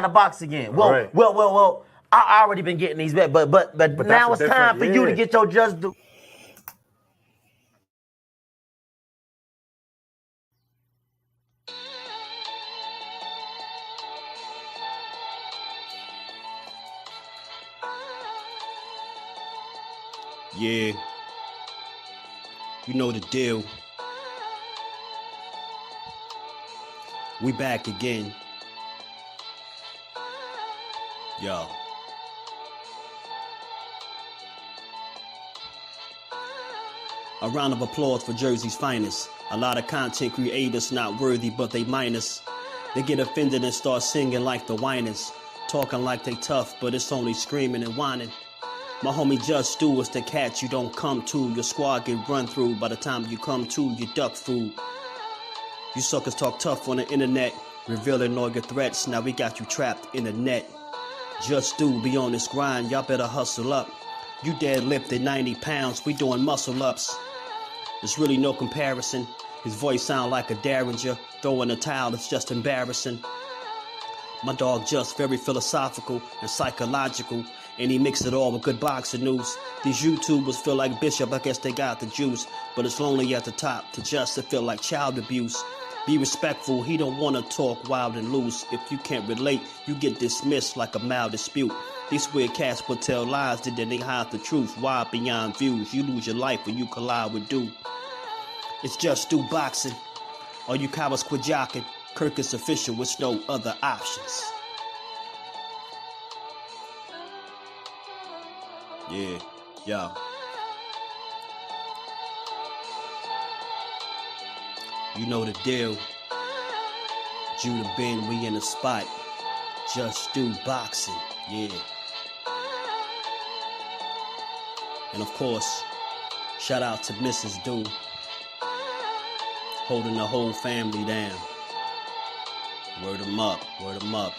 to box again. Well. I already been getting these back, but now it's time for you to get your just due. Yeah, you know the deal. We back again. Yo. A round of applause for Jersey's finest. A lot of content creators not worthy, but they minus. They get offended and start singing like the whiners. Talking like they tough, but it's only screaming and whining. My homie JusDueBoxing is the catch you don't come to. Your squad get run through. By the time you come to, you duck food. You suckers talk tough on the internet, revealing all your threats. Now we got you trapped in the net. JusDueBoxing be on this grind, y'all better hustle up. You deadlifted 90 pounds, we doing muscle ups. There's really no comparison. His voice sound like a derringer. Throwing a towel is just embarrassing. My dog just very philosophical and psychological, and he mixed it all with good boxing news. These YouTubers feel like Bishop, I guess they got the juice, but it's lonely at the top to just to feel like child abuse. Be respectful, he don't want to talk wild and loose. If you can't relate, you get dismissed like a mild dispute. These weird cats would tell lies that they hide the truth. Why beyond views? You lose your life when you collide with dude. It's JusDueBoxing. All you cowards quit jocking. Kirk is official with no other options. Yeah, yo. You know the deal. Judah Ben, we in the spot. JusDueBoxing, yeah. And of course, shout out to Mrs. Do, holding the whole family down. Word 'em up, word 'em up.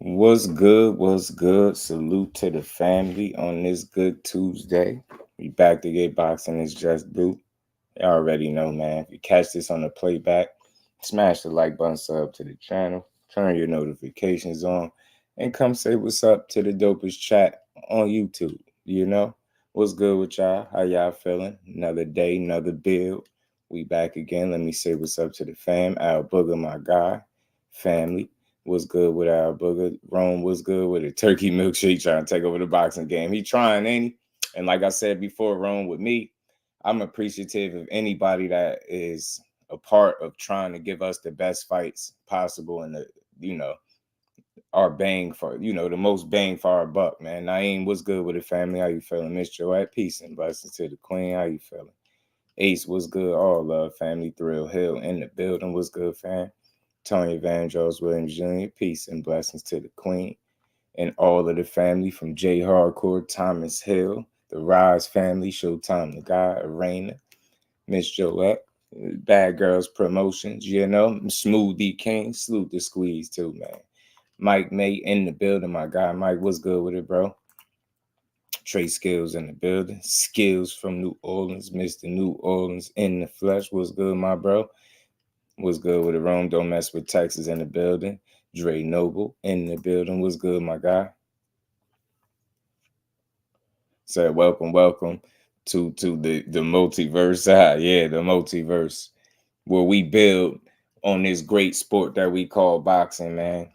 What's good? What's good? Salute to the family on this good Tuesday. We back to get boxing. It's JusDueBoxing. You already know, man. If you catch this on the playback, smash the like button, sub to the channel, turn your notifications on, and come say what's up to the dopest chat on YouTube. You know? What's good with y'all? How y'all feeling? Another day, another build. We back again. Let me say what's up to the fam. Al Booger, my guy. Family. What's good with our booger? Rome, what's good with it? Turkey milkshake trying to take over the boxing game. He trying, ain't he? And like I said before, Rome, with me, I'm appreciative of anybody that is a part of trying to give us the best fights possible and our bang for, the most bang for our buck, man. Naeem, what's good with the family? How you feeling? Miss Joette, peace and blessings to the queen. How you feeling? Ace, what's good? All love, family. Thrill Hill in the building. What's good, fam? Tony Van Jones Williams Jr., peace and blessings to the queen and all of the family from J Hardcore, Thomas Hill, the Rise family, Showtime the Guy, Arena, Miss Joette, Bad Girls Promotions, Smoothie King, salute the squeeze too, man. Mike May in the building, my guy. Mike, what's good with it, bro? Trey Skills in the building. Skills from New Orleans, Mr. New Orleans in the flesh. What's good, my bro? What's good with the Rome? Don't mess with Texas in the building. Dre Noble in the building. What's good, my guy? Said welcome to the multiverse. Yeah, the multiverse. Where we build on this great sport that we call boxing, man.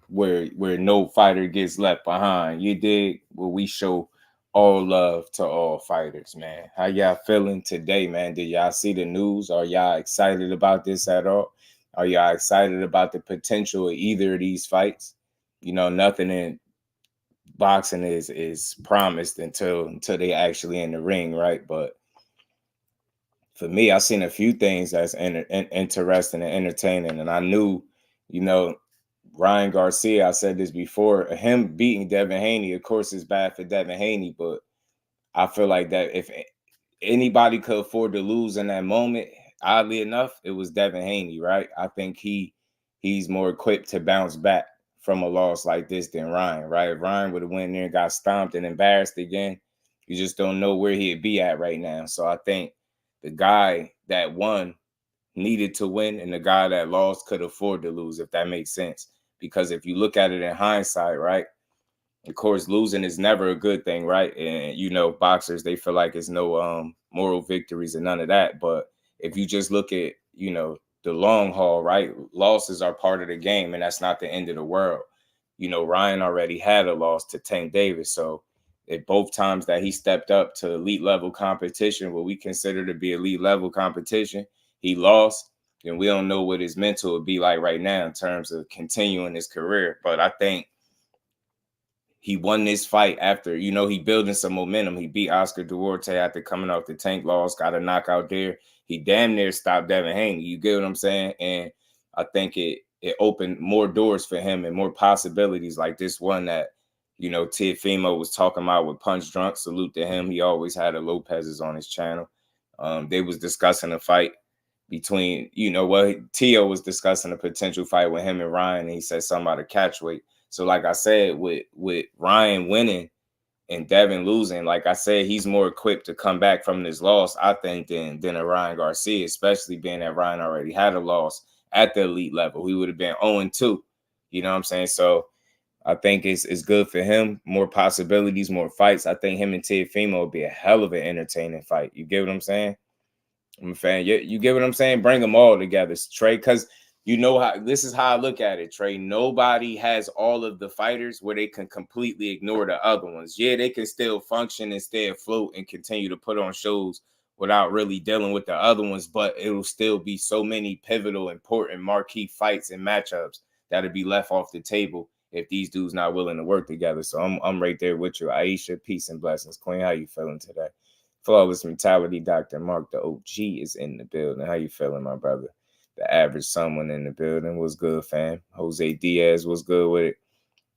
Where no fighter gets left behind. You dig? Where we show all love to all fighters, man. How y'all feeling today, man? Did y'all see the news? Are y'all excited about this at all? Are y'all excited about the potential of either of these fights? Nothing in boxing is promised until they actually in the ring, right? But for me, I've seen a few things that's interesting and entertaining, and I knew, Ryan Garcia, I said this before, him beating Devin Haney, of course, is bad for Devin Haney, but I feel like that if anybody could afford to lose in that moment, oddly enough, it was Devin Haney, right? I think he's more equipped to bounce back from a loss like this than Ryan, right? If Ryan would have went there and got stomped and embarrassed again, you just don't know where he'd be at right now. So I think the guy that won needed to win, and the guy that lost could afford to lose, if that makes sense. Because if you look at it in hindsight, right? Of course, losing is never a good thing, right? And you know, boxers, they feel like it's no moral victories and none of that. But if you just look at, you know, the long haul, right? Losses are part of the game, and that's not the end of the world. You know, Ryan already had a loss to Tank Davis. So at both times that he stepped up to elite level competition, what we consider to be elite level competition, he lost. And we don't know what his mental would be like right now in terms of continuing his career. But I think he won this fight after, you know, he building some momentum. He beat Oscar Duarte after coming off the Tank loss, got a knockout there. He damn near stopped Devin Haney. You get what I'm saying? And I think it opened more doors for him and more possibilities like this one that, you know, Teofimo was talking about with Punch Drunk. Salute to him. He always had a Lopez's on his channel. They was discussing a fight between, you know, Teo was discussing a potential fight with him and Ryan, and he said something about a catchweight. So like I said, with Ryan winning and Devin losing, like I said, he's more equipped to come back from this loss, I think, than a Ryan Garcia, especially being that Ryan already had a loss at the elite level. He would have been 0-2. You know what I'm saying? So I think it's good for him. More possibilities, more fights. I think him and Teofimo will be a hell of an entertaining fight. You get what I'm saying? I'm a fan. You get what I'm saying? Bring them all together, Trey, because you know how this is how I look at it, Trey. Nobody has all of the fighters where they can completely ignore the other ones. Yeah, they can still function and stay afloat and continue to put on shows without really dealing with the other ones, but it'll still be so many pivotal, important, marquee fights and matchups that'll be left off the table if these dudes not willing to work together. So I'm right there with you. Aisha, peace and blessings. Queen, how you feeling today? Flawless Mentality, Dr. Mark, the OG, is in the building. How you feeling, my brother? The average someone in the building. What's good, fam? Jose Diaz, what's good with it?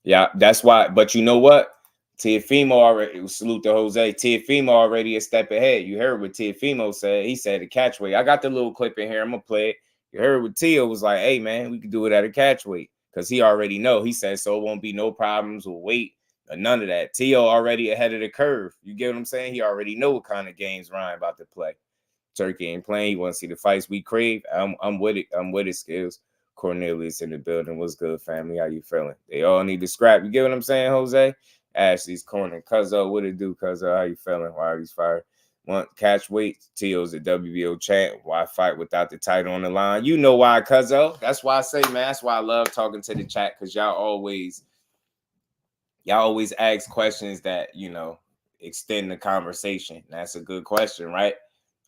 Yeah, that's why. But you know what? Teofimo already, salute to Jose. Teofimo already a step ahead. You heard what Teofimo said. He said a catchweight. I got the little clip in here. I'm going to play it. You heard what Teo was like, hey, man, we can do it at a catchweight. Because he already know. He said, so it won't be no problems with weight. None of that. Teo already ahead of the curve. You get what I'm saying? He already know what kind of games Ryan about to play. Turkey ain't playing. You want to see the fights we crave? I'm with it. I'm with it, Skills. Cornelius in the building. What's good, family? How you feeling? They all need to scrap. You get what I'm saying, Jose? Ashley's corner. Cuzzo, what it do, Cuzzo? How you feeling? Why are these fired? Want catch weight? Teo's a WBO champ. Why fight without the title on the line? You know why, Cuzzo. That's why I say, man, that's why I love talking to the chat, because y'all always ask questions that, you know, extend the conversation. That's a good question, right?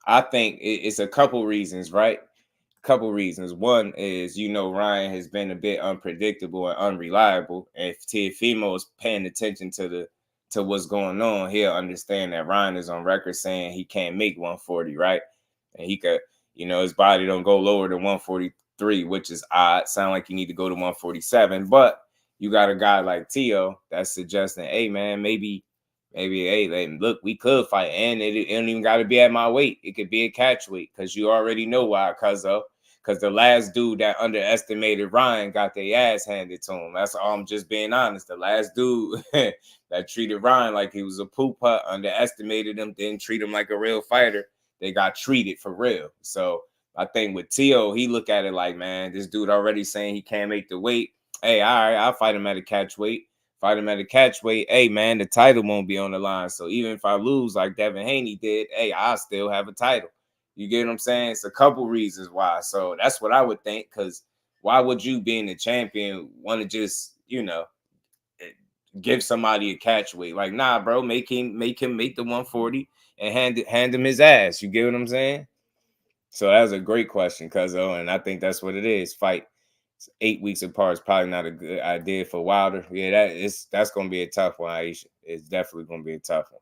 I think it's a couple reasons, right? Couple reasons. One is, you know, Ryan has been a bit unpredictable and unreliable. If Teofimo is paying attention to what's going on, he'll understand that Ryan is on record saying he can't make 140, right? And he could, you know, his body don't go lower than 143, which is odd. Sound like you need to go to 147. But you got a guy like Teo that's suggesting, hey, man, maybe, hey, look, we could fight, and it don't even got to be at my weight. It could be a catch weight, because you already know why, Cuzzo. Because the last dude that underestimated Ryan got their ass handed to him. That's all. I'm just being honest. The last dude that treated Ryan like he was a poop putt, underestimated him, didn't treat him like a real fighter. They got treated for real. So I think with Teo, he look at it like, man, this dude already saying he can't make the weight. Hey, all right, I'll fight him at a catch weight. Fight him at a catch weight. Hey, man, the title won't be on the line. So even if I lose like Devin Haney did, hey, I'll still have a title. You get what I'm saying? It's a couple reasons why. So that's what I would think, because why would you, being the champion, want to just, you know, give somebody a catch weight? Like, nah, bro, make him make the 140 and hand him his ass. You get what I'm saying? So that was a great question, Cuzzo, and I think that's what it is. Fight 8 weeks apart is probably not a good idea for Wilder. Yeah, that's gonna be a tough one, Aisha. It's definitely gonna be a tough one.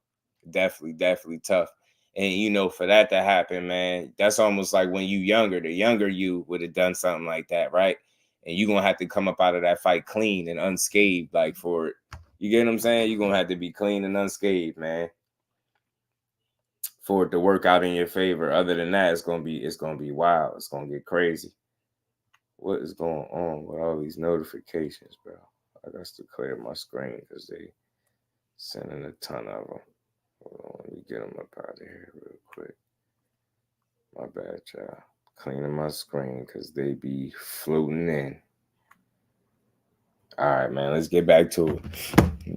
Definitely tough. And you know, for that to happen, man, that's almost like when you younger, the younger you would have done something like that, right? and you're gonna have to come up out of that fight clean and unscathed, like for it. You get what I'm saying? You're gonna have to be clean and unscathed, man, for it to work out in your favor. Other than that, it's gonna be wild. It's gonna get crazy. What is going on with all these notifications, bro? I got to clear my screen because they sending a ton of them. Hold on, let me get them up out of here real quick. My bad, y'all. Cleaning my screen because they be floating in. All right, man, let's get back to it.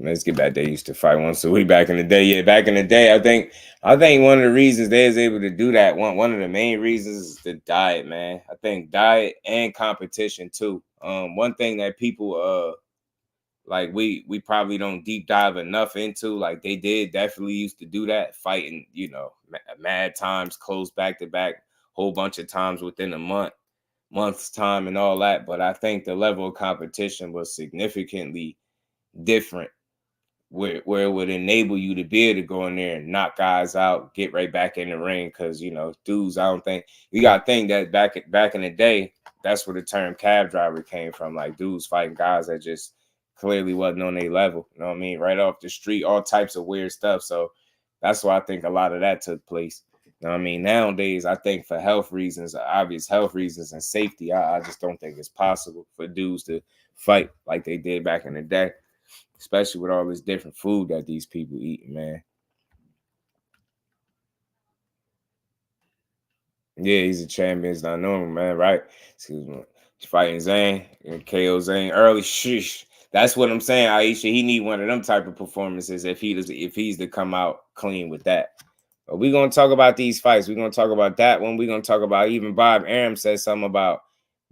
Let's get back. They used to fight once a week back in the day. Yeah, back in the day, I think one of the reasons they was able to do that, one of the main reasons is the diet, man. I think diet and competition too. One thing that people like we probably don't deep dive enough into, like they did definitely used to do that, fighting, you know, mad times, close back to back, whole bunch of times within a month's time and all that. But I think the level of competition was significantly different, where it would enable you to be able to go in there and knock guys out, get right back in the ring. Because, you know, dudes, I don't think you got to think that back in the day, that's where the term cab driver came from. Like dudes fighting guys that just clearly wasn't on their level. You know what I mean? Right off the street, all types of weird stuff. So that's why I think a lot of that took place. You know what I mean? Nowadays, I think for health reasons, obvious health reasons and safety, I just don't think it's possible for dudes to fight like they did back in the day, especially with all this different food that these people eat, man. Yeah, he's a champion. It's not normal, man, right? Excuse me. He's fighting Zang and KO Zang early. Sheesh. That's what I'm saying, Aisha. He need one of them type of performances if he's to come out clean with that. But we're going to talk about these fights. We're going to talk about that one. We're going to talk about, even Bob Arum said something about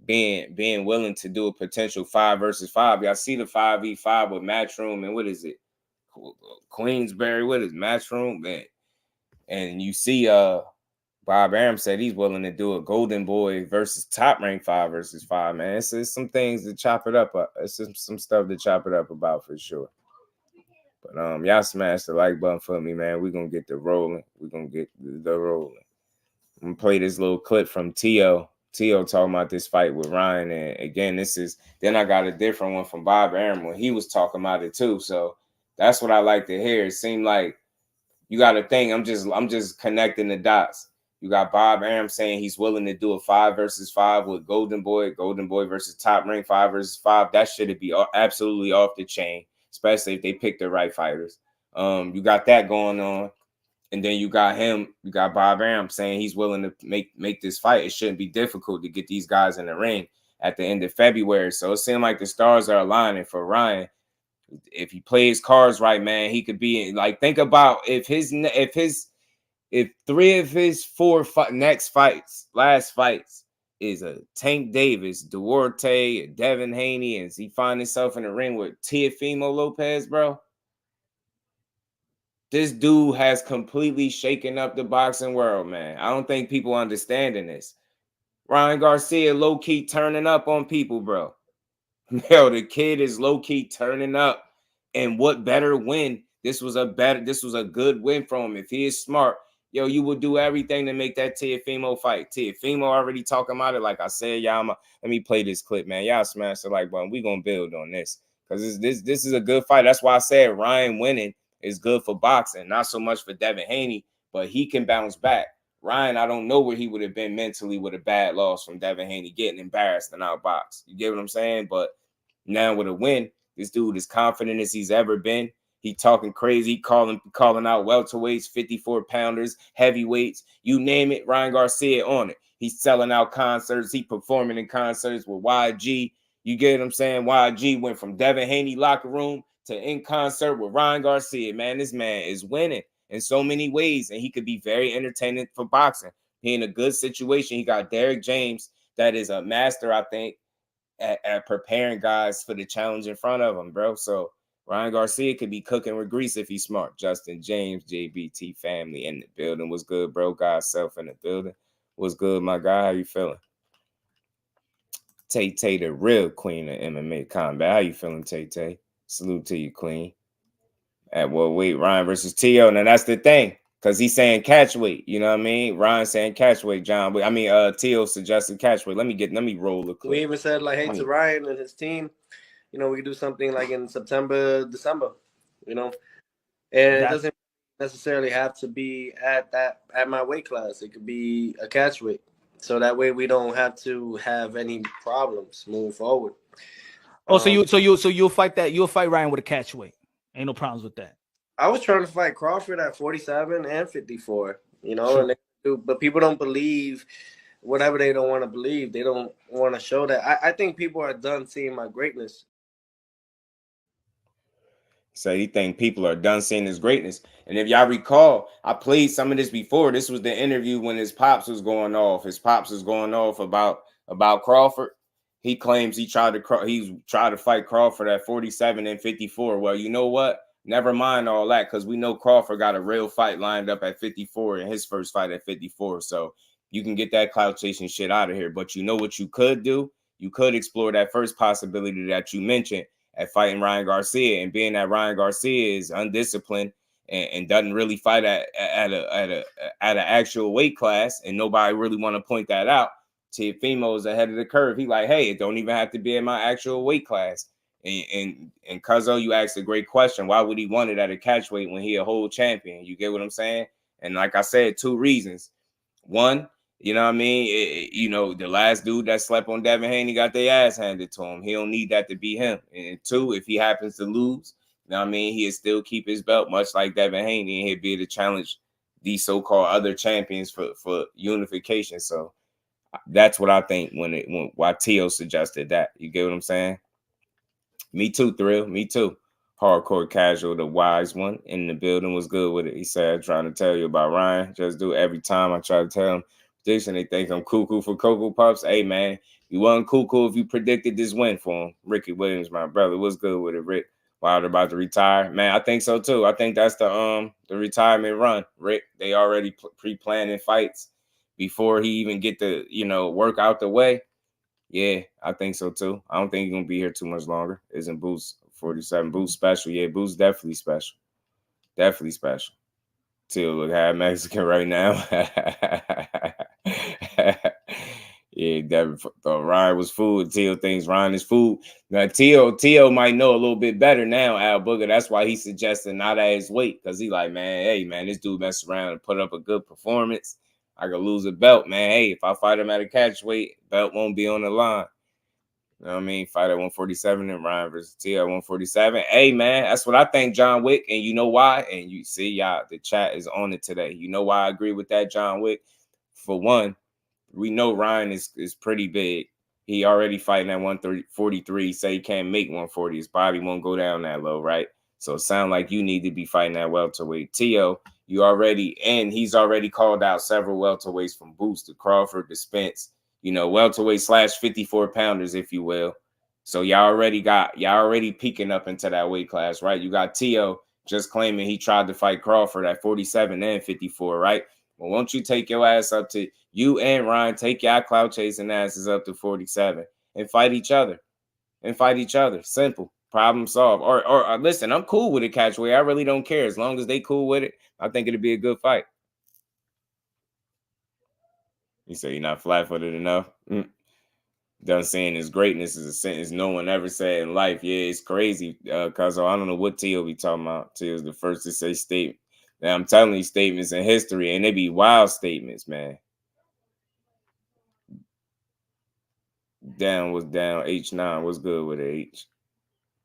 being willing to do a potential 5 versus 5. Y'all see the 5v5 with Matchroom and what is it? Queensberry, what is Matchroom? Man. And you see Bob Arum said he's willing to do a Goldenboy versus Top Rank 5 versus 5, man. It's some things to chop it up. It's some stuff to chop it up about for sure. But y'all smash the like button for me, man. We're gonna get the rolling. We're gonna get the rolling. I'm gonna play this little clip from Teo talking about this fight with Ryan. And again, then I got a different one from Bob Arum when he was talking about it too. So that's what I like to hear. It seemed like you got to think. I'm just connecting the dots. You got Bob Arum saying he's willing to do a 5 versus 5 with Goldenboy versus Top Rank 5 versus 5. That should be absolutely off the chain, especially if they pick the right fighters. You got that going on. And then you got Bob Arum saying he's willing to make this fight. It shouldn't be difficult to get these guys in the ring at the end of February. So it seemed like the stars are aligning for Ryan. If he plays cards right, man, he could be like, think about if 3 of his 4 last fights is a Tank Davis, Duarte, Devin Haney, and he find himself in the ring with Teofimo Lopez, bro. This dude has completely shaken up the boxing world, man. I don't think people understanding this. Ryan Garcia low-key turning up on people, bro. Yo, the kid is low-key turning up. And what better win? This was a good win for him. If he is smart, yo, you would do everything to make that Teofimo fight. Teofimo already talking about it. Like I said, y'all, let me play this clip, man. Y'all smash the like button. We gonna build on this. Because this is a good fight. That's why I said Ryan winning is good for boxing. Not so much for Devin Haney, but he can bounce back. Ryan, I don't know where he would have been mentally with a bad loss from Devin Haney getting embarrassed and outboxed. You get what I'm saying? But now with a win, this dude is confident as he's ever been. He talking crazy, calling out welterweights, 54-pounders, heavyweights, you name it, Ryan Garcia on it. He's selling out concerts. He performing in concerts with YG. You get what I'm saying? YG went from Devin Haney locker room to in concert with Ryan Garcia. Man, this man is winning in so many ways, and he could be very entertaining for boxing. He in a good situation. He got Derek James, that is a master, I think, at preparing guys for the challenge in front of him, bro. So Ryan Garcia could be cooking with grease if he's smart. Justin James, JBT family in the building. What's good, bro? God's self in the building. What's good, my guy? How you feeling? Tay, the real queen of MMA combat. How you feeling, Tay? Salute to you, queen. At what weight? Ryan versus Teo. Now, that's the thing. Because he's saying catchweight, you know what I mean? Ryan saying catchweight, John. I mean, Teo suggested catchweight. Let me roll the clip. We even said, like, hey, to Ryan and his team, you know, we could do something like in September, December, you know. And it doesn't necessarily have to be at my weight class. It could be a catchweight. So that way we don't have to have any problems moving forward. Oh, so you'll fight that. You'll fight Ryan with a catchweight. Ain't no problems with that. I was trying to fight Crawford at 47 and 54, you know, sure. But people don't believe whatever they don't want to believe. They don't want to show that. I think people are done seeing my greatness. So you think people are done seeing his greatness. And if y'all recall, I played some of this before. This was the interview when his pops was going off. His pops was going off about Crawford. He claims he tried to fight Crawford at 47 and 54. Well, you know what? Never mind all that, because we know Crawford got a real fight lined up at 54 in his first fight at 54. So you can get that clout chasing shit out of here. But you know what you could do? You could explore that first possibility that you mentioned at fighting Ryan Garcia, and being that Ryan Garcia is undisciplined and doesn't really fight at an actual weight class, and nobody really want to point that out. Teofimo is ahead of the curve. He like, hey, it don't even have to be in my actual weight class. And Cuzzo, you asked a great question. Why would he want it at a catchweight when he a whole champion? You get what I'm saying? And like I said, 2 reasons. One, you know what I mean? You know, the last dude that slept on Devin Haney got their ass handed to him. He don't need that to be him. And 2, if he happens to lose, you know what I mean, he'll still keep his belt, much like Devin Haney, and he'll be able to challenge these so-called other champions for unification. So that's what I think why Teo suggested that. You get what I'm saying? Me too, Thrill. Me too. Hardcore Casual, the wise one in the building, was good with it. He said, trying to tell you about Ryan. Just do it every time I try to tell him. They think I'm cuckoo for Cocoa Puffs. Hey, man, you wasn't cuckoo if you predicted this win for him. Ricky Williams, my brother, was good with it. Rick Wilder about to retire. Man, I think so, too. I think that's the retirement run, Rick. They already pre-planning fights before he even get the, work out the way. Yeah, I think so too. I don't think he's gonna be here too much longer. Isn't Boost 47? Boost special? Yeah, Boost definitely special. Definitely special. Teal look half Mexican right now. Yeah, Devin thought Ryan was food. Teal thinks Ryan is food. Now Teal might know a little bit better now, Al Booger. That's why he suggested not at his weight, because he like, man, hey man, this dude mess around and put up a good performance. I could lose a belt, man. Hey, if I fight him at a catch weight, belt won't be on the line. You know what I mean? Fight at 147 and Ryan versus T at 147. Hey, man, that's what I think, John Wick. And you know why? And you see, y'all, the chat is on it today. You know why I agree with that, John Wick? For one, we know Ryan is pretty big. He already fighting at 143. Say he can't make 140. His body won't go down that low, right? So it sounds like you need to be fighting at welterweight. Teo, he's already called out several welterweights from Boost to Crawford to Spence, welterweight / 54 pounders, if you will. So y'all already peeking up into that weight class, right? You got Teo just claiming he tried to fight Crawford at 47 and 54, right? Well, won't you take your ass up to, you and Ryan, take y'all clout chasing asses up to 47 and fight each other. Simple. Problem solved. Or listen, I'm cool with it, catchweight. I really don't care. As long as they cool with it, I think it'd be a good fight. You say you're not flat-footed enough? Done saying his greatness is a sentence no one ever said in life. Yeah, it's crazy. Cause I don't know what Teo be talking about. Teo's the first to say statement. Now I'm telling you statements in history, and they be wild statements, man. Down was down. H9 was good with it. H.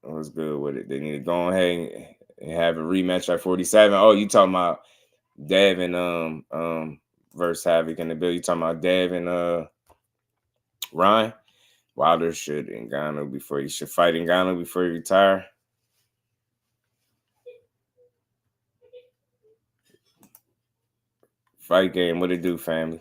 Was good with it. They need to go ahead and have a rematch at 47. Oh, you talking about Devin versus Havoc in the bill? You talking about Devin Ryan? Wilder should fight Ngannou before he retire. Fight game, what it do, family?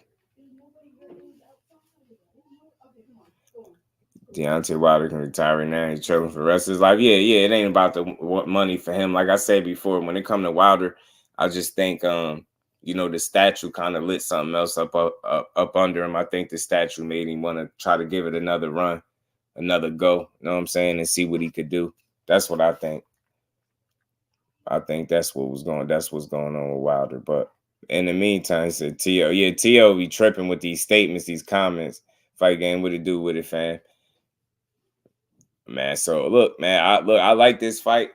Deontay Wilder can retire now. He's chilling for the rest of his life. Yeah, it ain't about the money for him. Like I said before, when it come to Wilder, I just think, the statue kind of lit something else up under him. I think the statue made him want to try to give it another run, another go. You know what I'm saying? And see what he could do. That's what I think. I think that's what's going on with Wilder. But In the meantime, it said T.O. Yeah, T.O. be tripping with these statements, these comments. Fight game, what it do with it, fam? Man, so look, man, I like this fight.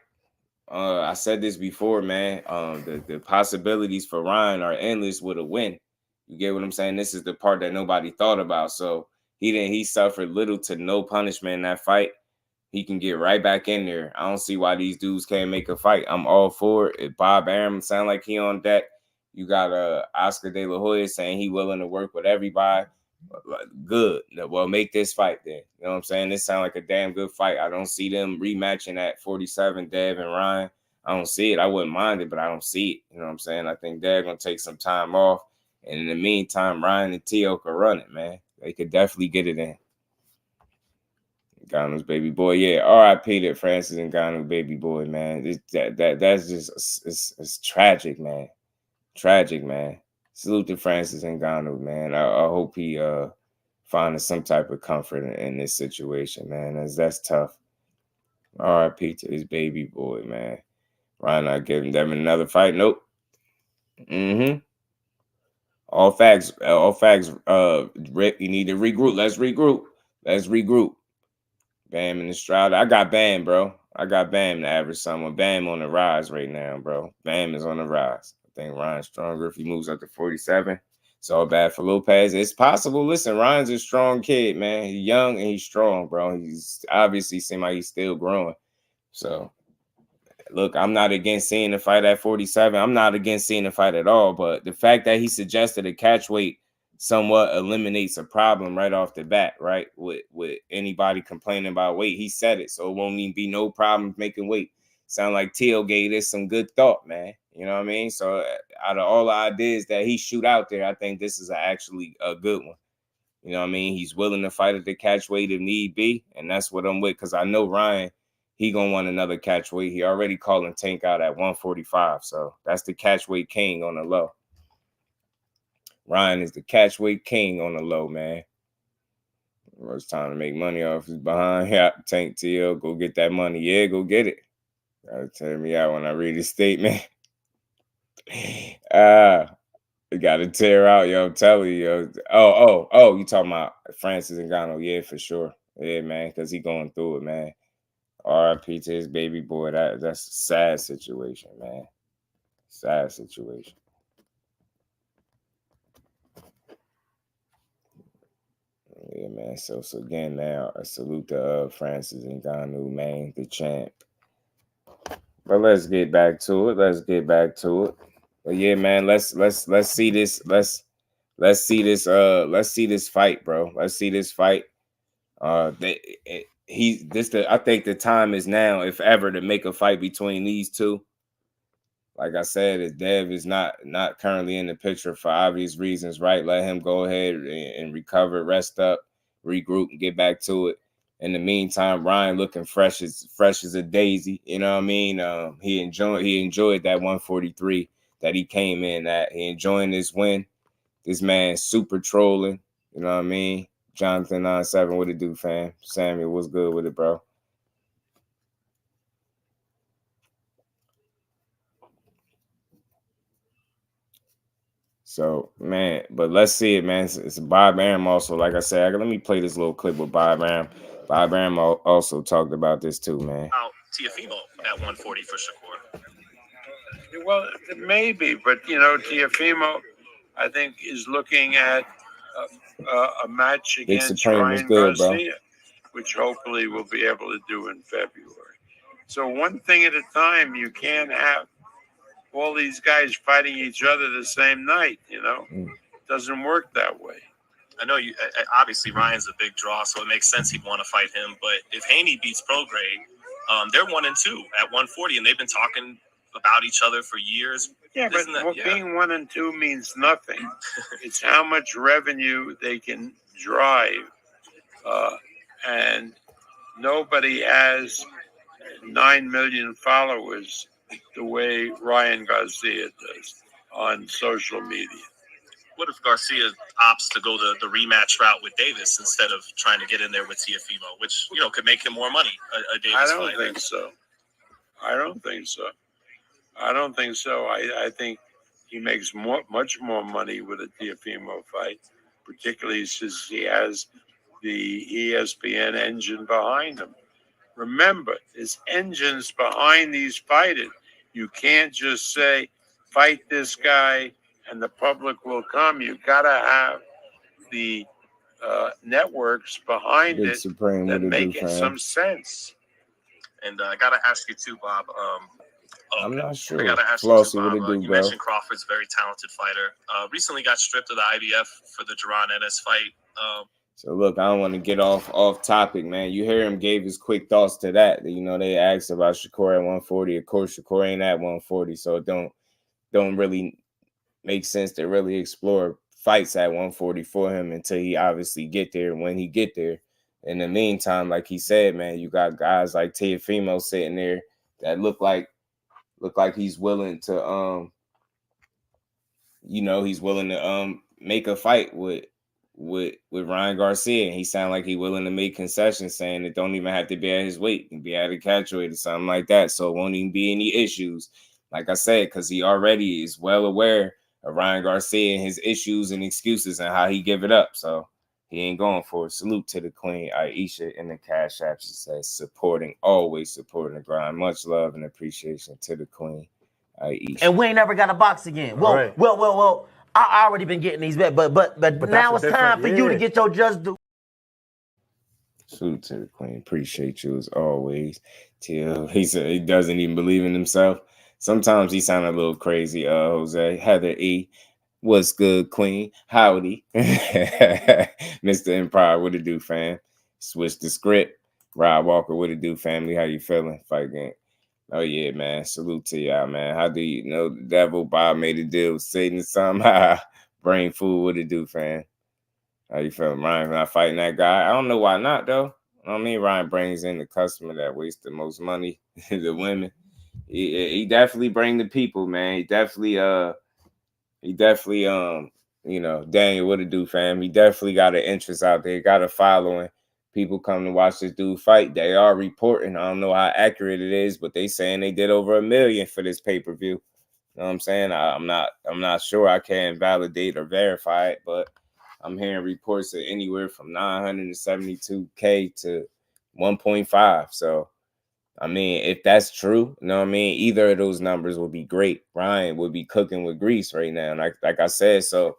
I said this before, man. The possibilities for Ryan are endless with a win. You get what I'm saying? This is the part that nobody thought about. So he suffered little to no punishment in that fight. He can get right back in there. I don't see why these dudes can't make a fight. I'm all for it. If Bob Arum sound like he on deck, you got Oscar De La Hoya saying he willing to work with everybody. Good. Well, make this fight then. You know what I'm saying? This sound like a damn good fight. I don't see them rematching at 47, Dev and Ryan. I don't see it. I wouldn't mind it, but I don't see it. You know what I'm saying? I think they're going to take some time off. And in the meantime, Ryan and T.O. can run it, man. They could definitely get it in. Ngannou's baby boy. Yeah, R.I.P. to Francis Ngannou baby boy, man. That's just it's tragic, man. Tragic, man. Salute to Francis Ngannou, man. I hope he finds some type of comfort in this situation, man. That's tough. R.I.P. to his baby boy, man. Ryan not giving them another fight. Nope. Mm-hmm. All facts. Rick, you need to regroup. Let's regroup. Bam in the stride. I got Bam, bro. I got Bam to average someone. Bam on the rise right now, bro. Bam is on the rise. I think Ryan's stronger if he moves up to 47. It's all bad for Lopez. It's possible. Listen, Ryan's a strong kid, man. He's young and he's strong, bro. He's obviously seem like he's still growing. So, look, I'm not against seeing the fight at 47. I'm not against seeing the fight at all. But the fact that he suggested a catch weight somewhat eliminates a problem right off the bat, right? With anybody complaining about weight. He said it, so it won't even be no problem making weight. Sound like Teal gave this some good thought, man. You know what I mean? So out of all the ideas that he shoot out there, I think this is actually a good one. You know what I mean? He's willing to fight at the catch weight if need be, and that's what I'm with, because I know Ryan, he gonna want another catch weight. He already calling Tank out at 145, so that's the catch weight king on the low. Ryan is the catch weight king on the low, man. Well, it's time to make money off his behind. Yeah, Tank TL, go get that money. Yeah, go get it. Gotta tear me out when I read his statement. You gotta tear out, yo. I'm telling you, yo. Oh, you talking about Francis Ngannou? Yeah, for sure. Yeah, man, because he going through it, man. R.I.P. to his baby boy. That's a sad situation, man. Sad situation. Yeah, man. So again, now a salute to Francis Ngannou, man, the champ. But let's get back to it. But yeah, man, let's see this. Let's see this fight, bro. Let's see this fight. I think the time is now, if ever, to make a fight between these two. Like I said, Dev is not currently in the picture for obvious reasons, right? Let him go ahead and recover, rest up, regroup, and get back to it. In the meantime, Ryan looking fresh as a daisy. You know what I mean? He enjoyed that 143 that he came in at. He enjoying this win. This man super trolling. You know what I mean? Jonathan 97, what it do, fam? Samuel, what's good with it, bro? So, man, but let's see it, man. It's Bob Arum also. Like I said, let me play this little clip with Bob Arum. Bob Arum also talked about this too, man. Teofimo at 140 for Shakur. Well, maybe, but, Teofimo, I think, is looking at a match against Ryan Garcia, which hopefully we'll be able to do in February. So one thing at a time. You can't have all these guys fighting each other the same night, It doesn't work that way. I know obviously Ryan's a big draw, so it makes sense he'd want to fight him. But if Haney beats Prograis, they're 1-2 at 140, and they've been talking about each other for years. Yeah, but being 1-2 means nothing. It's how much revenue they can drive. And nobody has 9 million followers the way Ryan Garcia does on social media. What if Garcia opts to go the rematch route with Davis instead of trying to get in there with Teofimo, which, could make him more money, a Davis I don't think so. I think he makes much more money with a Teofimo fight, particularly since he has the ESPN engine behind him. Remember, there's engines behind these fighters. You can't just say, fight this guy and the public will come. You got to have the networks behind it that make some sense. And I got to ask you too, Bob. I'm not sure. I got to ask Flossie, you too, Bob. what it do, You bro? mentioned Crawford's a very talented fighter. Recently got stripped of the IBF for the Duran Ennis fight. So look, I don't want to get off topic, man. You hear him gave his quick thoughts to that. You know, they asked about Shakur at 140. Of course, Shakur ain't at 140, so it don't really make sense to really explore fights at 140 for him until he obviously get there. When he get there, in the meantime, like he said, man, you got guys like Teofimo sitting there that look like he's willing to he's willing to make a fight with Ryan Garcia, and he sound like he willing to make concessions, saying it don't even have to be at his weight, it can be at a catchweight or something like that, so it won't even be any issues. Like I said, because he already is well aware of Ryan Garcia and his issues and excuses and how he give it up, so he ain't going for it. Salute to the Queen Aisha in the Cash App. She says always supporting the grind. Much love and appreciation to the Queen Aisha. And we ain't never got a box again. Well. I already been getting these bet, but now it's time for you to get your just due. Salute to the Queen. Appreciate you as always. Till he said he doesn't even believe in himself. Sometimes he sound a little crazy. Jose Heather E. What's good, Queen? Howdy. Mr. Empire, what it do, fam? Switch the script. Rob Walker, what it do, family? How you feeling? Fight game. Oh, yeah, man. Salute to y'all, man. How do you know the devil? Bob made a deal with Satan somehow. Brain food, what it do, fam? How you feeling? Ryan not fighting that guy? I don't know why not, though. I mean, Ryan brings in the customer that wastes the most money, the women. He definitely bring the people, man. He definitely, Daniel, what it do, fam? He definitely got an interest out there, got a following. People come to watch this dude fight. They are reporting. I don't know how accurate it is, but they saying they did over 1 million for this pay-per-view. You know what I'm saying? I'm not sure. I can't validate or verify it, but I'm hearing reports of anywhere from 972K to 1.5. So, I mean, if that's true, you know what I mean? Either of those numbers would be great. Ryan would be cooking with grease right now. Like I said, so,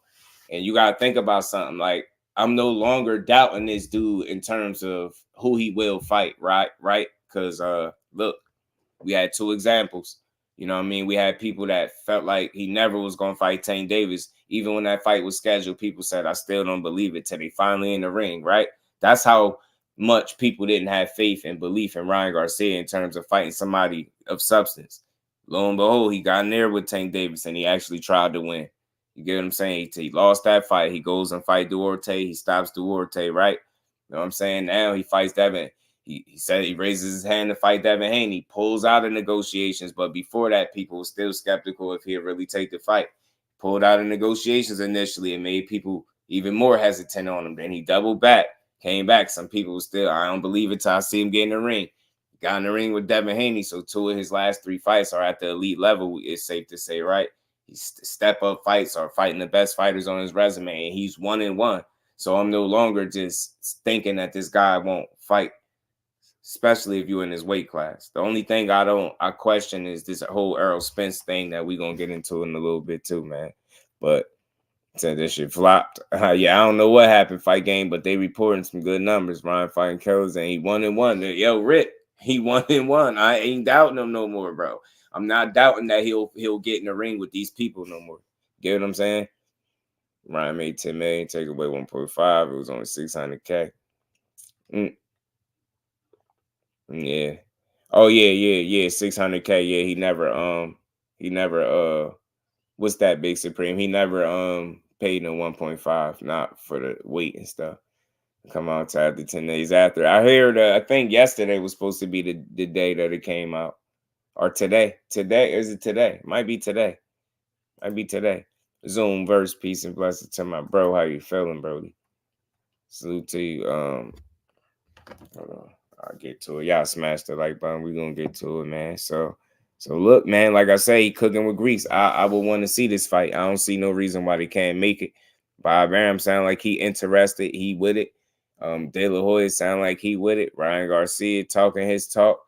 and you got to think about something like, I'm no longer doubting this dude in terms of who he will fight, right? Because, look, we had two examples. You know what I mean? We had people that felt like he never was going to fight Tank Davis. Even when that fight was scheduled, people said, I still don't believe it till they finally in the ring, right? That's how much people didn't have faith and belief in Ryan Garcia in terms of fighting somebody of substance. Lo and behold, he got in there with Tank Davis and he actually tried to win. You get what I'm saying? He lost that fight. He goes and fight Duarte. He stops Duarte, right? You know what I'm saying? Now he fights Devin. He said he raises his hand to fight Devin Haney, pulls out of negotiations. But before that, people were still skeptical if he'd really take the fight. Pulled out of negotiations initially. It made people even more hesitant on him. Then he doubled back, came back. Some people were still, I don't believe it till I see him get in the ring. Got in the ring with Devin Haney. So 2 of his last 3 fights are at the elite level, it's safe to say, right? He's step-up fights are fighting the best fighters on his resume, and he's 1-1. So I'm no longer just thinking that this guy won't fight, especially if you're in his weight class. The only thing I question is this whole Errol Spence thing that we're going to get into in a little bit too, man. But said this shit flopped. Yeah, I don't know what happened fight game, but they reporting some good numbers. Ryan fighting Killers, and he 1-1. Yo, Rick, he 1-1. I ain't doubting him no more, bro. I'm not doubting that he'll get in the ring with these people no more. Get what I'm saying? Ryan made 10 million, take away 1.5. It was only 600K. Yeah. Oh yeah. 600K. Yeah, he never what's that, Big Supreme? He never paid no 1.5, not for the weight and stuff. Come out to after 10 days after. I heard I think yesterday was supposed to be the day that it came out. Or today. Is it today? Might be today. Zoom verse, peace and blessings to my bro. How you feeling, Brody? Salute to you. Hold on. I'll get to it. Y'all smash the like button. We're gonna get to it, man. So So look, man, like I say, he cooking with grease. I would want to see this fight. I don't see no reason why they can't make it. Bob Arum sound like he interested. He with it. De La Hoya sound like he with it. Ryan Garcia talking his talk.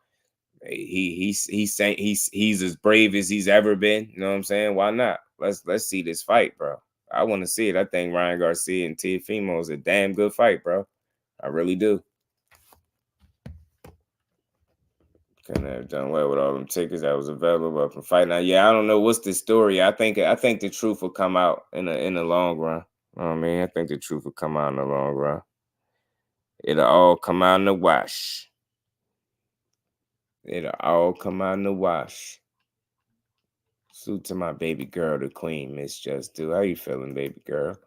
He's saying he's as brave as he's ever been. You know what I'm saying? Why not? Let's see this fight, bro. I want to see it. I think Ryan Garcia and Teofimo is a damn good fight, bro. I really do. Couldn't have done well with all them tickets that was available up and fight. Now, yeah, I don't know what's the story. I think the truth will come out in the long run. You know what I mean? I think the truth will come out in the long run. It'll all come out in the wash. It'll all come out in the wash. Salute to my baby girl, the queen, Miss Just Do. How you feeling, baby girl?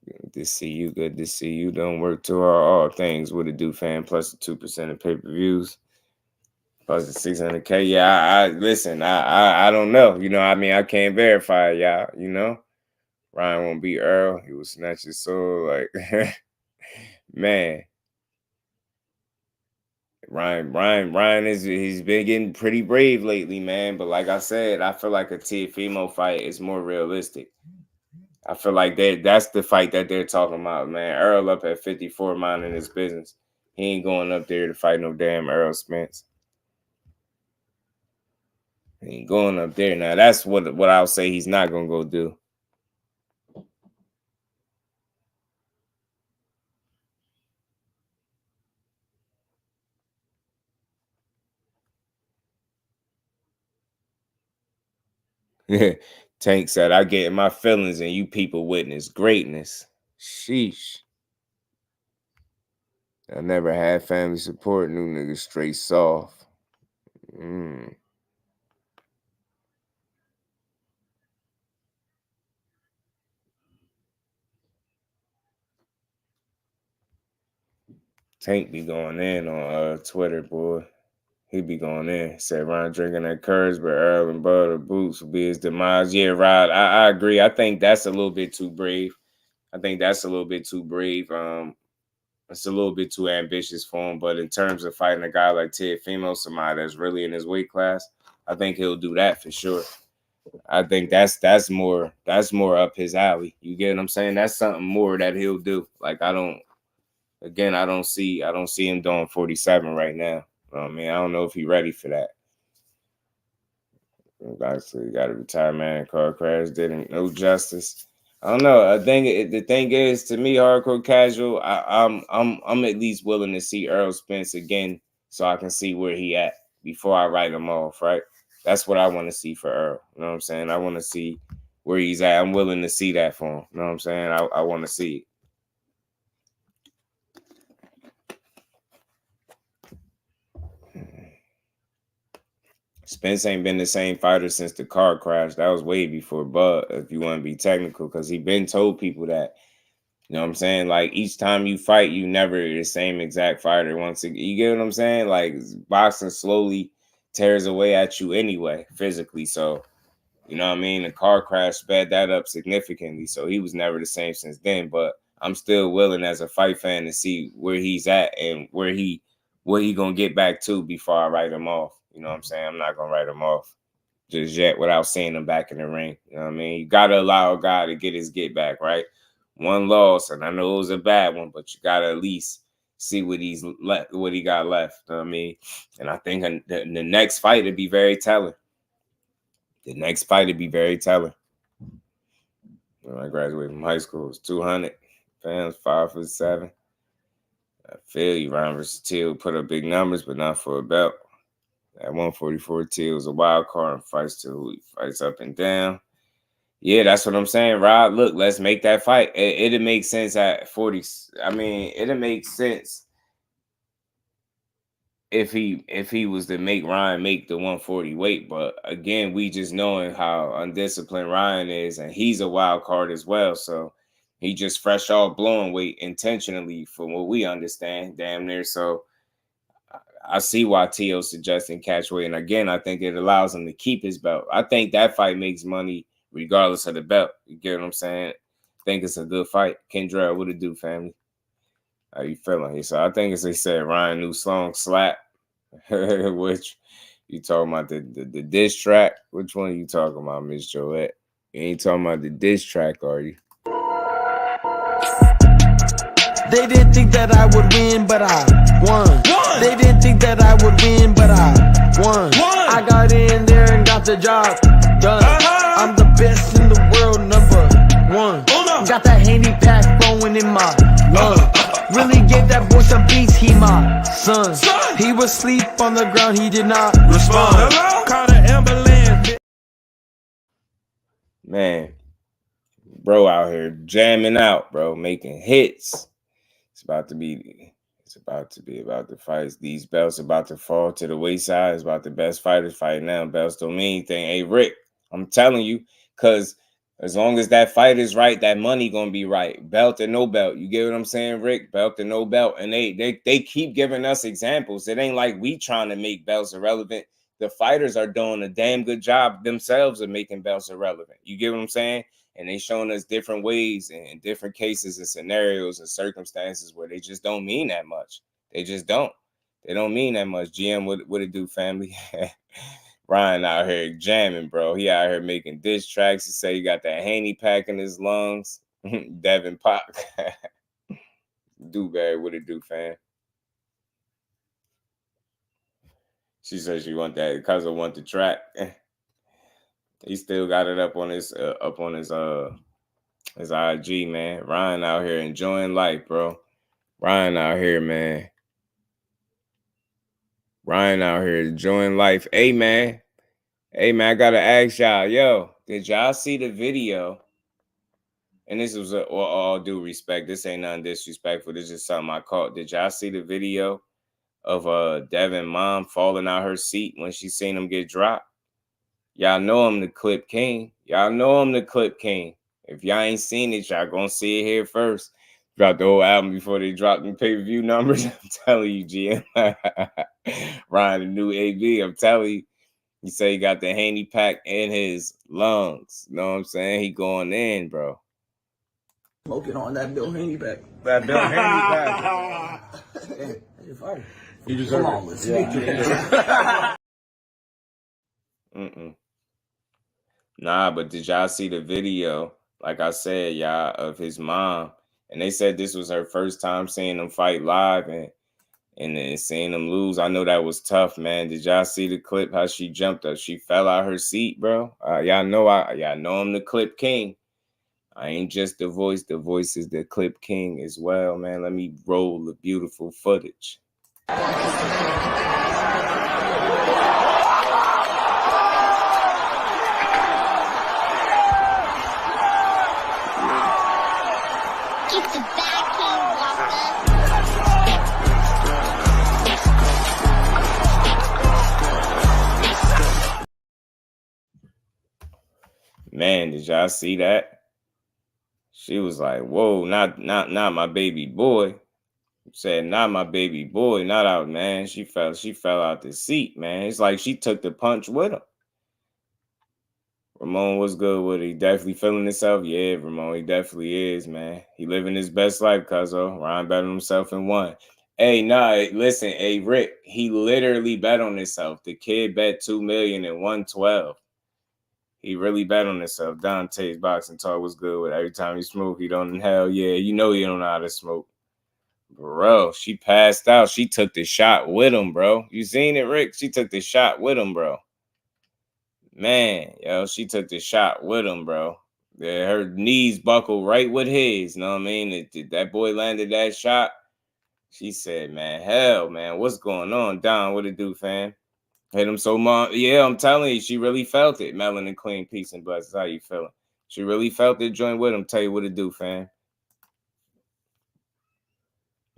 Good to see you. Good to see you. Don't work too hard. All things. What it do, fam? Plus the 2% of pay-per-views. Plus the 600K. Yeah, I listen. I don't know. You know, I mean, I can't verify, y'all. You know, Ryan won't beat Earl. He will snatch his soul. Like, man. Ryan he's been getting pretty brave lately, man. But like I said, I feel like a Teofimo fight is more realistic. I feel like that's the fight that they're talking about, man. Earl up at 54 minding his business. He ain't going up there to fight no damn Earl Spence. He ain't going up there. Now that's what I'll say he's not gonna go do. Tank said, I get in my feelings and you people witness greatness. Sheesh. I never had family support. New niggas straight soft. Tank be going in on Twitter, boy. He be going in. Said Ryan drinking that courage, but Earl and Bud or Boots will be his demise. Yeah, Rod, I agree. I think that's a little bit too brave. It's a little bit too ambitious for him. But in terms of fighting a guy like Teofimo, somebody that's really in his weight class, I think he'll do that for sure. I think that's more up his alley. You get what I'm saying? That's something more that he'll do. Like I don't see him doing 47 right now. I mean, I don't know if he's ready for that. Obviously, got a retire man. Car crash didn't no justice. I don't know. The thing is, to me, hardcore casual, I'm at least willing to see Earl Spence again, so I can see where he at before I write him off. Right? That's what I want to see for Earl. You know what I'm saying? I want to see where he's at. I'm willing to see that for him. You know what I'm saying? I want to see it. Spence ain't been the same fighter since the car crash. That was way before Bud, if you want to be technical, because he been told people that. You know what I'm saying? Like, each time you fight, you never the same exact fighter. You get what I'm saying? Like, boxing slowly tears away at you anyway, physically. So, you know what I mean? The car crash sped that up significantly. So he was never the same since then. But I'm still willing as a fight fan to see where he's at and what he gonna get back to before I write him off. You know what I'm saying? I'm not gonna write him off just yet without seeing him back in the ring. You know what I mean? You gotta allow a guy to get his get back, right? One loss, and I know it was a bad one, but you gotta at least see what he got left. You know what I mean? And I think the next fight would be very telling. When I graduated from high school, it was 200 pounds, 5'7". I feel you, Ryan versus Till put up big numbers, but not for a belt. At 144, Till is a wild card and fights till he fights up and down. Yeah, that's what I'm saying, Rod. Look, let's make that fight. It'll make sense at 40. I mean, it'll make sense if he was to make Ryan make the 140 weight. But again, we just knowing how undisciplined Ryan is, and he's a wild card as well. So he just fresh off blowing weight intentionally, from what we understand, damn near. So I see why Tio's suggesting catchweight. And again, I think it allows him to keep his belt. I think that fight makes money regardless of the belt. You get what I'm saying? I think it's a good fight. Kendra, what it do, family? How you feeling? So I think, as they said, Ryan new song, Slap, which You talking about the diss track? Which one are you talking about, Miss Joette? You ain't talking about the diss track, are you? They didn't think that I would win, but I won. They didn't think that I would win, but I won. I got in there and got the job done. I'm the best in the world, #1. Got that Haney pack flowing in my lungs. Really gave that boy some beats, he my son. He was asleep on the ground, he did not respond. Caught an ambulance. Man, bro out here jamming out, bro, making hits. It's about to be about the fights. These belts about to fall to the wayside. It's about the best fighters fighting now. Belts don't mean anything. Hey, Rick, I'm telling you, because as long as that fight is right, that money gonna be right. Belt or no belt. You get what I'm saying, Rick? Belt or no belt. And they keep giving us examples. It ain't like we trying to make belts irrelevant. The fighters are doing a damn good job themselves of making belts irrelevant. You get what I'm saying? And they showing us different ways and different cases and scenarios and circumstances where they just don't mean that much. They just don't. They don't mean that much. GM, what it do, family? Ryan out here jamming, bro. He out here making diss tracks. He say he got that Haney pack in his lungs. Devin Pop. Dewberry, what it do, fam? She said she want that because I want the track. He still got it up on his IG, man. Ryan out here enjoying life, bro. Ryan out here, man. Ryan out here enjoying life. Hey, man. Hey, man, I got to ask y'all. Yo, did y'all see the video? And this was all due respect. This ain't nothing disrespectful. This is something I caught. Did y'all see the video of Devin mom falling out her seat when she seen him get dropped? Y'all know I'm the clip king. Y'all know I'm the clip king. If y'all ain't seen it, y'all gonna see it here first. Drop the whole album before they drop the pay-per-view numbers. I'm telling you, GM. Ryan, the new AB, I'm telling you. He say he got the Haney pack in his lungs. You know what I'm saying? He going in, bro. Smoking on that Bill Haney pack. That Bill Haney pack. You're funny. You deserve Come on, let's make it. Nah, but did y'all see the video? Like I said, y'all, of his mom. And they said this was her first time seeing him fight live and then seeing him lose. I know that was tough, man. Did y'all see the clip? How she jumped up? She fell out her seat, bro. Y'all know I'm the clip king. I ain't just the voice. The voice is the clip king as well, man. Let me roll the beautiful footage. Man, did y'all see that? She was like, whoa, not my baby boy. Said, not my baby boy, not out, man. She fell out the seat, man. It's like she took the punch with him. Ramon, what's good with it? He definitely feeling himself. Yeah, Ramon, he definitely is, man. He living his best life, cuzzo. Ryan bet on himself and won. Hey, nah, listen, hey, Rick, he literally bet on himself. The kid bet $2 million and won 12. He really bet on himself. Dante's boxing talk was good with every time he smoke, he don't hell yeah. You know he don't know how to smoke. Bro, she passed out. She took the shot with him, bro. You seen it, Rick? She took the shot with him, bro. Man, yo, she took the shot with him, bro. Yeah, her knees buckled right with his. You know what I mean? That boy landed that shot. She said, man, hell, man, what's going on? Don, what it do, fam? Hit him so much. Yeah, I'm telling you, she really felt it. Melanin, clean, peace, and blessings. How you feeling? She really felt it. Join with him. Tell you what it do, fam.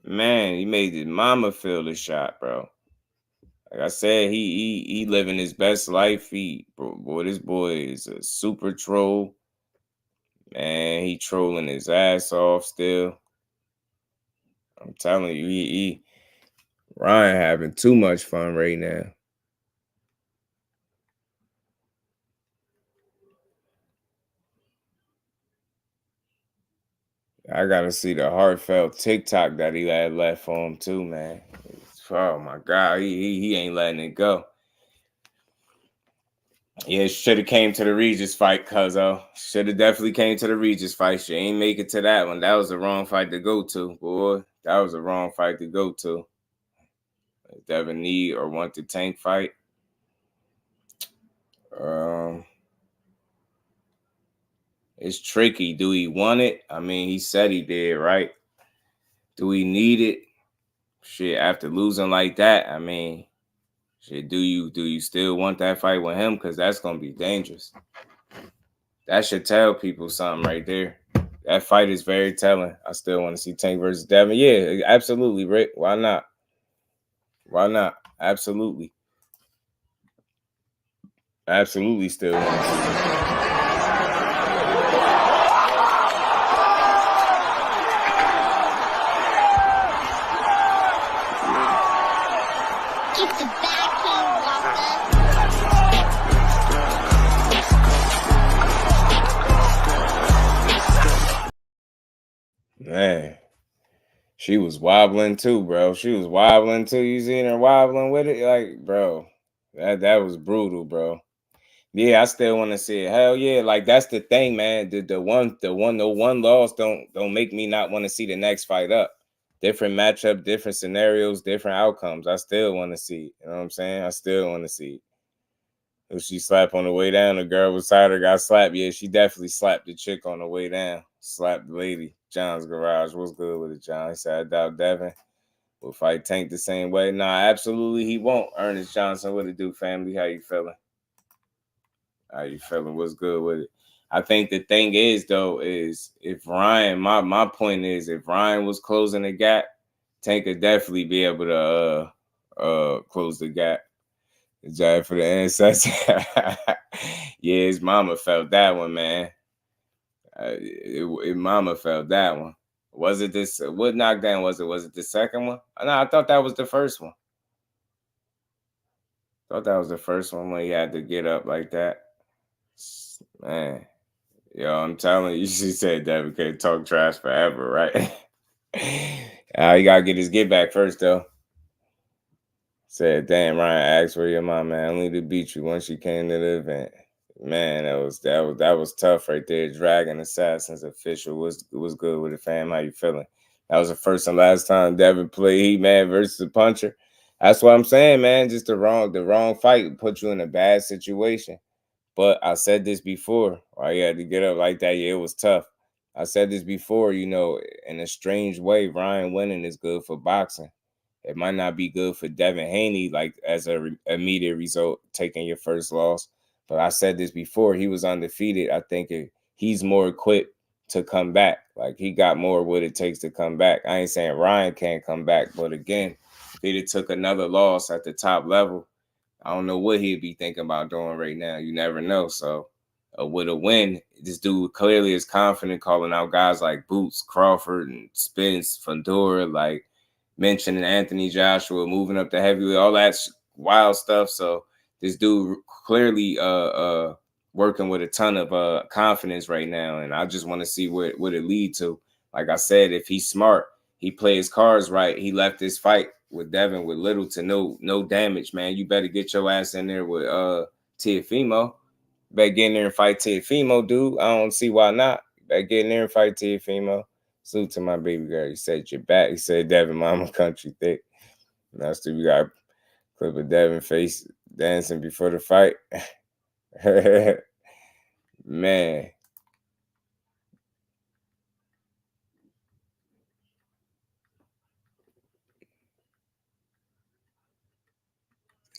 Man, he made his mama feel the shot, bro. Like I said, he living his best life. This boy is a super troll. Man, he trolling his ass off still. I'm telling you, Ryan having too much fun right now. I gotta see the heartfelt TikTok that he had left for him too, man. Oh my God, he ain't letting it go. Yeah, should have came to the Regis fight, cuzzo. Should have definitely came to the Regis fight. She ain't make it to that one. That was the wrong fight to go to, boy. That was the wrong fight to go to. Devin need or want the Tank fight. It's tricky. Do he want it? I mean, he said he did, right? Do we need it? Shit, after losing like that, I mean, shit, do you still want that fight with him? Because that's gonna be dangerous. That should tell people something right there. That fight is very telling. I still want to see Tank versus Devin. Yeah, absolutely, Rick. Why not? Why not? Absolutely. Absolutely still want to see him. Man, she was wobbling too, bro. She was wobbling too. You seen her wobbling with it? Like, bro, that was brutal, bro. Yeah, I still want to see it. Hell yeah. Like, that's the thing, man. The one loss don't make me not want to see the next fight up. Different matchup, different scenarios, different outcomes. I still want to see it. You know what I'm saying? I still want to see it. If she slapped on the way down, the girl beside her got slapped. Yeah, she definitely slapped the chick on the way down. Slapped the lady. John's Garage. What's good with it, John? He said, I doubt Devin will fight Tank the same way. Nah, absolutely he won't. Ernest Johnson, what it do, family? How you feeling? How you feeling? What's good with it? I think the thing is, though, is if Ryan, my point is, if Ryan was closing the gap, Tank could definitely be able to close the gap. Jai for the ancestors. Yeah, his mama felt that one, man. Mama felt that one. Was it this? What knockdown was it? Was it the second one? No, I thought that was the first one. Thought that was the first one when he had to get up like that. Man, yo, I'm telling you, she said Devin can't talk trash forever, right? He gotta get his get back first, though. Said, damn, Ryan asked where your mom, man. Only to beat you once she came to the event. Man, that was tough right there. Dragon Assassins official was good with it, fam. How you feeling? That was the first and last time Devin played Heat-Man versus a puncher. That's what I'm saying, man. Just the wrong fight put you in a bad situation. But I said this before. Why you had to get up like that? Yeah, it was tough. I said this before, you know, in a strange way, Ryan winning is good for boxing. It might not be good for Devin Haney, like as a immediate result, taking your first loss. But I said this before, he was undefeated. I think he's more equipped to come back. Like, he got more what it takes to come back. I ain't saying Ryan can't come back, but again, if he took another loss at the top level, I don't know what he'd be thinking about doing right now. You never know. So with a win, this dude clearly is confident, calling out guys like Boots, Crawford, and Spence, Fundora, like mentioning Anthony Joshua, moving up the heavyweight, all that wild stuff. So this dude clearly working with a ton of confidence right now, and I just want to see what it lead to. Like I said, if he's smart, he plays cards right. He left this fight with Devin with little to no damage, man. You better get your ass in there with Teofimo. Better get in there and fight Teofimo, dude. I don't see why not. Better get in there and fight Teofimo. Salute to my baby girl. He said you're back. He said Devin, mama country thick. Now still we got a clip of Devin face dancing before the fight. Man.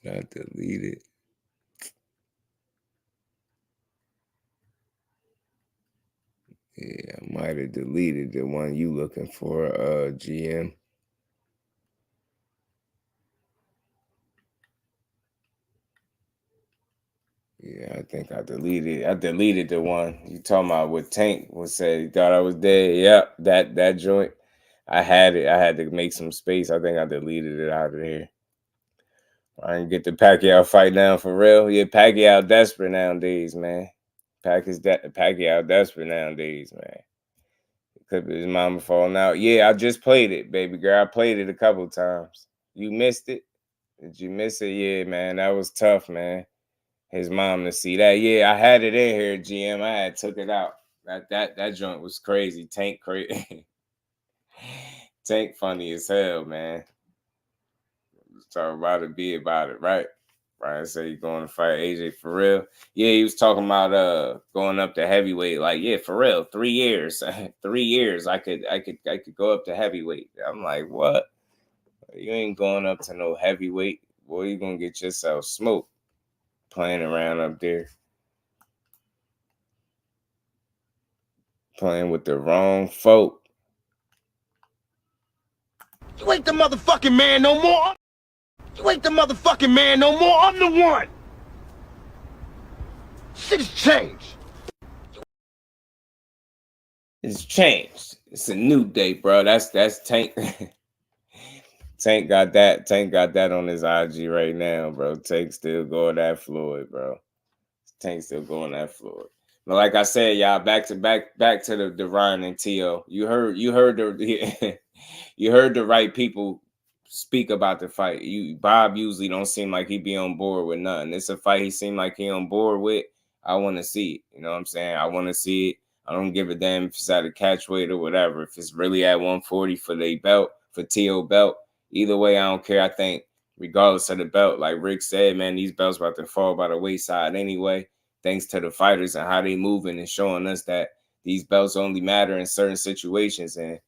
Got deleted. Yeah, I might have deleted the one you looking for, GM. Yeah, I think I deleted. I deleted the one you talking about with Tank was said he thought I was dead. Yep, that joint. I had it. I had to make some space. I think I deleted it out of here. I didn't get the Pacquiao fight down for real. Yeah, Pacquiao desperate nowadays, man. Pacquiao desperate nowadays, man. Clip of his mama falling out. Yeah, I just played it, baby girl. I played it a couple times. You missed it? Did you miss it? Yeah, man. That was tough, man. his mom to see that. Yeah, I had it in here, GM. I had took it out. That joint was crazy. Tank crazy. Tank funny as hell, man. Talk about it, be about it, right? Ryan said he's going to fight AJ for real. Yeah, he was talking about going up to heavyweight. Like, yeah, for real, 3 years. 3 years I could go up to heavyweight. I'm like, what? You ain't going up to no heavyweight. Boy, you gonna get yourself smoked playing around up there. Playing with the wrong folk. You ain't the motherfucking man no more. You ain't the motherfucking man no more. I'm the one. Shit's changed. It's changed. It's a new day, bro. That's Tank. Tank got that. Tank got that on his IG right now, bro. Tank still going at Floyd, bro. Tank still going at Floyd. But like I said, y'all, back to the Ryan and Teo. You heard the you heard the right people speak about the fight. Bob usually don't seem like he be on board with nothing. It's a fight he seemed like he on board with. I want to see it. You know what I'm saying? I want to see it. I don't give a damn if it's at a catchweight or whatever. If it's really at 140 for the belt, for Teo belt, either way, I don't care. I think regardless of the belt, like Rick said, man, these belts about to fall by the wayside anyway. Thanks to the fighters and how they moving and showing us that these belts only matter in certain situations. And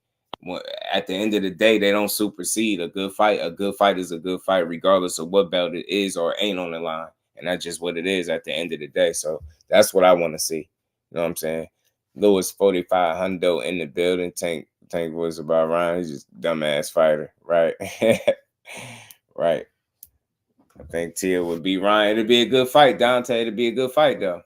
at the end of the day, they don't supersede a good fight. A good fight is a good fight, regardless of what belt it is or ain't on the line. And that's just what it is at the end of the day. So that's what I want to see. You know what I'm saying? Lewis 45 hundo in the building. Tank was about Ryan. He's just a dumbass fighter, right? Right. I think Teal would beat Ryan. It'd be a good fight. Deontay, it'd be a good fight, though.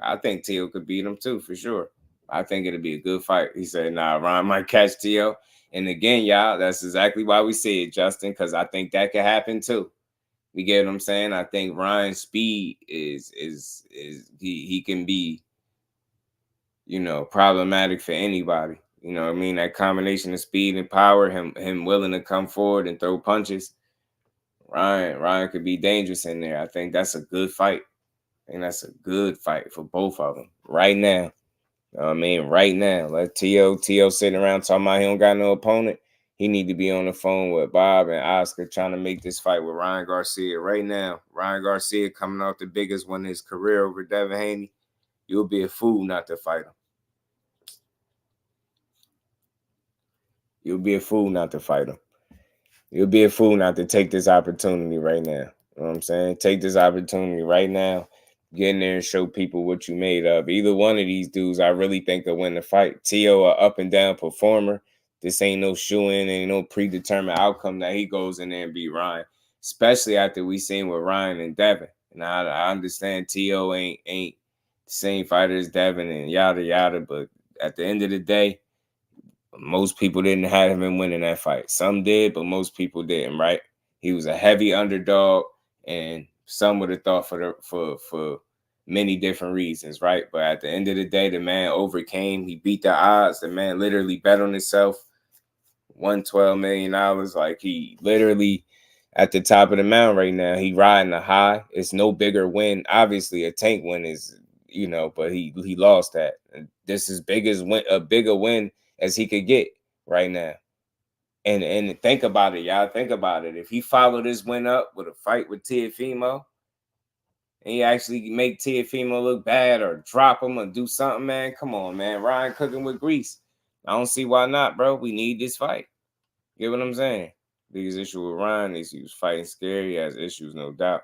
I think Teal could beat him, too, for sure. I think it'd be a good fight. He said, nah, Ryan might catch Teal. And again, y'all, that's exactly why we see it, Justin, because I think that could happen, too. You get what I'm saying? I think Ryan's speed is he can be, you know, problematic for anybody. You know what I mean? That combination of speed and power, him willing to come forward and throw punches. Ryan could be dangerous in there. I think that's a good fight. I think that's a good fight for both of them right now. You know what I mean? Right now. Let Teo sitting around talking about he don't got no opponent. He need to be on the phone with Bob and Oscar trying to make this fight with Ryan Garcia right now. Ryan Garcia coming off the biggest one in his career over Devin Haney. You'll be a fool not to fight him. You'll be a fool not to fight him. You'll be a fool not to take this opportunity right now. You know what I'm saying? Take this opportunity right now. Get in there and show people what you made of. Either one of these dudes, I really think will win the fight. Teo, an up and down performer. This ain't no shoe-in, ain't no predetermined outcome that he goes in there and beat Ryan. Especially after we seen with Ryan and Devin. And I understand Teo ain't the same fighter as Devin and yada yada, but at the end of the day, most people didn't have him winning that fight. Some did, but most people didn't, right? He was a heavy underdog, and some would have thought for many different reasons, right? But at the end of the day, the man overcame. He beat the odds. The man literally bet on himself, won $12 million. Like, he literally at the top of the mountain right now. He riding a high. It's no bigger win. Obviously, a Tank win is, you know, but he lost that. And this is a bigger win as he could get right now. And think about it, y'all. Think about it. If he followed this win up with a fight with Teofimo, and he actually make Teofimo look bad or drop him or do something, man, come on, man. Ryan cooking with grease. I don't see why not, bro. We need this fight. Get what I'm saying? Biggest issue with Ryan is he was fighting scared. He has issues, no doubt.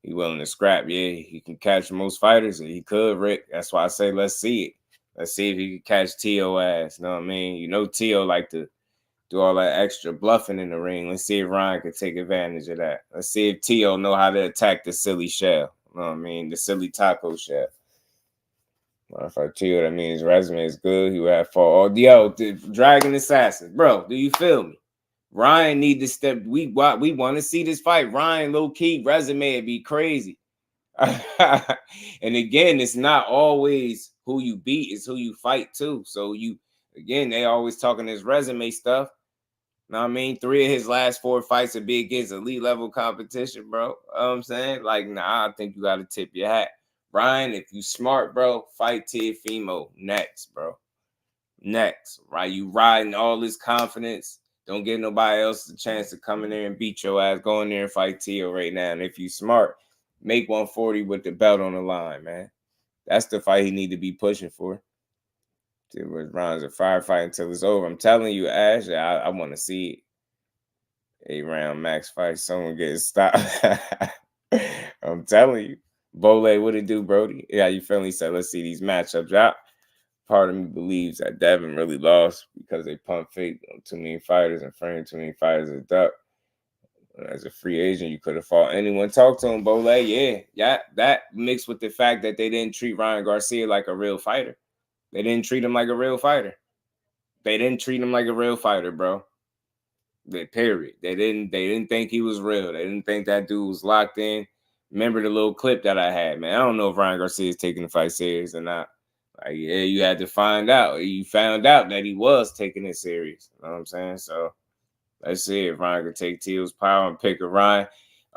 He willing to scrap. Yeah, he can catch most fighters. He could, Rick. That's why I say let's see it. Let's see if he can catch Teo ass. You know what I mean? You know Teo like to do all that extra bluffing in the ring. Let's see if Ryan can take advantage of that. Let's see if Teo know how to attack the silly shell. You know what I mean? The silly taco shell. If I Teo, that means his resume is good. He would have fought. Oh, yo, the Dragon Assassin. Bro, do you feel me? Ryan need to step. We want to see this fight. Ryan, low-key, resume would be crazy. And again, it's not always who you beat, it's who you fight too. So again, they always talking this resume stuff. Know what I mean? 3 of his last 4 fights would be against elite level competition, bro. You know what I'm saying? Like, nah, I think you got to tip your hat. Ryan, if you smart, bro, fight Teofimo next, bro. Next, right? You riding all this confidence. Don't give nobody else the chance to come in there and beat your ass. Go in there and fight Teo right now. And if you smart, make 140 with the belt on the line, man. That's the fight he need to be pushing for. Ryan's a firefight until it's over. I'm telling you, Ash, I want to see it. 8-round max fight. Someone getting stopped. I'm telling you. Bole, what it do, Brody? Yeah, you feeling? He said, let's see these matchups out. Part of me believes that Devin really lost because they pump fake on too many fighters and framed too many fighters a duck. As a free agent, you could have fought anyone. Talk to him, Bole. Yeah. That mixed with the fact that they didn't treat Ryan Garcia like a real fighter. They didn't treat him like a real fighter. They didn't treat him like a real fighter, bro. Period. They didn't think he was real. They didn't think that dude was locked in. Remember the little clip that I had, man. I don't know if Ryan Garcia is taking the fight serious or not. Like, yeah, you had to find out. You found out that he was taking it serious. You know what I'm saying? So let's see if Ryan can take Teal's power and pick a Ryan.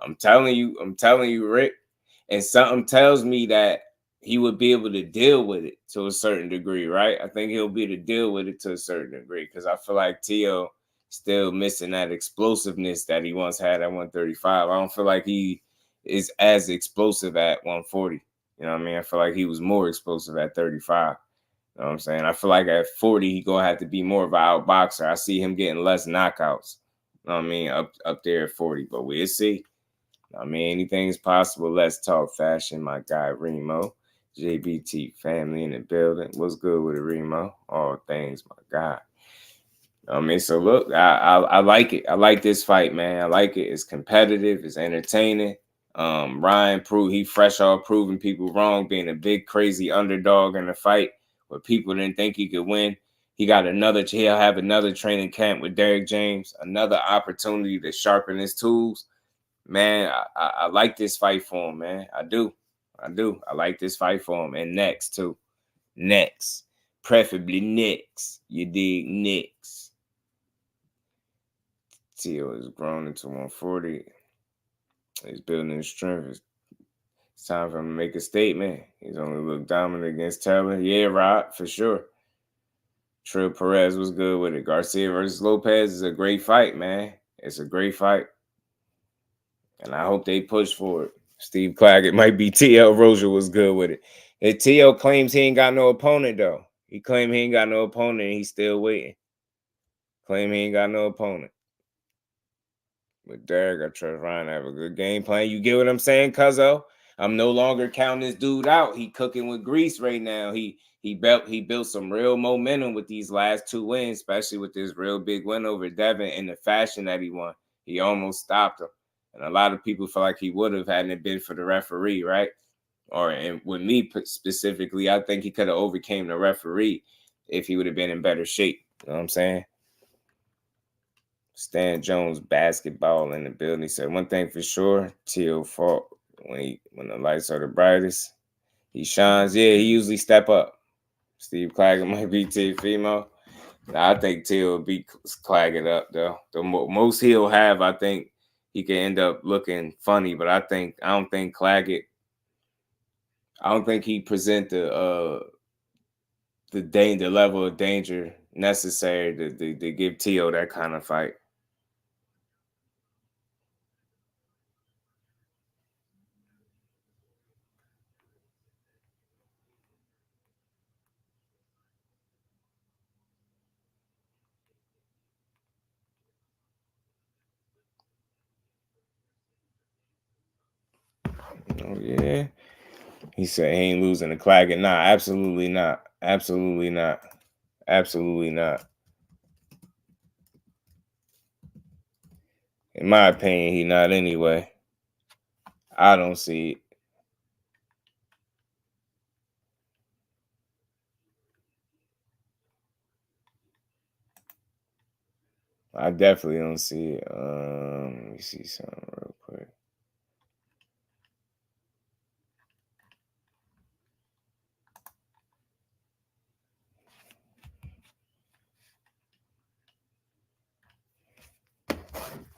I'm telling you, Rick. And something tells me that he would be able to deal with it to a certain degree, right? I think he'll be able to deal with it to a certain degree because I feel like Teo still missing that explosiveness that he once had at 135. I don't feel like he is as explosive at 140. You know what I mean? I feel like he was more explosive at 35. You know what I'm saying? I feel like at 40, he's going to have to be more of an outboxer. I see him getting less knockouts. You know what I mean? Up there at 40, but we'll see. I mean, anything is possible. Let's talk fashion, my guy Remo. JBT family in the building. What's good with it, Remo? All things, my guy. I mean, so look, I like it. I like this fight, man. I like it. It's competitive. It's entertaining. Ryan proved he fresh off proving people wrong, being a big crazy underdog in the fight where people didn't think he could win. He'll have another training camp with Derrick James, another opportunity to sharpen his tools. Man, I like this fight for him, man. I do. I like this fight for him. And next, too. Next. Preferably next. You dig? Next. Teo has grown into 140. He's building his strength. It's time for him to make a statement. He's only looked dominant against Taylor. Yeah, Rod, for sure. Trill Perez was good with it. Garcia versus Lopez is a great fight, man. It's a great fight. And I hope they push for it. Steve Claggett might be T.L. Rozier was good with it. And T.L. claims he ain't got no opponent, though. He claimed he ain't got no opponent, and he's still waiting. Claim he ain't got no opponent. But Derek, I trust Ryan to have a good game plan. You get what I'm saying, Cuzzo? I'm no longer counting this dude out. He cooking with grease right now. He built some real momentum with these last 2 wins, especially with this real big win over Devin in the fashion that he won. He almost stopped him. And a lot of people feel like he would have hadn't it been for the referee, right? And with me specifically, I think he could have overcame the referee if he would have been in better shape. You know what I'm saying? Stan Jones basketball in the building. He said one thing for sure, Teo fought when the lights are the brightest. He shines. Yeah, he usually step up. Steve Claggett might be Teofimo. I think Teo will beat Claggett up though. The most he'll have, I think he can end up looking funny, but I don't think Claggett. I don't think he present the level of danger necessary to give Teo that kind of fight. Oh yeah. He said he ain't losing to Claggett. Nah, absolutely not. Absolutely not. Absolutely not. In my opinion, he not anyway. I don't see it. I definitely don't see it. Let me see something real quick.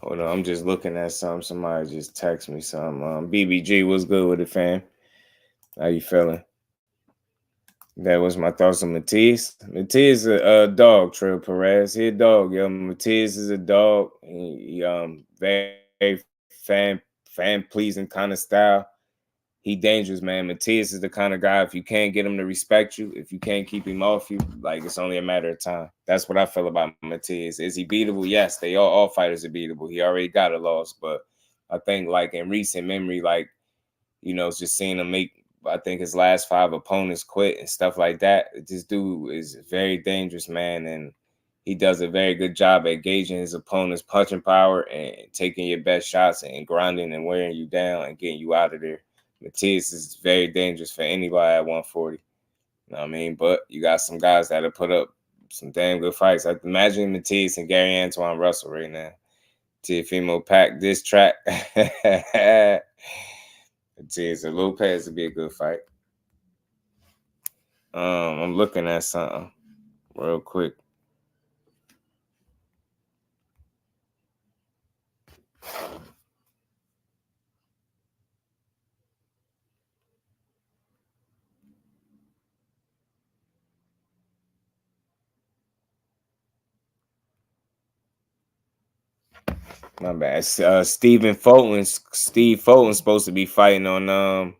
Hold on, I'm just looking at something. Somebody just text me something. BBG, what's good with it, fam? How you feeling? That was my thoughts on Matías. Matías is a dog, Trail Perez. He a dog, yo. Matías is a dog. He very fan pleasing kind of style. He dangerous, man. Matías is the kind of guy, if you can't get him to respect you, if you can't keep him off you, like, it's only a matter of time. That's what I feel about Matías. Is he beatable? Yes, all fighters are beatable. He already got a loss, but I think, like, in recent memory, like, you know, just seeing him make, I think, his last 5 opponents quit and stuff like that. This dude is very dangerous, man, and he does a very good job at gauging his opponent's punching power and taking your best shots and grinding and wearing you down and getting you out of there. Matías is very dangerous for anybody at 140. You know what I mean? But you got some guys that have put up some damn good fights. I imagine Matías and Gary Antoine Russell right now. Teofimo pack this track. Matías and Lopez would be a good fight. I'm looking at something real quick. My bad. Steve Fulton's supposed to be fighting on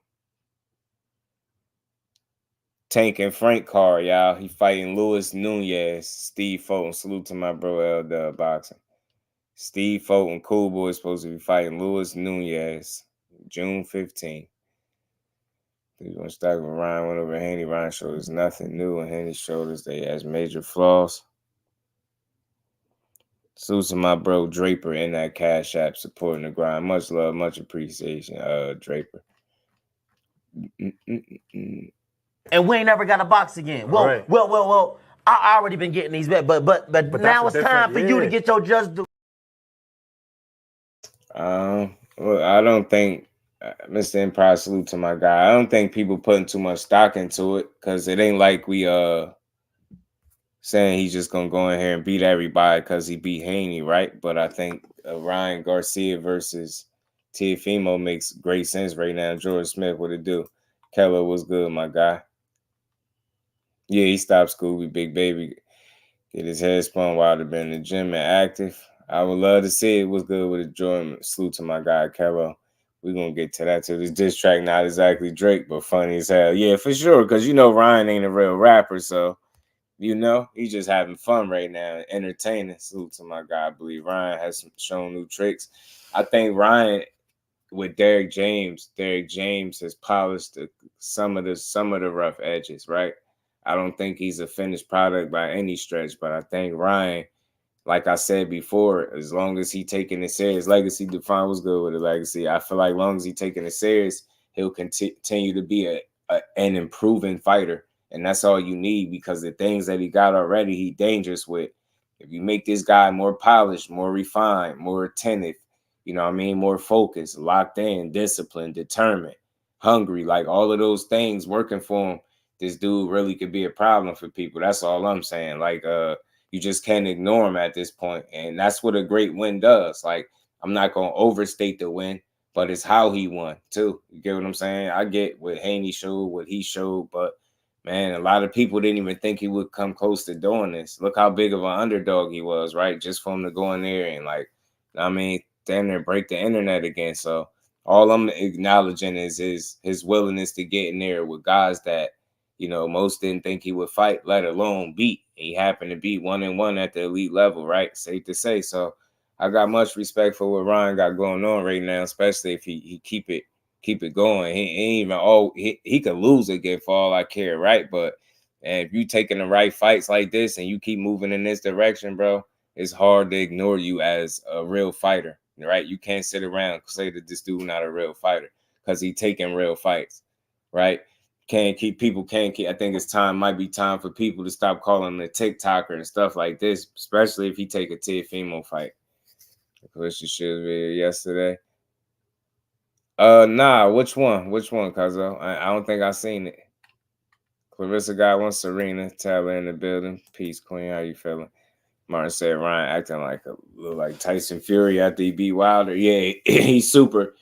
Tank and Frank card, y'all. He fighting Luis Nunez. Steve Fulton. Salute to my bro LWBoxing. Steve Fulton, cool boy, is supposed to be fighting Luis Nunez June 15th. He's going to start with Ryan, went over Haney. Ryan showed us nothing new, and Haney showed us that he has major flaws. Salute to my bro Draper in that Cash App supporting the grind. Much love, much appreciation, Draper. And we ain't never got a box again. Well, right. well. I already been getting these back, but now it's time for you to get your just do. Well, I don't think, Mr. Empire, salute to my guy. I don't think people putting too much stock into it because it ain't like we saying he's just gonna go in here and beat everybody because he beat Haney, right? But I think Ryan Garcia versus Teofimo makes great sense right now. George Smith, what it do? Keller was good, my guy. Yeah, he stopped Scooby, big baby. Get his head spun while they've been in the gym and active. I would love to see it. Was good with a Jordan. Salute to my guy, Kello. We're going to get to that too. This diss track, not exactly Drake, but funny as hell. Yeah, for sure, because you know Ryan ain't a real rapper, so, you know, he's just having fun right now, entertaining. Salute to my guy. I believe Ryan has shown new tricks. I think Ryan, with Derek James has polished some of the rough edges, right? I don't think he's a finished product by any stretch, but I think Ryan, like I said before, as long as he taking it serious, legacy define was good with the legacy. I feel like as long as he taking it serious, he'll continue to be an improving fighter. And that's all you need because the things that he got already, he dangerous with. If you make this guy more polished, more refined, more attentive, you know what I mean, more focused, locked in, disciplined, determined, hungry, like all of those things working for him, this dude really could be a problem for people. That's all I'm saying. Like, you just can't ignore him at this point. And that's what a great win does. Like, I'm not going to overstate the win, but it's how he won, too. You get what I'm saying? I get what Haney showed, what he showed, but, man, a lot of people didn't even think he would come close to doing this. Look how big of an underdog he was, right? Just for him to go in there and, like, I mean, damn near break the internet again. So all I'm acknowledging is his willingness to get in there with guys that, you know, most didn't think he would fight, let alone beat. He happened to be 1-1 at the elite level, right? Safe to say. So I got much respect for what Ryan got going on right now, especially if he keep it going. He ain't even he could lose again for all I care, right? But and if you taking the right fights like this and you keep moving in this direction, bro, it's hard to ignore you as a real fighter, right? You can't sit around and say that this dude not a real fighter because he taking real fights, right? I think it's might be time for people to stop calling him a TikToker and stuff like this, especially if he take a Teofimo fight. Clarissa should be yesterday. Nah, which one, Cuzzo? I don't think I seen it. Clarissa got one. Serena Taylor in the building. Peace, Queen. How you feeling? Martin said Ryan acting like Tyson Fury after he beat Wilder. Yeah, he's super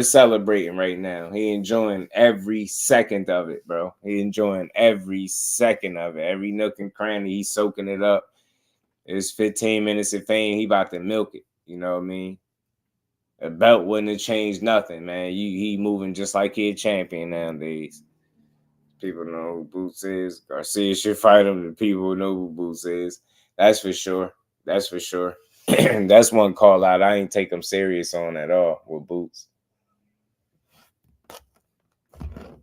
celebrating right now. He enjoying every second of it, bro. He enjoying every second of it. Every nook and cranny, he's soaking it up. It's 15 minutes of fame. He about to milk it. You know what I mean? A belt wouldn't have changed nothing, man. He moving just like he a champion nowadays. People know who Boots is. Garcia should fight him. The people know who Boots is. That's for sure. That's for sure. That's one call out I ain't take him serious on at all with Boots.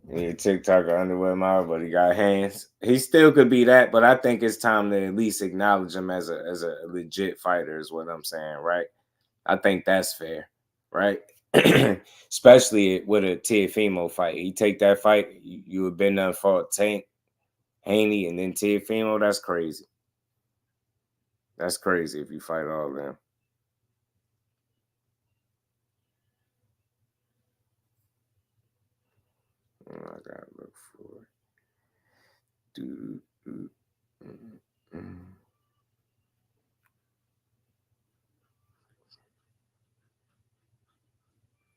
Yeah, TikToker underwear model, but he got hands. He still could be that, but I think it's time to at least acknowledge him as a legit fighter is what I'm saying, right? I think that's fair, right? Especially with a Teofimo fight. You take that fight, you have been done for Tank, Haney, and then Teofimo. That's crazy. That's crazy if you fight all of them. I gotta look for it.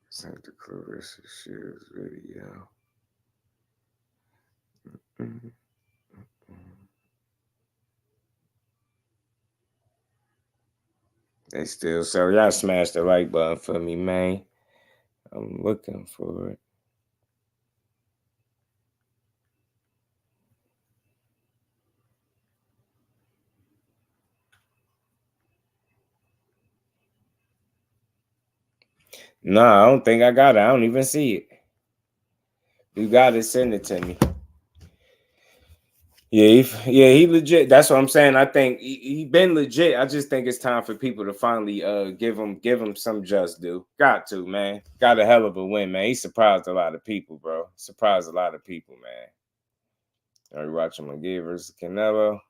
Santa Clarissa Shields video. They still so y'all smash the like button for me, man. I'm looking for it. No, I don't think I got it. I don't even see it. You got it, send it to me. Yeah, he legit. That's what I'm saying. I think he been legit. I just think it's time for people to finally give him some just due. Got to, man. Got a hell of a win, man. He surprised a lot of people, bro. Surprised a lot of people, man. Are you watching McGee versus Canelo?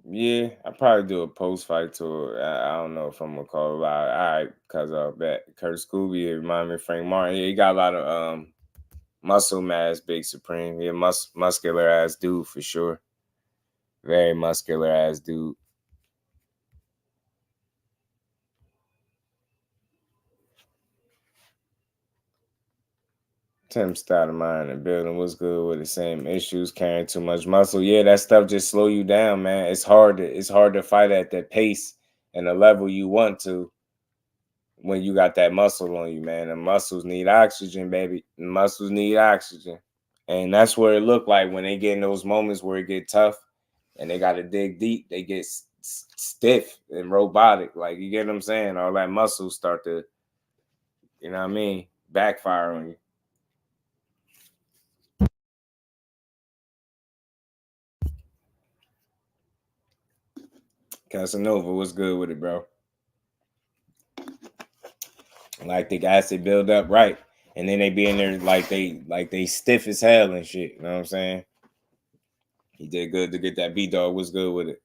Yeah, I probably do a post-fight tour. I don't know if I'm gonna call it live. All right, because of that. Kurt Scooby, remind me of Frank Martin. Yeah, he got a lot of muscle mass, Big Supreme. Yeah, muscular ass dude for sure. Very muscular ass dude. Tim Stoudemire in the building. What's good with the same issues, carrying too much muscle? Yeah, that stuff just slow you down, man. It's hard to fight at that pace and the level you want to when you got that muscle on you, man. The muscles need oxygen, baby. The muscles need oxygen. And that's what it looked like when they get in those moments where it get tough and they got to dig deep. They get stiff and robotic. Like, you get what I'm saying? All that muscle start to, you know what I mean, backfire on you. Casanova, what's good with it, bro? Like the guys they build up right, and then they be in there like they stiff as hell and shit. You know what I'm saying? He did good to get that B-Dog. What's good with it?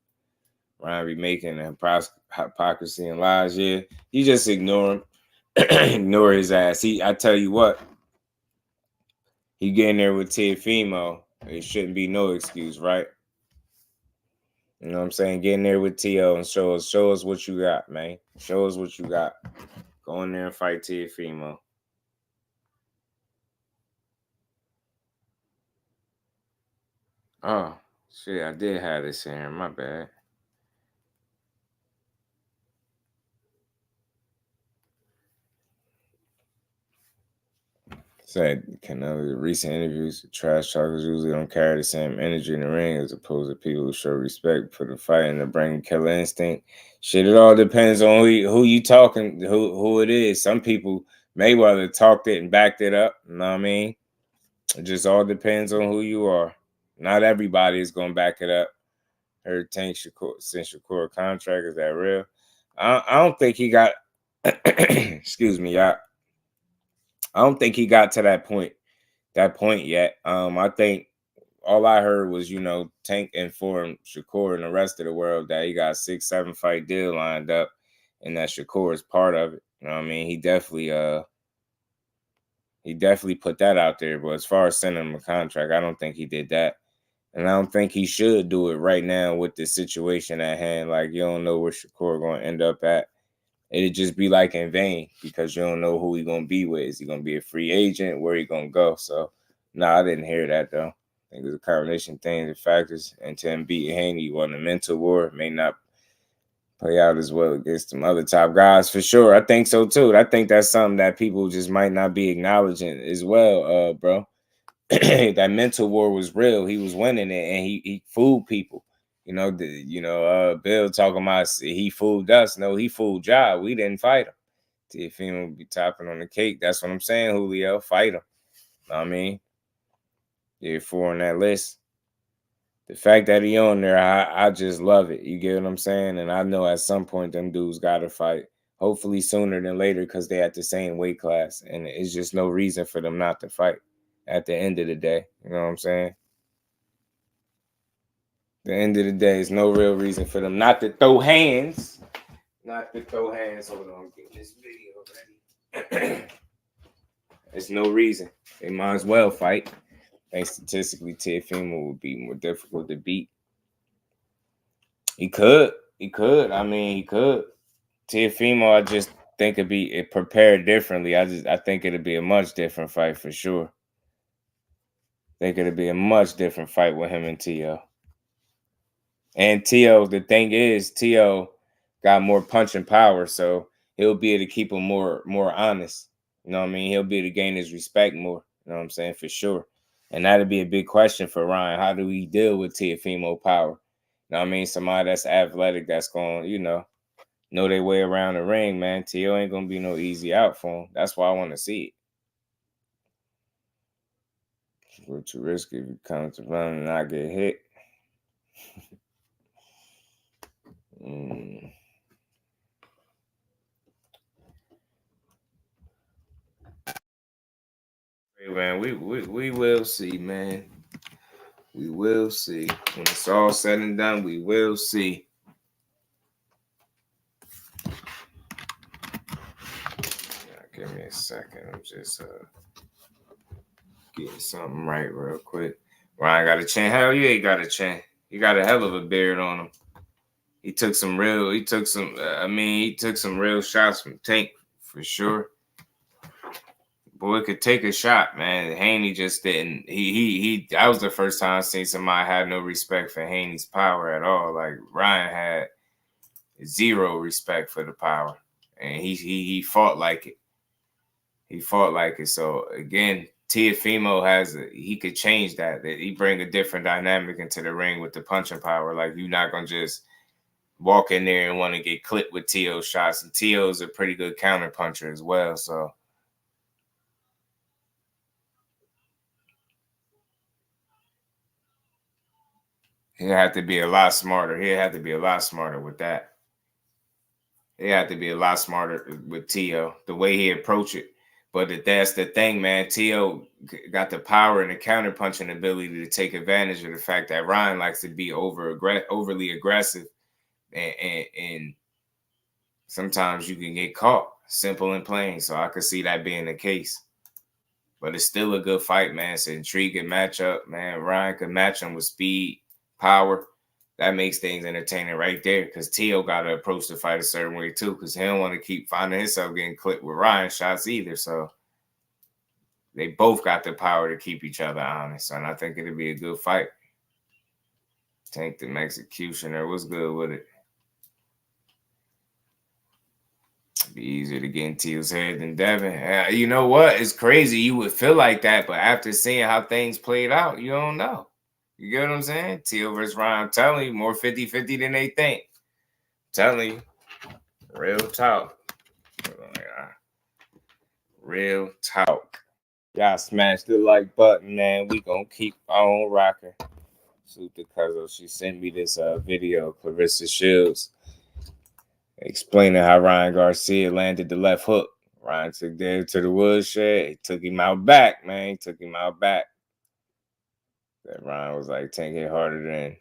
Ryan be making hypocrisy and lies. Yeah, you just ignore him, ignore his ass. I tell you what, he getting there with Teofimo. It shouldn't be no excuse, right? You know what I'm saying? Get in there with T.O. and show us what you got, man. Show us what you got. Go in there and fight Teofimo. Oh, shit, I did have this here. My bad. Said Canelo's recent interviews, trash talkers usually don't carry the same energy in the ring as opposed to people who show respect for the fight and to bring killer instinct. Shit, it all depends on who you talking, who it is. Some people Mayweather talked it and backed it up. You know what I mean? It just all depends on who you are. Not everybody is gonna back it up. Heard Tank Shakur contract, is that real? I don't think he got excuse me, y'all. I don't think he got to that point yet. I think all I heard was, Tank informed Shakur and the rest of the world that he got a 6-7 fight deal lined up and that Shakur is part of it. You know what I mean? He definitely He definitely put that out there. But as far as sending him a contract, I don't think he did that. And I don't think he should do it right now with the situation at hand. Like, you don't know where Shakur going to end up at. It'd just be like in vain because you don't know who he going to be with. Is he going to be a free agent? Where he going to go? So, no, I didn't hear that, though. I think it's a combination of things and factors. And to him beat Haney, he won a mental war. May not play out as well against some other top guys for sure. I think so, too. I think that's something that people just might not be acknowledging as well, bro. That mental war was real. He was winning it, and he fooled people. Bill talking about he fooled us. No, he fooled Ja. We didn't fight him. Teofimo be topping on the cake. That's what I'm saying, Julio. Fight him. Know what I mean? Yeah, 4 on that list. The fact that he on there, I just love it. You get what I'm saying? And I know at some point them dudes got to fight. Hopefully sooner than later because they at the same weight class. And it's just no reason for them not to fight at the end of the day. You know what I'm saying? The end of the day, there's no real reason for them not to throw hands. Not to throw hands. Hold on, get this video ready. There's no reason. They might as well fight. I think statistically, Teofimo would be more difficult to beat. He could. I mean, he could. Teofimo, I just think it'd be prepared differently. I think it'd be a much different fight for sure. I think it'd be a much different fight with him and Teo. And Teo, the thing is, Teo got more punching power, so he'll be able to keep him more honest. You know what I mean? He'll be able to gain his respect more. You know what I'm saying? For sure. And that'd be a big question for Ryan. How do we deal with Teofimo power? You know what I mean? Somebody that's athletic, that's going to, know their way around the ring, man. Teo ain't going to be no easy out for him. That's why I want to see it. It's a little too risky if you come to run and not get hit. Hey, man, we will see, man. We will see. When it's all said and done, we will see. Give me a second. I'm just getting something right real quick. Ryan got a chin. Hell yeah, he got a chin. He got a hell of a beard on him. He took some real shots from Tank for sure. Boy could take a shot, man. Haney just didn't. That was the first time I seen somebody had no respect for Haney's power at all. Like Ryan had zero respect for the power, and he fought like it. He fought like it. So again, Teofimo he could change that. He bring a different dynamic into the ring with the punching power. Like you're not gonna just walk in there and want to get clipped with Teo's shots, and Teo's a pretty good counter puncher as well. So. He'll have to be a lot smarter. He'll have to be a lot smarter with that. He'll have to be a lot smarter with Teo, the way he approach it. But that's the thing, man. Teo got the power and the counter-punching ability to take advantage of the fact that Ryan likes to be overly aggressive. And sometimes you can get caught, simple and plain. So I could see that being the case. But it's still a good fight, man. It's an intriguing matchup, man. Ryan could match him with speed. Power, that makes things entertaining right there because Teo got to approach the fight a certain way too because he don't want to keep finding himself getting clipped with Ryan shots either. So they both got the power to keep each other honest, and I think it'll be a good fight. Tank the executioner was good with it. It'd be easier to get in Teo's head than Devin. You know what? It's crazy. You would feel like that, but after seeing how things played out, you don't know. You get what I'm saying? Teo versus Ryan. I'm telling you, more 50-50 than they think. I'm telling you. Real talk. Real talk. Y'all smash the like button, man. We gonna keep on rocking. Salute to Cuzzo. She sent me this video, Clarissa Shields, explaining how Ryan Garcia landed the left hook. Ryan took Dave to the woodshed. He took him out back, man. He took him out back. That Ryan was like 10 hit harder than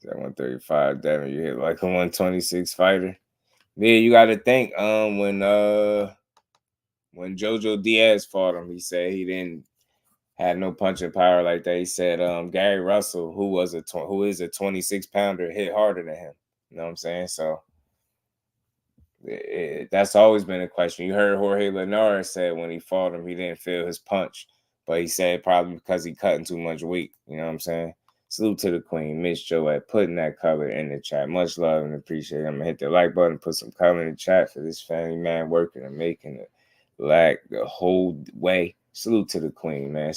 that 135. Devin, you hit like a 126 fighter. Yeah, you got to think when when Jojo Diaz fought him, he said he didn't had no punching power like that. He said Gary Russell, who is a 26-pounder, hit harder than him. You know what I'm saying? So that's always been a question. You heard Jorge Linares said when he fought him, he didn't feel his punch, but he said probably because he cutting too much weight. You know what I'm saying? Salute to the queen, Miss Joette, putting that color in the chat. Much love and appreciate it. I'm going to hit the like button, put some color in the chat for this family man working and making it like the whole way. Salute to the queen, man.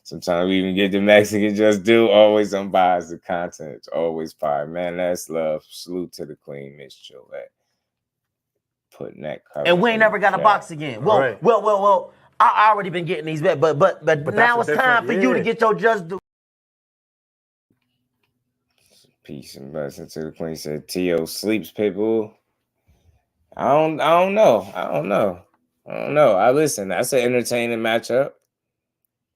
Sometimes we even get the Mexican just do. Always unbiased. The content. It's always fire. Man, that's love. Salute to the queen, Miss Joette. Putting that color. And we ain't never got a box again. Well. I already been getting these bet, but now it's time for you to get your just do. Peace and blessings to the queen. Said Tio sleeps, Pitbull. I don't know. I listen. That's an entertaining matchup,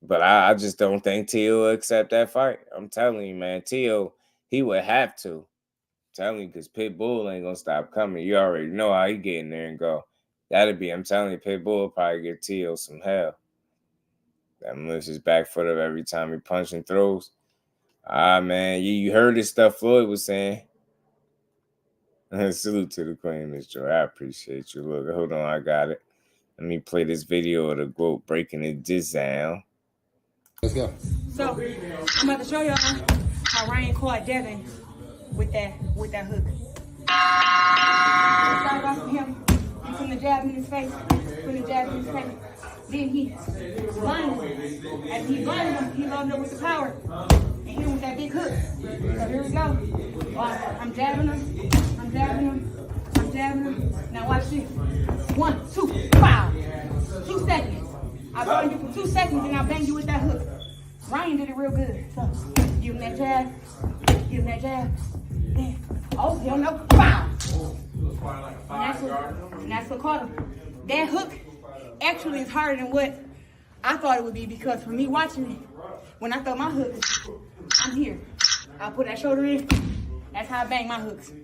but I just don't think Tio will accept that fight. I'm telling you, man. Tio, he would have to. I'm telling you, because Pitbull ain't gonna stop coming. You already know how he get in there and go. I'm telling you, Pitbull will probably get Tio some hell. That moves his back foot up every time he punches and throws. Man, you heard this stuff Floyd was saying. Salute to the queen, Miss Joy. I appreciate you. Look, hold on, I got it. Let me play this video of the GOAT breaking it down. Let's go. So, I'm about to show y'all how Ryan caught Devin with that hook. Started off from him. He put the jab in his face. Then he blinded him. As he blinded him, he loaded up with the power. And hit him with that big hook. So here we go. I'm jabbing him. Now watch this. 1, 2, wow. 2 seconds. I burned you for 2 seconds and I banged you with that hook. Ryan did it real good. So give him that jab. Then, oh, hell no. Wow. And that's what caught him. That hook actually is harder than what I thought it would be, because for me watching it, when I throw my hooks, I'm here. I put that shoulder in. That's how I bang my hooks. To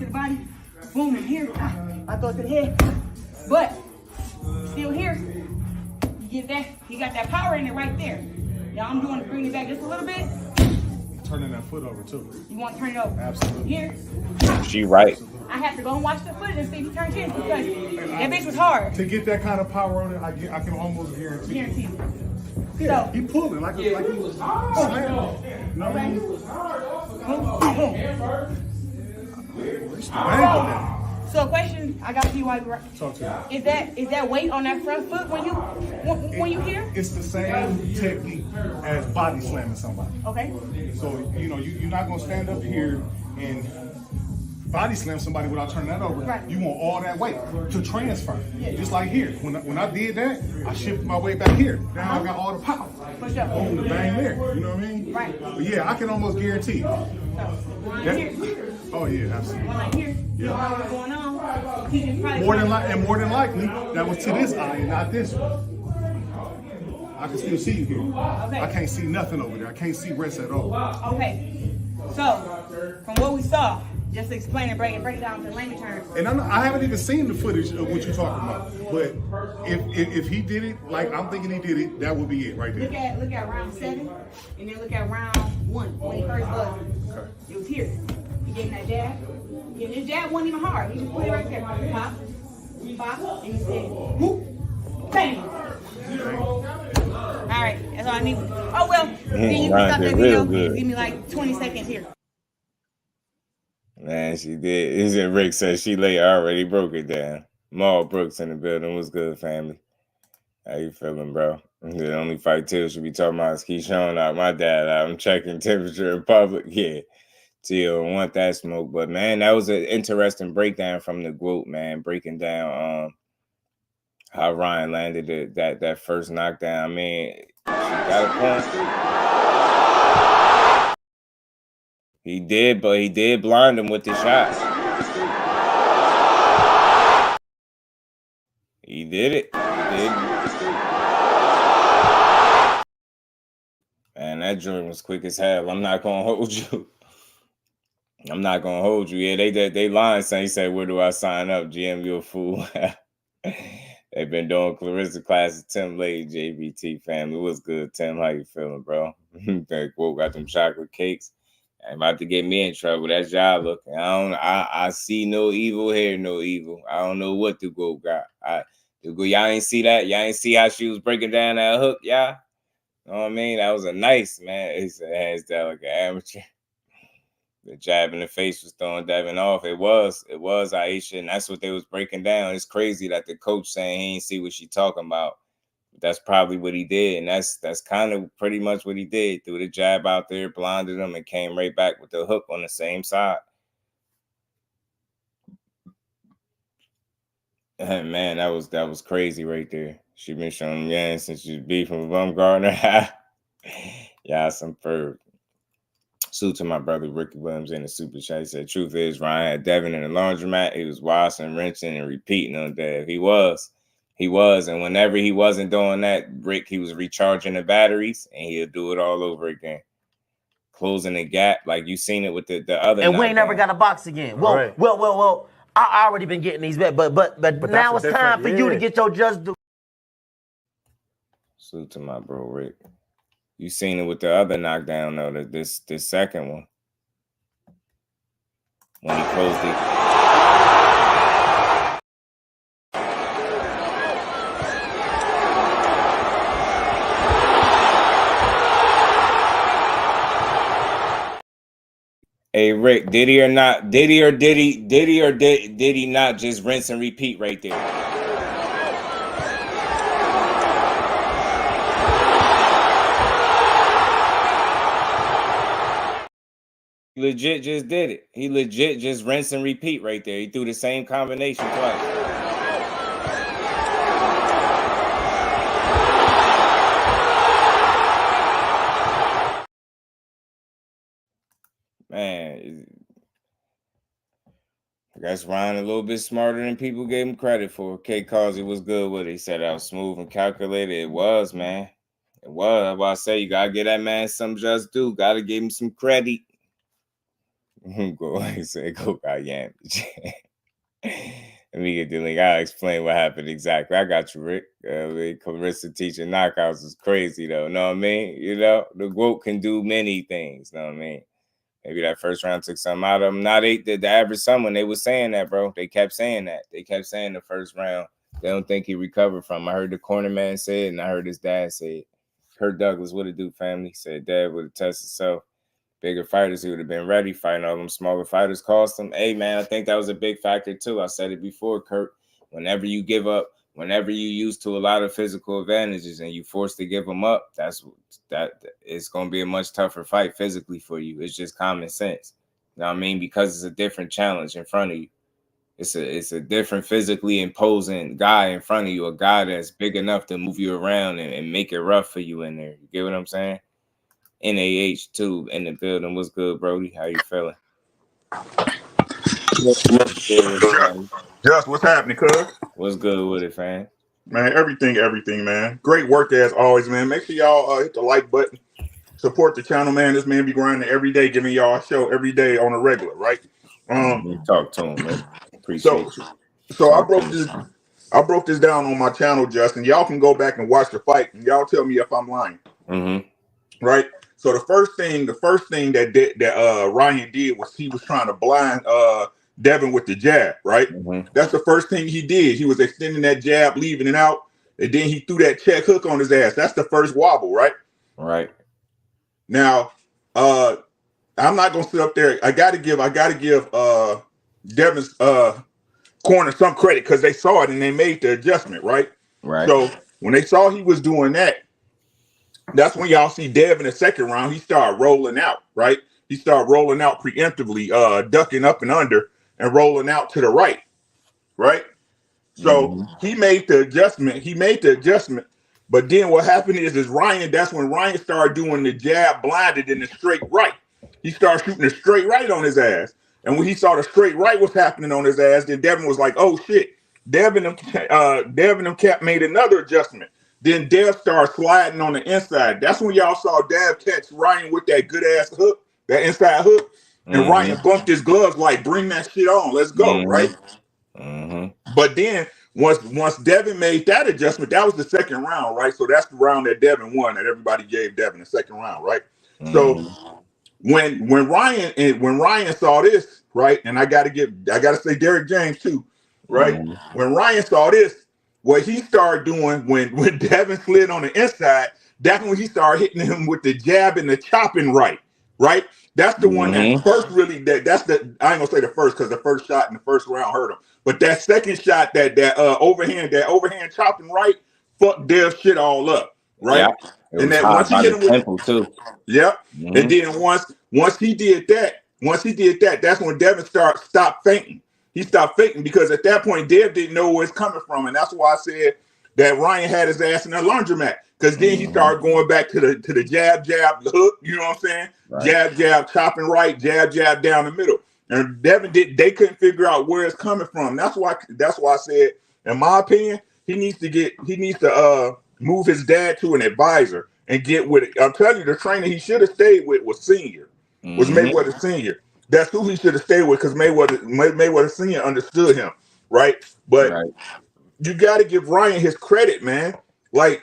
the body, boom, and here. I throw it to the head. But still here, you get that. You got that power in it right there. Now I'm doing to bring it back just a little bit. Turning that foot over too. You want to turn it over? Absolutely. Here. She right. I have to go and watch the footage and see if he turned his, because that bitch was hard. To get that kind of power on it, I can almost guarantee it. So he pulling like he was. So a question I got for you while you talk to me. Is that weight on that front foot when you hear? It's the same technique as body slamming somebody. Okay. So you're not gonna stand up here and body slam somebody without turning that over. Right. You want all that weight to transfer. Yeah. Just like here. When I did that, I shifted my weight back here. Now I got all the power. Push up. Boom, the bang there. You know what I mean? Right. But yeah, I can almost guarantee. So, here. Oh yeah, absolutely. One right here. Yeah. What's going on? He just probably More than likely, that was to this eye and not this one. I can still see you here. Okay. I can't see nothing over there. I can't see rest at all. Okay. So, from what we saw, just to explain and break it down to layman terms. And I haven't even seen the footage of what you're talking about. But if he did it like I'm thinking he did it, that would be it right there. Look at round 7, and then look at round 1 when he first buzzed. Okay. It was here. He gave him that jab. And his jab wasn't even hard. He just put it right there. Pop, and he said, whoop, bang. All right, that's all I need. Oh well, then you can stop that video. Give me like 20 seconds here. Man, she did. Isn't Rick said she late already broke it down. Maul Brooks in the building. What's good, family? How you feeling, bro? The only fight Till should be talking about is keep showing out my dad. I'm checking temperature in public. Yeah, Till don't want that smoke. But man, that was an interesting breakdown from the group, man. Breaking down how Ryan landed that first knockdown. I mean, she got a point. He did, but he did blind him with the shots. He did it. He did. Man, that joint was quick as hell. I'm not gonna hold you. Yeah, they lying saying, he said, where do I sign up? GM, you a fool. They've been doing Clarissa classes. Tim Lady, JBT family. What's good, Tim? How you feeling, bro? That quote got them chocolate cakes. I'm about to get me in trouble. That's y'all looking. I see no evil, hear no evil. I don't know what the go got. Y'all ain't see that? Y'all ain't see how she was breaking down that hook, y'all? You know what I mean? That was a nice, man. It's hands down like an amateur. The jab in the face was throwing Devin off. It was Aisha, and that's what they was breaking down. It's crazy that the coach saying he ain't see what she talking about. That's probably what he did, and that's kind of pretty much what he did. Threw the jab out there, blinded him, and came right back with the hook on the same side. And man, that was crazy right there. She been showing me since she's beefing with Bumgarner. Yeah, some perv. Salute to my brother Ricky Williams in the super chat. He said, truth is, Ryan had Devin in the laundromat. He was washing, rinsing, and repeating on Dev. He was. And whenever he wasn't doing that, Rick, he was recharging the batteries, and he'll do it all over again. Closing the gap, like you seen it with the other. And we ain't never got to box again. Well, right. well. I already been getting these bet, but now it's time for you to get your just do. Salute to my bro Rick. You seen it with the other knockdown though, this second one. When he closed it. Hey Rick, did he not just rinse and repeat right there? He legit just did it. He legit just rinse and repeat right there. He threw the same combination twice. Man, I guess Ryan a little bit smarter than people gave him credit for. K Causey was good with it. He said I was smooth and calculated. It was, man. It was. That's why I say you gotta give that man some just due. Gotta give him some credit. Go, he said, go, got yam. Let me get the link. I'll explain what happened exactly. I got you, Rick. Clarissa teaching knockouts is crazy, though. Know what I mean? You know, the GOAT can do many things. Know what I mean? Maybe that first round took something out of them. Now the average someone, they was saying that, bro. They kept saying that. They kept saying the first round, they don't think he recovered from. I heard the corner man say it, and I heard his dad say it. Kurt Douglas, what it do, family? Said dad would have tested himself. Bigger fighters, he would have been ready. Fighting all them smaller fighters cost him. Hey, man, I think that was a big factor, too. I said it before, Kurt. Whenever you give up, whenever you used to a lot of physical advantages and you forced to give them up, it's going to be a much tougher fight physically for you. It's just common sense. You know what I mean? Because it's a different challenge in front of you. It's a different physically imposing guy in front of you, a guy that's big enough to move you around and make it rough for you in there. You get what I'm saying? NAH too in the building. What's good, Brody? How you feeling? Just what's happening, cuz? What's good with it, fam? Man, everything, man. Great work as always, man. Make sure y'all hit the like button. Support the channel, man. This man be grinding every day, giving y'all a show every day on a regular, right? Talk to him, man. Appreciate you. So I broke this down on my channel, Justin. Y'all can go back and watch the fight, and y'all tell me if I'm lying. Right? So the first thing that Ryan did was he was trying to blind Devin with the jab, right? That's the first thing he did. He was extending that jab, leaving it out, and then he threw that check hook on his ass. That's the first wobble, right? Right. Now, I'm not gonna sit up there. I gotta give Devin's corner some credit because they saw it and they made the adjustment, right? Right. So when they saw he was doing that, that's when y'all see Dev in the second round. He started rolling out, right? He started rolling out preemptively, ducking up and under and rolling out to the right, right? So he made the adjustment. But then what happened is Ryan, that's when Ryan started doing the jab blinded in the straight right. He started shooting a straight right on his ass. And when he saw the straight right was happening on his ass, then Devin was like, oh shit. Devin and Cap made another adjustment. Then Dev started sliding on the inside. That's when y'all saw Dev catch Ryan with that good ass hook, that inside hook. And Ryan bumped his gloves like, bring that shit on. Let's go, right? But then once Devin made that adjustment, that was the second round, right? So that's the round that Devin won, that everybody gave Devin the second round, right? So when Ryan saw this, right, and I gotta say Derrick James too, right? When Ryan saw this, what he started doing when Devin slid on the inside, that's when he started hitting him with the jab and the chopping right? That's the one that first really that's the I ain't gonna say the first because the first shot in the first round hurt him, but that second shot that overhand chopping right fucked Dev's shit all up, right? Yeah, and that once he hit him with temple too. Yep. And then once he did that, that's when Devin stopped fainting. He stopped fainting because at that point Dev didn't know where it's coming from, and that's why I said that Ryan had his ass in the laundromat. Because then he started going back to the jab, the hook, you know what I'm saying? Right. Jab, chopping right, jab down the middle. And Devin they couldn't figure out where it's coming from. That's why I said, in my opinion, he needs to move his dad to an advisor and get with it. I'm telling you, the trainer he should have stayed with was Senior. Was Mayweather Senior. That's who he should have stayed with because Mayweather Senior understood him, right? But you got to give Ryan his credit, man. Like,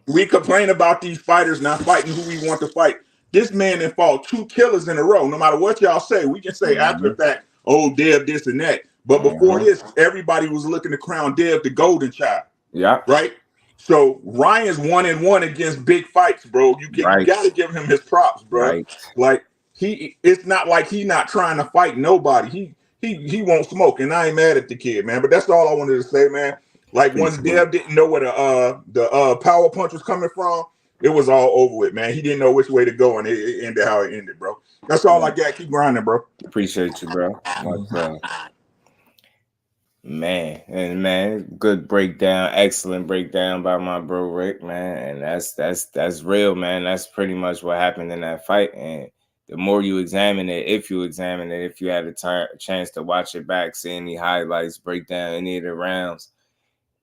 we complain about these fighters not fighting who we want to fight. This man then fought 2 killers in a row. No matter what y'all say, we can say after the fact, oh, Dev, this and that. But before this, everybody was looking to crown Dev the golden child. Yeah. Right? So Ryan's 1-1 against big fights, bro. You got to give him his props, bro. Right. Like, it's not like he not trying to fight nobody. He won't smoke, and I ain't mad at the kid, man. But that's all I wanted to say, man. Like, once Dev didn't know where the power punch was coming from, it was all over with, man. He didn't know which way to go, and it ended how it ended, bro. That's all I got. Keep grinding, bro. Appreciate you, bro. Man, good breakdown, excellent breakdown by my bro Rick, man. And that's real, man. That's pretty much what happened in that fight. And the more you examine it, if you had a chance to watch it back, see any highlights, break down any of the rounds,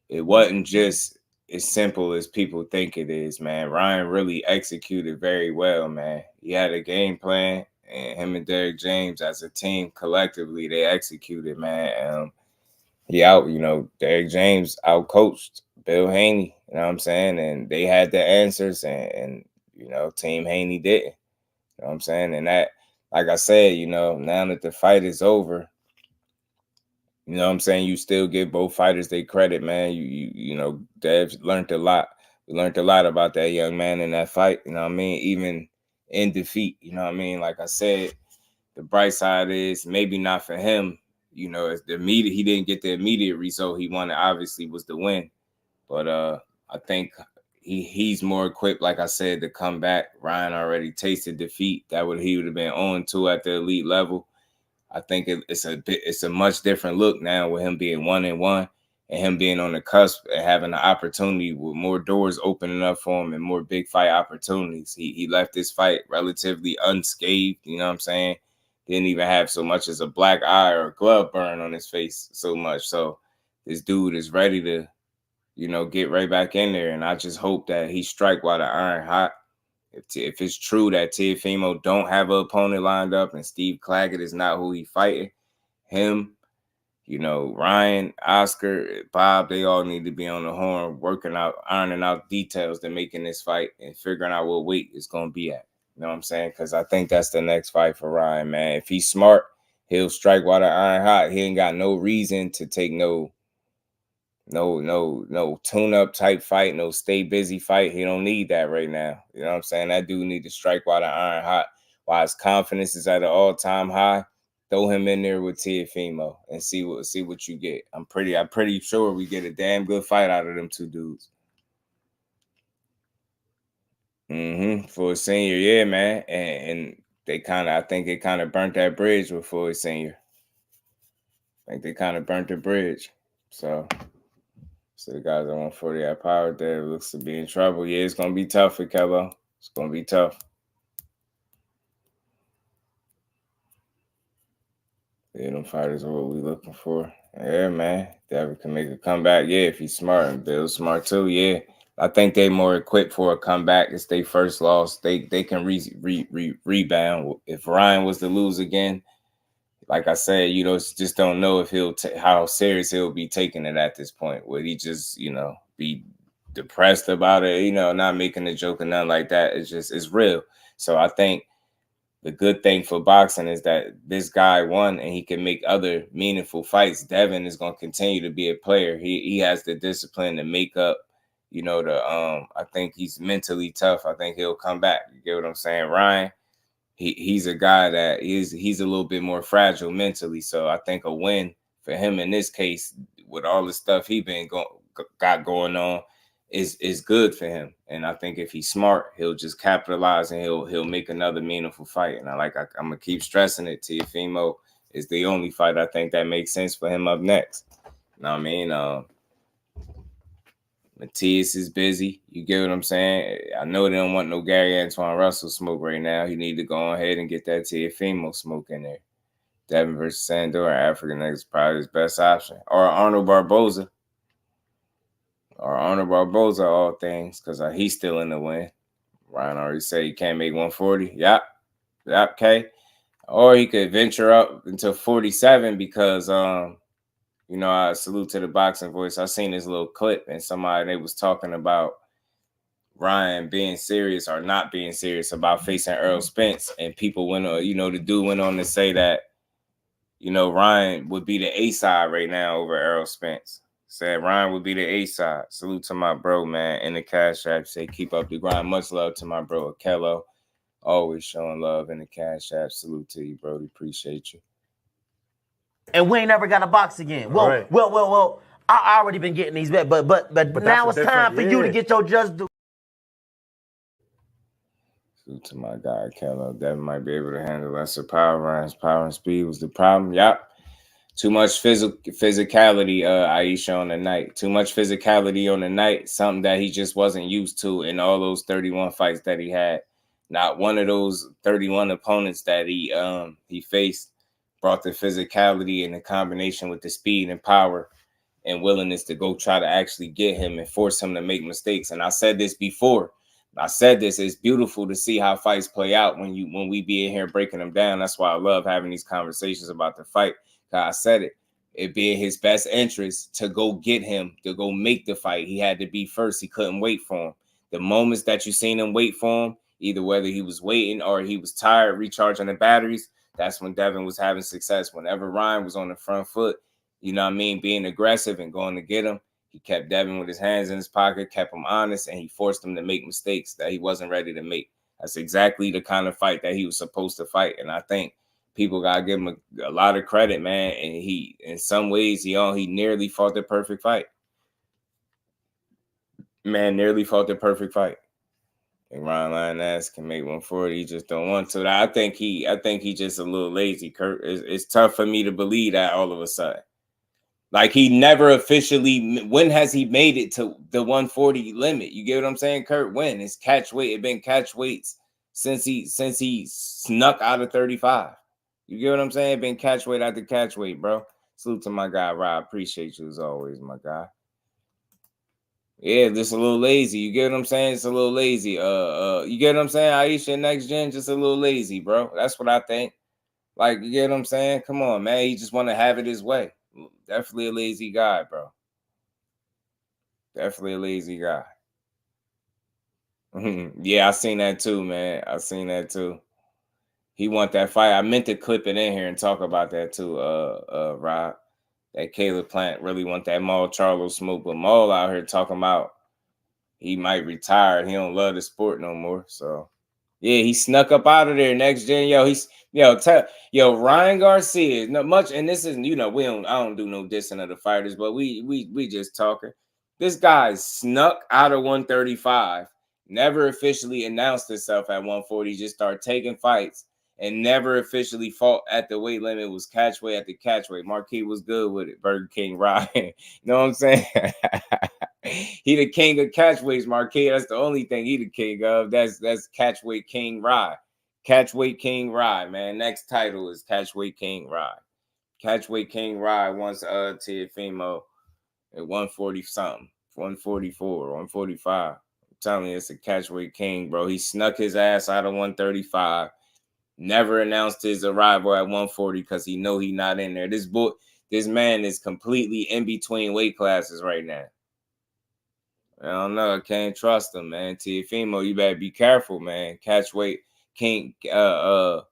it wasn't just as simple as people think it is, man. Ryan really executed very well, man. He had a game plan, and him and Derrick James as a team collectively, they executed, man. Derrick James outcoached Bill Haney, you know what I'm saying? And they had the answers, and Team Haney didn't. You know what I'm saying? And that, like I said, now that the fight is over, you know what I'm saying? You still give both fighters their credit, man. Dev learned a lot. We learned a lot about that young man in that fight, you know what I mean? Even in defeat, you know what I mean? Like I said, the bright side is maybe not for him, he didn't get the immediate result he wanted, obviously, was the win. But I think he's more equipped, like I said, to come back. Ryan already tasted defeat. He would have been 0-2 at the elite level. I think it's a much different look now with him being 1-1 and him being on the cusp and having the opportunity with more doors opening up for him and more big fight opportunities. He left this fight relatively unscathed, you know what I'm saying? Didn't even have so much as a black eye or a glove burn on his face so much. So this dude is ready to, get right back in there. And I just hope that he strike while the iron hot. If it's true that Teofimo don't have an opponent lined up and Steve Claggett is not who he fighting, him, Ryan, Oscar, Bob, they all need to be on the horn, ironing out details to making this fight and figuring out what weight it's going to be at. You know what I'm saying? Because I think that's the next fight for Ryan, man. If he's smart, he'll strike while the iron hot. He ain't got no reason to take no tune-up type fight, no stay busy fight. He don't need that right now. You know what I'm saying? That dude need to strike while the iron hot. While his confidence is at an all-time high, throw him in there with Teofimo and see what you get. I'm pretty sure we get a damn good fight out of them two dudes. For a senior, yeah, man. And I think they kind of burnt that bridge with Floyd Senior. I think they kind of burnt the bridge. So the guys at 140 at power there looks to be in trouble. Yeah, it's going to be tough for Kello. It's going to be tough. Yeah, them fighters are what we looking for. Yeah, man. Devin can make a comeback. Yeah, if he's smart and Bill's smart too. Yeah. I think they more equipped for a comeback. It's their first loss. They can rebound. If Ryan was to lose again, like I said, you know, just don't know if how serious he'll be taking it at this point. Would he just, you know, be depressed about it, you know, not making a joke or nothing like that? It's real. So I think the good thing for boxing is that this guy won and he can make other meaningful fights. Devin is going to continue to be a player. He has the discipline to make up, you know, I think he's mentally tough. I think he'll come back. You get what I'm saying? Ryan, he's a guy that he's a little bit more fragile mentally. So I think a win for him in this case, with all the stuff he got going on, is good for him. And I think if he's smart, he'll just capitalize and he'll make another meaningful fight. And I'm gonna keep stressing it. Teofimo is the only fight I think that makes sense for him up next. You know what I mean? Matías is busy. You get what I'm saying? I know they don't want no Gary Antoine Russell smoke right now. You need to go ahead and get that Teofimo smoke in there. Devin versus Sandor, African is probably his best option. Or Arnold Barboza. All things, because he's still in the win. Ryan already said he can't make 140. Yep, okay. Or he could venture up into 47 because you know, I salute to the boxing voice. I seen this little clip and they was talking about Ryan being serious or not being serious about facing Errol Spence. And people went on, you know, the dude went on to say that, you know, Ryan would be the A side right now over Errol Spence. Said Ryan would be the A side. Salute to my bro, man. In the Cash App, say keep up the grind. Much love to my bro, Akello. Always showing love in the Cash App. Salute to you, bro. Appreciate you. And we ain't never got a box again. Well, I already been getting these bets, but now it's time for you to get your just due. Salute to my guy, Kello. Devin might be able to handle lesser power. Ryan's power and speed was the problem. Yep. Too much physicality, Aisha, on the night. Too much physicality on the night. Something that he just wasn't used to in all those 31 fights that he had. Not one of those 31 opponents that he faced brought the physicality and the combination with the speed and power and willingness to go try to actually get him and force him to make mistakes. And I said this before. It's beautiful to see how fights play out when we be in here breaking them down. That's why I love having these conversations about the fight. I said it being his best interest to go get him, to go make the fight. He had to be first. He couldn't wait for him. The moments that you seen him wait for him, either whether he was waiting or he was tired, recharging the batteries, that's when Devin was having success. Whenever Ryan was on the front foot, you know what I mean, being aggressive and going to get him, he kept Devin with his hands in his pocket, kept him honest, and he forced him to make mistakes that he wasn't ready to make. That's exactly the kind of fight that he was supposed to fight. And I think people gotta give him a lot of credit, man. And he, in some ways, he nearly fought the perfect fight. Man, nearly fought the perfect fight. And Ryan Lioness can make 140. He just don't want to. I think he just a little lazy, Kurt. It's tough for me to believe that all of a sudden. Like, he never officially, when has he made it to the 140 limit? You get what I'm saying, Kurt? When? It's catch weight. It's been catch weights since he snuck out of 35. You get what I'm saying? Been catch weight after catch weight, bro. Salute to my guy, Rob. Appreciate you as always, my guy. Yeah, just a little lazy. You get what I'm saying? It's a little lazy. You get what I'm saying? Aisha, next gen, just a little lazy, bro. That's what I think. Like, you get what I'm saying? Come on, man. He just want to have it his way. Definitely a lazy guy, bro. Definitely a lazy guy. Yeah, I seen that too, man. I seen that too. He want that fight. I meant to clip it in here and talk about that too, Rob. That Caleb Plant really want that Maul Charlo smoke, but Maul out here talking about he might retire. He don't love the sport no more. So yeah, he snuck up out of there. Next gen, Ryan Garcia is not much, and this isn't, I don't do no dissing of the fighters, but we just talking. This guy snuck out of 135, never officially announced himself at 140, just started taking fights. And never officially fought at the weight limit. Was catch weight at the catch weight. Marquis was good with it. Burger King Ryan. You know what I'm saying? He the king of catch weights, Marquis. That's the only thing he the king of. That's catch weight King Rye. Catch weight King Rye, man. Next title is catch weight King Rye. Catch weight King Rye wants Teofimo at 140 something, 144, 145. I'm telling you, it's a catch weight king, bro. He snuck his ass out of 135. Never announced his arrival at 140 because he know he not in there. This man is completely in between weight classes right now. I don't know. I can't trust him, man. Teofimo, you better be careful, man. Catchweight King, Catchweight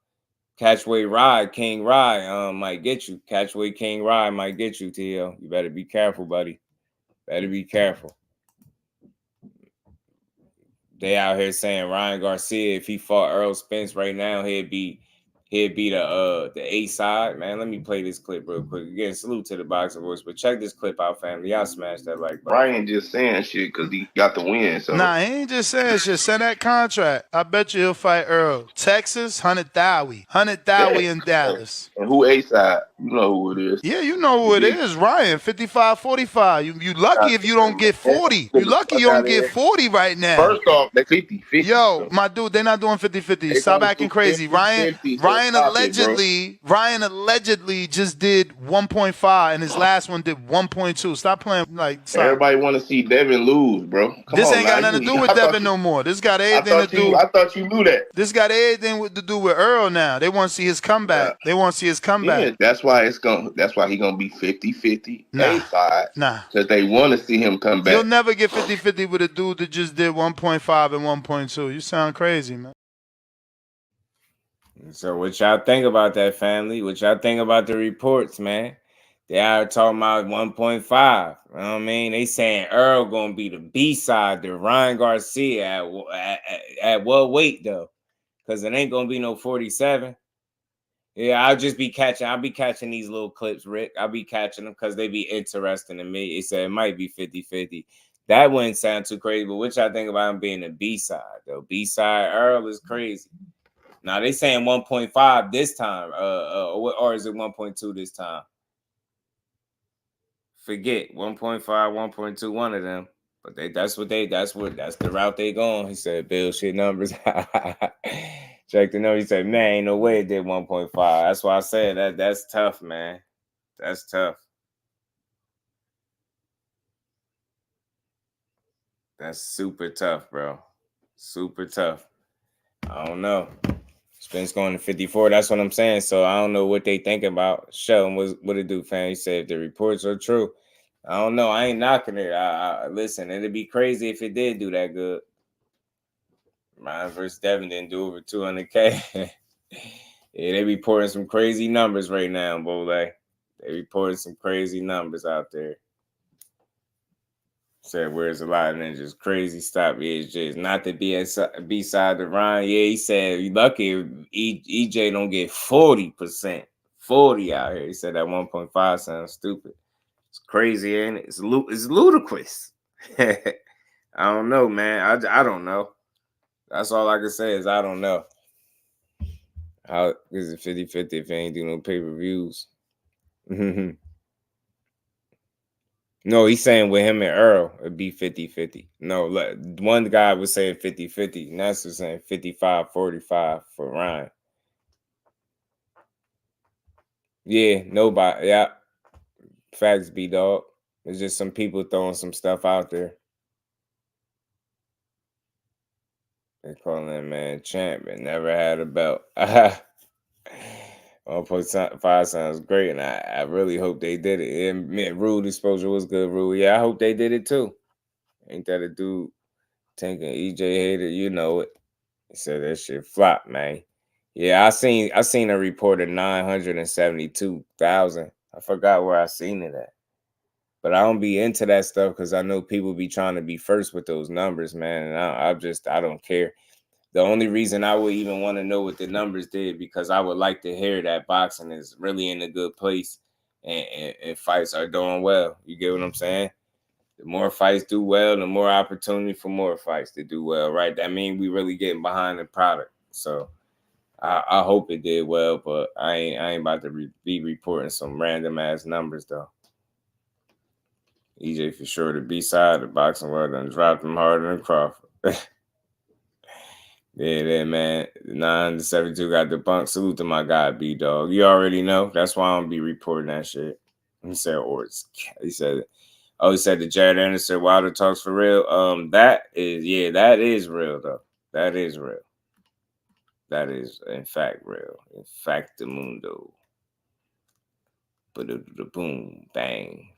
Ride, King Ride, might get you. Catchweight King Ride might get you, Tio. You better be careful, buddy. Better be careful. They out here saying Ryan Garcia, if he fought Errol Spence right now, he'd be the A side. Man, let me play this clip real quick. Again, salute to the Boxing Voice, but check this clip out, family. Y'all smash that like button. Ryan just saying shit because he got the win. So nah, he ain't just saying shit. Send that contract. I bet you he'll fight Earl. Texas, 100,000 in Dallas. And who A side? You know who it is. Yeah, you know who it is. Ryan, 55-45. You lucky if you don't get 40. You lucky you don't get 40 right now. First off, they 50-50. Yo, my dude, they're not doing 50-50. Stop acting crazy. Ryan allegedly just did 1.5 and his last one did 1.2. Stop playing like everybody want to see Devin lose, bro. This ain't got nothing to do with Devin no more. This got everything to do. I thought you knew that. This got everything to do with Earl now. They want to see his comeback. They want to see his comeback. Yeah, that's why he's gonna be 50-50 A side. Nah. Because they want to see him come back. You'll never get 50-50 with a dude that just did 1.5 and 1.2. You sound crazy, man. So what y'all think about that, family? What y'all think about the reports, man? They are talking about 1.5. You know what I mean? They saying Earl gonna be the B side to Ryan Garcia at what weight though? Because it ain't gonna be no 47. Yeah, I'll be catching these little clips, Rick. I'll be catching them because they be interesting to me. It said it might be 50-50. That wouldn't sound too crazy, but what y'all think about him being the B side though? B side Earl is crazy. Now they saying 1.5 this time, or is it 1.2 this time? Forget 1.5, 1.2, one of them. But that's the route they going. He said build shit numbers. Check the note. He said, man, ain't no way it did 1.5. That's why I said that's tough, man. That's tough. That's super tough, bro. Super tough. I don't know. Spence going to 54. That's what I'm saying. So I don't know what they think about. Show them what it do, fam. He said if the reports are true. I don't know. I ain't knocking it. Listen, it'd be crazy if it did do that good. Ryan versus Devin didn't do over 200K. Yeah, they reporting some crazy numbers right now, Bole. They reporting some crazy numbers out there. Said, where's a lot of ninjas? Crazy stop EJ. Not to be B-side to Ryan. Yeah, he said, you lucky if EJ don't get 40%. 40 out here. He said that 1.5 sounds stupid. It's crazy, ain't it? It's ludicrous. I don't know, man. I don't know. That's all I can say is I don't know. How is it 50-50 if they ain't do no pay-per-views? No, he's saying with him and Earl, it'd be 50-50. No, one guy was saying 50-50. And that's just saying 55-45 for Ryan. Yeah, nobody. Yeah. Facts, B-Dog. It's just some people throwing some stuff out there. They calling that man champ and never had a belt. 1.5 sounds great, and I really hope they did it. And Rude exposure was good, Rude. Yeah, I hope they did it too. Ain't that a dude thinking EJ hated? You know it. He said that shit flop, man. Yeah, I seen a report of 972,000. I forgot where I seen it at. But I don't be into that stuff because I know people be trying to be first with those numbers, man. And I don't care. The only reason I would even want to know what the numbers did because I would like to hear that boxing is really in a good place and fights are doing well. You get what I'm saying? The more fights do well, the more opportunity for more fights to do well, right? That means we really getting behind the product. So I hope it did well, but I ain't about to be reporting some random ass numbers though. EJ for sure the B side, the boxing world done dropped him harder than Crawford. Yeah, man. 972 got the bunk. Salute to my guy, B-Dog. You already know. That's why I'm gonna be reporting that shit. He said, he said the Jared Anderson Wilder talks for real. That is real though. That is real. That is, in fact, real. In fact, the mundo. Boom, bang.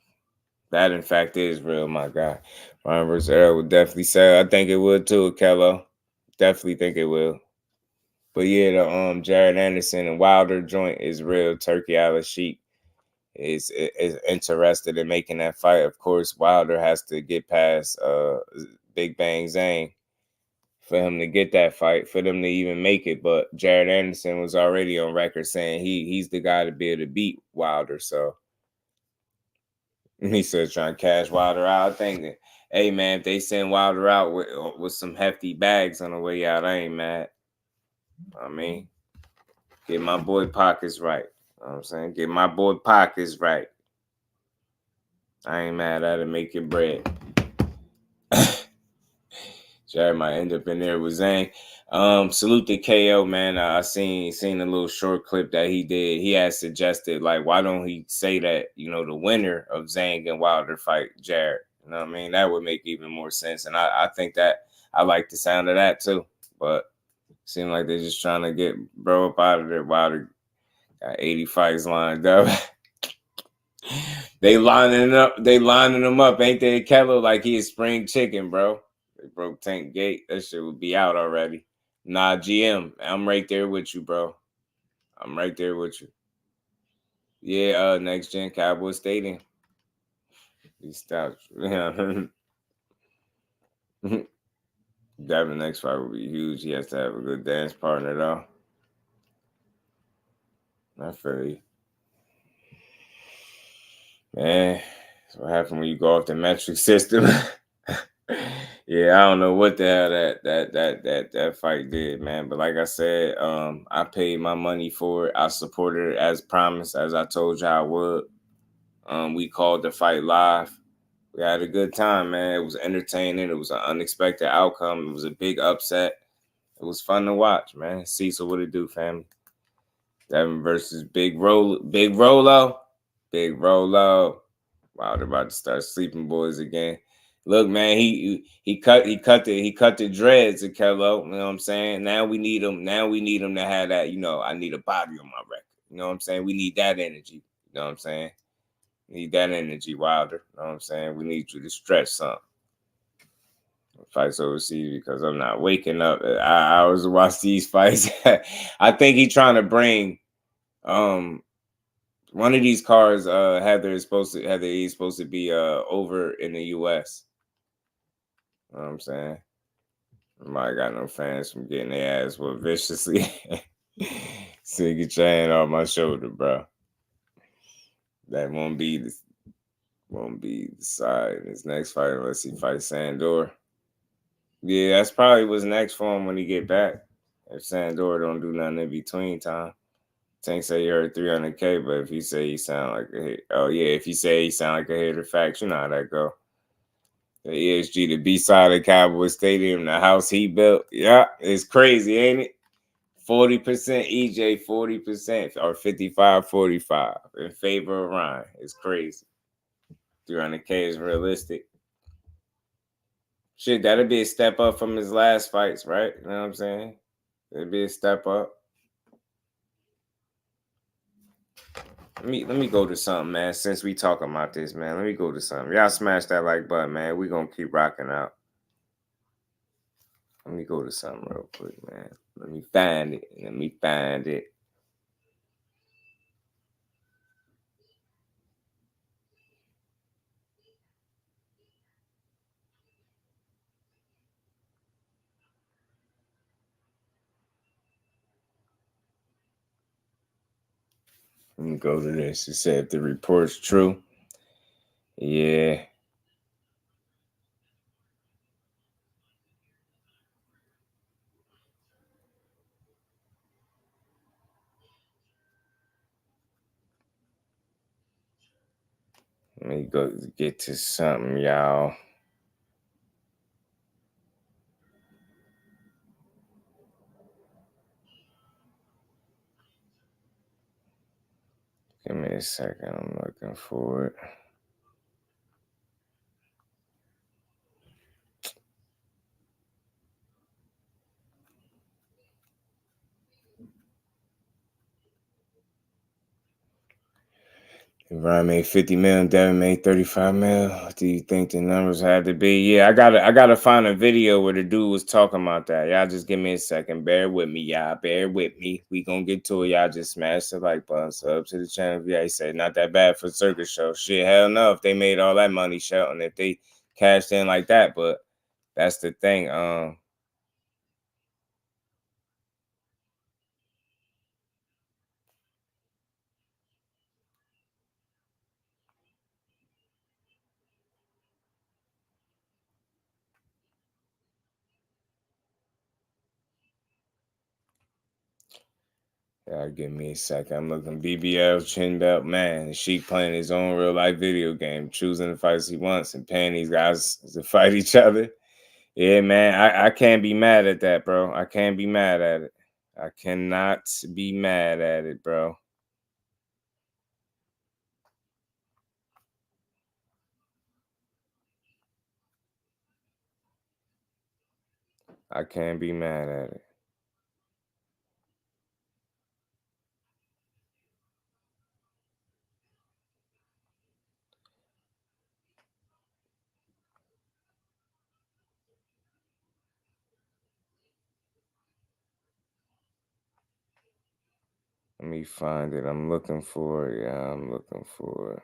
That, in fact, is real, my guy. Ryan versus Earl would definitely say. I think it would too, Kello. Definitely think it will. But yeah, the Jared Anderson and Wilder joint is real. Turkey Alalshikh is interested in making that fight. Of course, Wilder has to get past Big Bang Zang for him to get that fight, for them to even make it. But Jared Anderson was already on record saying he's the guy to be able to beat Wilder. So he said trying to cash Wilder out. I think that, hey man, if they send Wilder out with some hefty bags on the way out, I ain't mad. I mean, get my boy pockets right. You know what I'm saying? Get my boy pockets right. I ain't mad at it. Make your bread. Jared might end up in there with Zang. Salute to KO, man. I seen a little short clip that he did. He had suggested, like, why don't he say that, the winner of Zang and Wilder fight Jared? You know what I mean? That would make even more sense. And I think that I like the sound of that too. But seems like they're just trying to get bro up out of there. Wilder got 80 fights lined up. They lining him up, ain't they, Kello? Like he is spring chicken, bro. They broke Tank Gate. That shit would be out already. Nah, GM, I'm right there with you, bro. I'm right there with you. Yeah, next gen Cowboy Stadium. These stops. Devin next fight will be huge. He has to have a good dance partner, though. I feel you. Man, that's what happened when you go off the metric system. Yeah, I don't know what the hell that fight did, man. But like I said, I paid my money for it. I supported it as promised, as I told you I would. We called the fight live. We had a good time, man. It was entertaining. It was an unexpected outcome. It was a big upset. It was fun to watch, man. Cecil, what it do, family? Devin versus Big Rolo. Wow, they're about to start sleeping boys again. Look, man, he cut the dreads of Kello. You know what I'm saying? Now we need him. Now we need him to have that. I need a body on my record. You know what I'm saying? We need that energy. You know what I'm saying? Need that energy, Wilder. You know what I'm saying? We need you to stretch something. Fights overseas because I'm not waking up hours to watch these fights. I think he's trying to bring one of these cars. Heather is supposed to be over in the US. You know what I'm saying? I got no fans from getting their ass whooped viciously. So you get your hand off my shoulder, bro. That won't be the side in his next fight unless he fights Sandor. Yeah, that's probably what's next for him when he get back. If Sandor don't do nothing in between time. Tank say you heard 300K, but if he say he sound like a hit, if he say he sound like a hitter, facts, you know how that go. The ESG, the B side of Cowboy Stadium, the house he built, yeah, it's crazy, ain't it? 40% EJ, 40% or 55-45 in favor of Ryan. It's crazy. 300K is realistic. Shit, that'll be a step up from his last fights, right? You know what I'm saying? It'll be a step up. Let me go to something, man. Since we talking about this, man, let me go to something. Y'all smash that like button, man. We gonna keep rocking out. Let me go to something real quick, man. Let me find it. Let me go to this. It said if the report's true. Yeah. Let me go get to something, y'all. Give me a second. I'm looking for it. Ryan made 50 mil, Devin made 35 mil. What do you think the numbers had to be? Yeah, I gotta find a video where the dude was talking about that. Y'all just give me a second. Bear with me, y'all. Bear with me. We gonna get to it. Y'all just smash the like button. Sub to the channel. Yeah, he said not that bad for the circus show. Shit, hell no. If they made all that money, Shelton, if they cashed in like that, but that's the thing. Yeah, give me a second. I'm looking BBL chin belt, man. Sheik playing his own real life video game, choosing the fights he wants and paying these guys to fight each other. Yeah, man, I can't be mad at that, bro. I can't be mad at it. I cannot be mad at it, bro. I can't be mad at it. Let me find it. I'm looking for it. Yeah, I'm looking for it.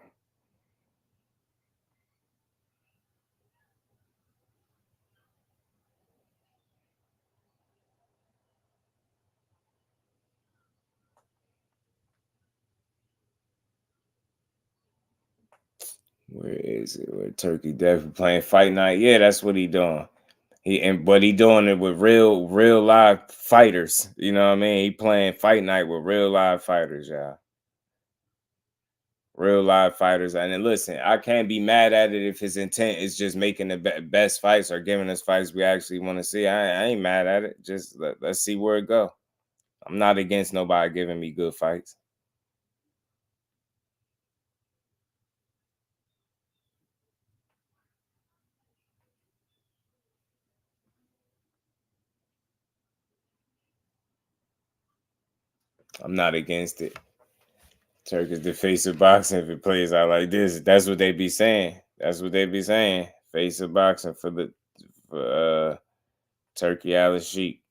Where is it? Where Turkey Devin playing Fight Night? Yeah, that's what he doing. But he doing it with real live fighters. You know what I mean? He playing Fight Night with real live fighters, y'all. Real live fighters. And then listen, I can't be mad at it if his intent is just making the best fights or giving us fights we actually want to see. I ain't mad at it. Just let's see where it go. I'm not against nobody giving me good fights. I'm not against it. Turk is the face of boxing if it plays out like this. That's what they be saying. That's what they be saying. Face of boxing for Turkey Alalshikh.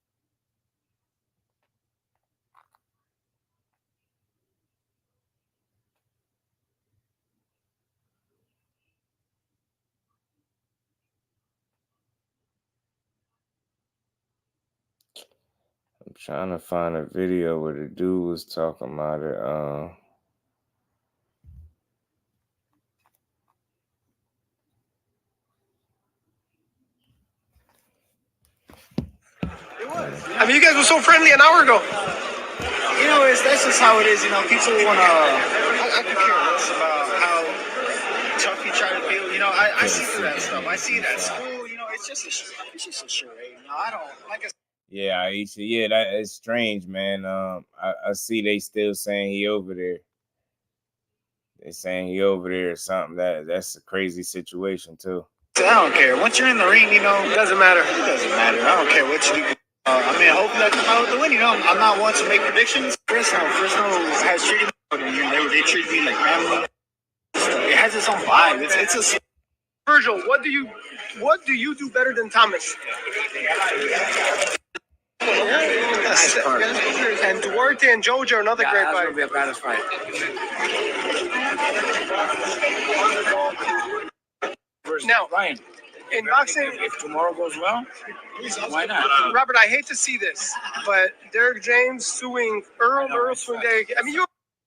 I'm trying to find a video where the dude was talking about it. I mean, you guys were so friendly an hour ago. You know, that's just how it is. You know, people want to. I could care less about how tough you try to feel. You know, I see through that stuff. I see it at school. You know, it's just a charade. You know, I don't like. Yeah, Aisha. Yeah, that is strange, man. I see they still saying he over there. They saying he over there or something. That's a crazy situation too. I don't care. Once you're in the ring, you know, it doesn't matter. It doesn't matter. I don't care what you do. I mean, hopefully I come out with the win. You know, I'm not one to make predictions. Fresno has treated me. They treat me like family. It has its own vibe. It's a. Virgil, what do you do better than Thomas? And Duarte and Jojo are another great fight. That's gonna be a badass fight. Now, Ryan, in boxing, if tomorrow goes well, why not? Robert, I hate to see this, but Derek James suing Earl suing Derek. I mean,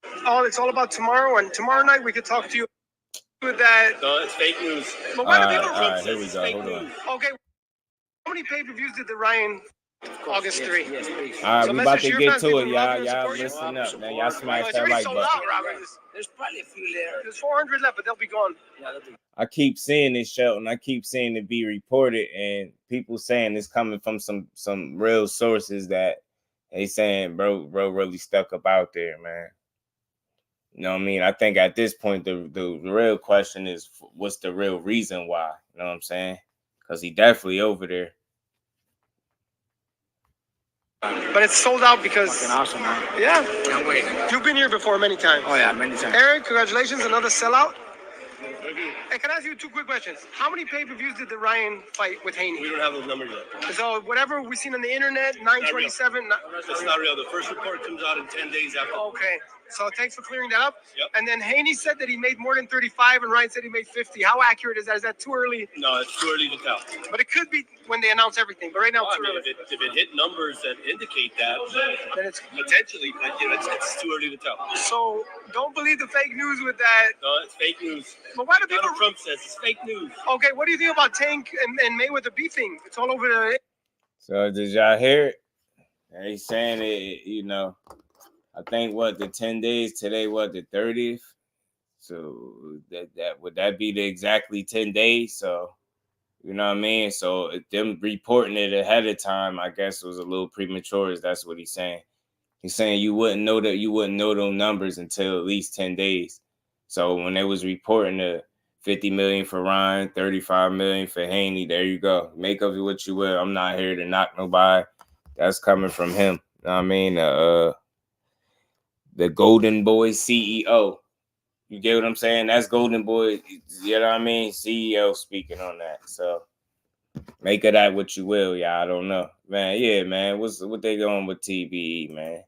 it's all about tomorrow, and tomorrow night we could talk to you with that. No, it's fake news. But why do people? All right, here we go. Hold on. Okay, how many pay-per-views did the Ryan? August 3. Yes, please. All right, so we about to get to it, y'all. Y'all listen up, man. Y'all smash that like button. There's probably a few there. There's 400 left, but they'll be gone. I keep seeing this, Shelton. I keep seeing it be reported, and people saying it's coming from some real sources that they saying, bro really stuck up out there, man. You know what I mean? I think at this point, the real question is, what's the real reason why? You know what I'm saying? Because he definitely over there. But it's sold out because... Fucking awesome, man. Yeah. Can't wait. You've been here before many times. Oh, yeah, many times. Aaron, congratulations, another sellout. Hey, can I ask you 2 quick questions? How many pay-per-views did the Ryan fight with Haney? We don't have those numbers yet. So whatever we've seen on the internet, 927. It's not real. The first report comes out in 10 days after. Okay. So thanks for clearing that up. Yep. And then Haney said that he made more than 35, and Ryan said he made 50. How accurate is that? Is that too early? No, it's too early to tell. But it could be when they announce everything. But right now, it's too early. If it hit numbers that indicate that, then it's potentially, but it's too early to tell. So don't believe the fake news with that. No, it's fake news. But why do people? Donald Trump says it's fake news. Okay, what do you think about Tank and Mayweather beefing? It's all over the. So did y'all hear it? They saying it, you know. I think the 10 days today, the 30th. So that would that be the exactly 10 days? So you know what I mean? So them reporting it ahead of time, I guess, was a little premature. That's what he's saying. He's saying you wouldn't know those numbers until at least 10 days. So when they was reporting the 50 million for Ryan, 35 million for Haney, there you go. Make of it what you will. I'm not here to knock nobody. That's coming from him. You know what I mean? The Goldenboy CEO. You get what I'm saying? That's Goldenboy, you know what I mean? CEO speaking on that. So make of that what you will, y'all. I don't know. Man, yeah, man. What they going with TBE, man?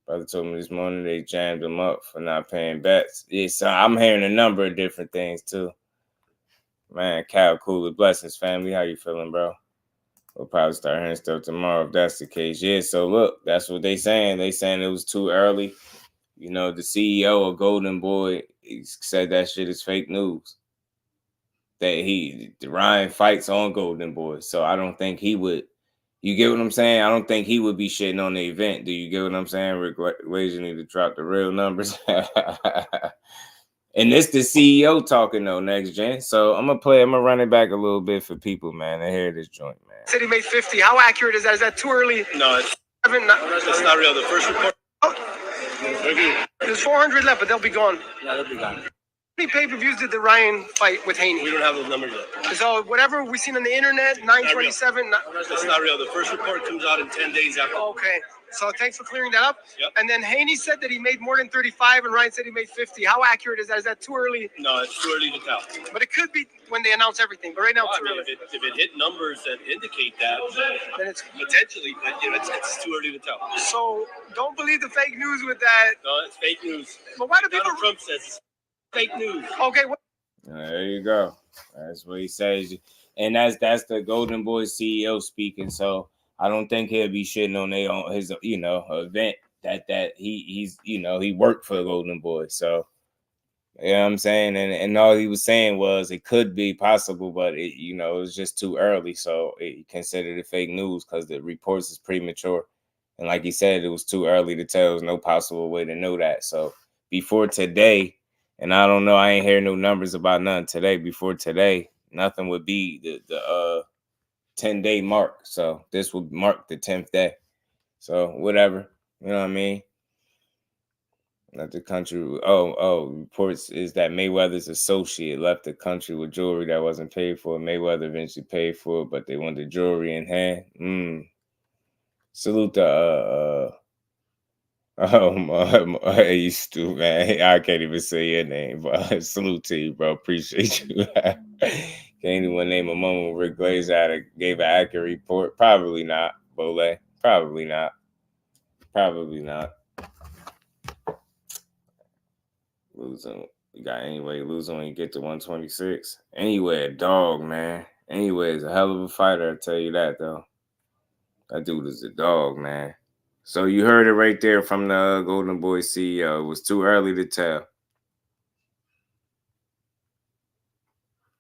Brother told me this morning they jammed him up for not paying bets. Yeah, so I'm hearing a number of different things too. Man, Cal Cooler, blessings, family. How you feeling, bro? We'll probably start hearing stuff tomorrow if that's the case. Yeah, so look, that's what they saying. They saying it was too early. You know, the CEO of Goldenboy said that shit is fake news. That Ryan fights on Goldenboy. So I don't think he would. You get what I'm saying? I don't think he would be shitting on the event. Do you get what I'm saying? Rick Glazer need to drop the real numbers. And this the CEO talking though, next gen. So I'm gonna run it back a little bit for people, man. I hear this joint, man. Said he made 50. How accurate is that? Is that too early? No, it's not real. The first report. There's 400 left, but they'll be gone. Yeah, they'll be gone. How many pay-per-views did the Ryan fight with Haney? We don't have those numbers yet. So whatever we've seen on the internet, 927. It's not real. The first report comes out in 10 days after. Okay. So thanks for clearing that up. Yep. And then Haney said that he made more than 35, and Ryan said he made 50. How accurate is that? Is that too early? No, it's too early to tell. But it could be when they announce everything. But right now, it's too early. If it hit numbers that indicate that, then it's potentially, but it's too early to tell. So don't believe the fake news with that. No, it's fake news. But why do people? Donald Trump says it's fake news. Okay. There you go. That's what he says. And that's the Goldenboy CEO speaking. So I don't think he'll be shitting on his event that he's he worked for Goldenboy. So you know what I'm saying? And all he was saying was it could be possible, but it was just too early. So he considered it fake news because the reports is premature. And like he said, it was too early to tell. There's no possible way to know that. So before today, and I don't know, I ain't hearing no numbers about nothing today. Before today, nothing would be the 10-day mark. So this would mark the 10th day. So whatever, you know what I mean? Let the country. Reports is that Mayweather's associate left the country with jewelry that wasn't paid for. Mayweather eventually paid for it, but they wanted the jewelry in hand. Salute the you stupid man. I can't even say your name, but salute to you, bro. Appreciate you. Can't even name a moment where Rick Glazer gave an accurate report. Probably not, Bole. Probably not. Losing. You got anyway, losing when you get to 126. Anyway, a dog, man. Anyway, is a hell of a fighter, I tell you that, though. That dude is a dog, man. So you heard it right there from the Goldenboy CEO. It was too early to tell.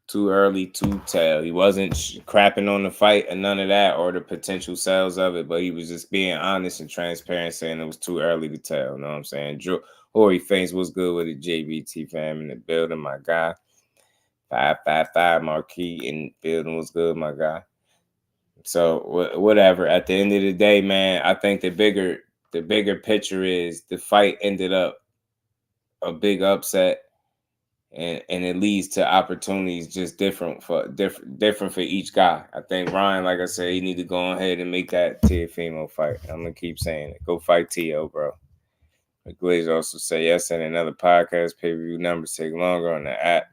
Too early to tell. He wasn't crapping on the fight and none of that or the potential sales of it, but he was just being honest and transparent, saying it was too early to tell. You know what I'm saying? Horry Faints was good with it. JBT fam in the building, my guy. 555 Marquis in the building was good, my guy. So whatever. At the end of the day, man, I think the bigger picture is the fight ended up a big upset. And it leads to opportunities just different for each guy. I think Ryan, like I said, he need to go ahead and make that Teofimo fight. I'm gonna keep saying it. Go fight Teo, bro. Glaze also say yes, and another podcast pay-per-view numbers take longer on the app,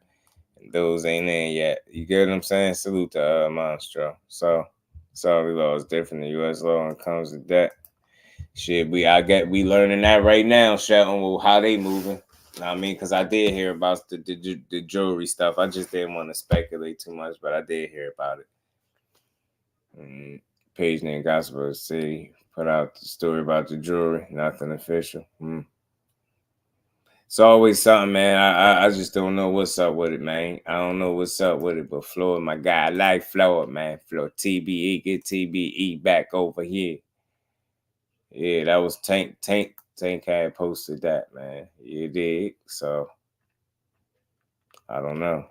and those ain't in yet. You get what I'm saying? Salute to Monstro. So Saudi law is different than U.S. law when it comes to that. Shit, we learning that right now, Shelton, how they moving. I mean, because I did hear about the jewelry stuff. I just didn't want to speculate too much, but I did hear about it. Page named Gospel City put out the story about the jewelry. Nothing official. It's always something, man. I just don't know what's up with it, man. I don't know what's up with it, but Floyd, my guy, I like Floyd, man. Floyd, TBE, get TBE back over here. Yeah, that was Tank had posted that, man. You did. So I don't know.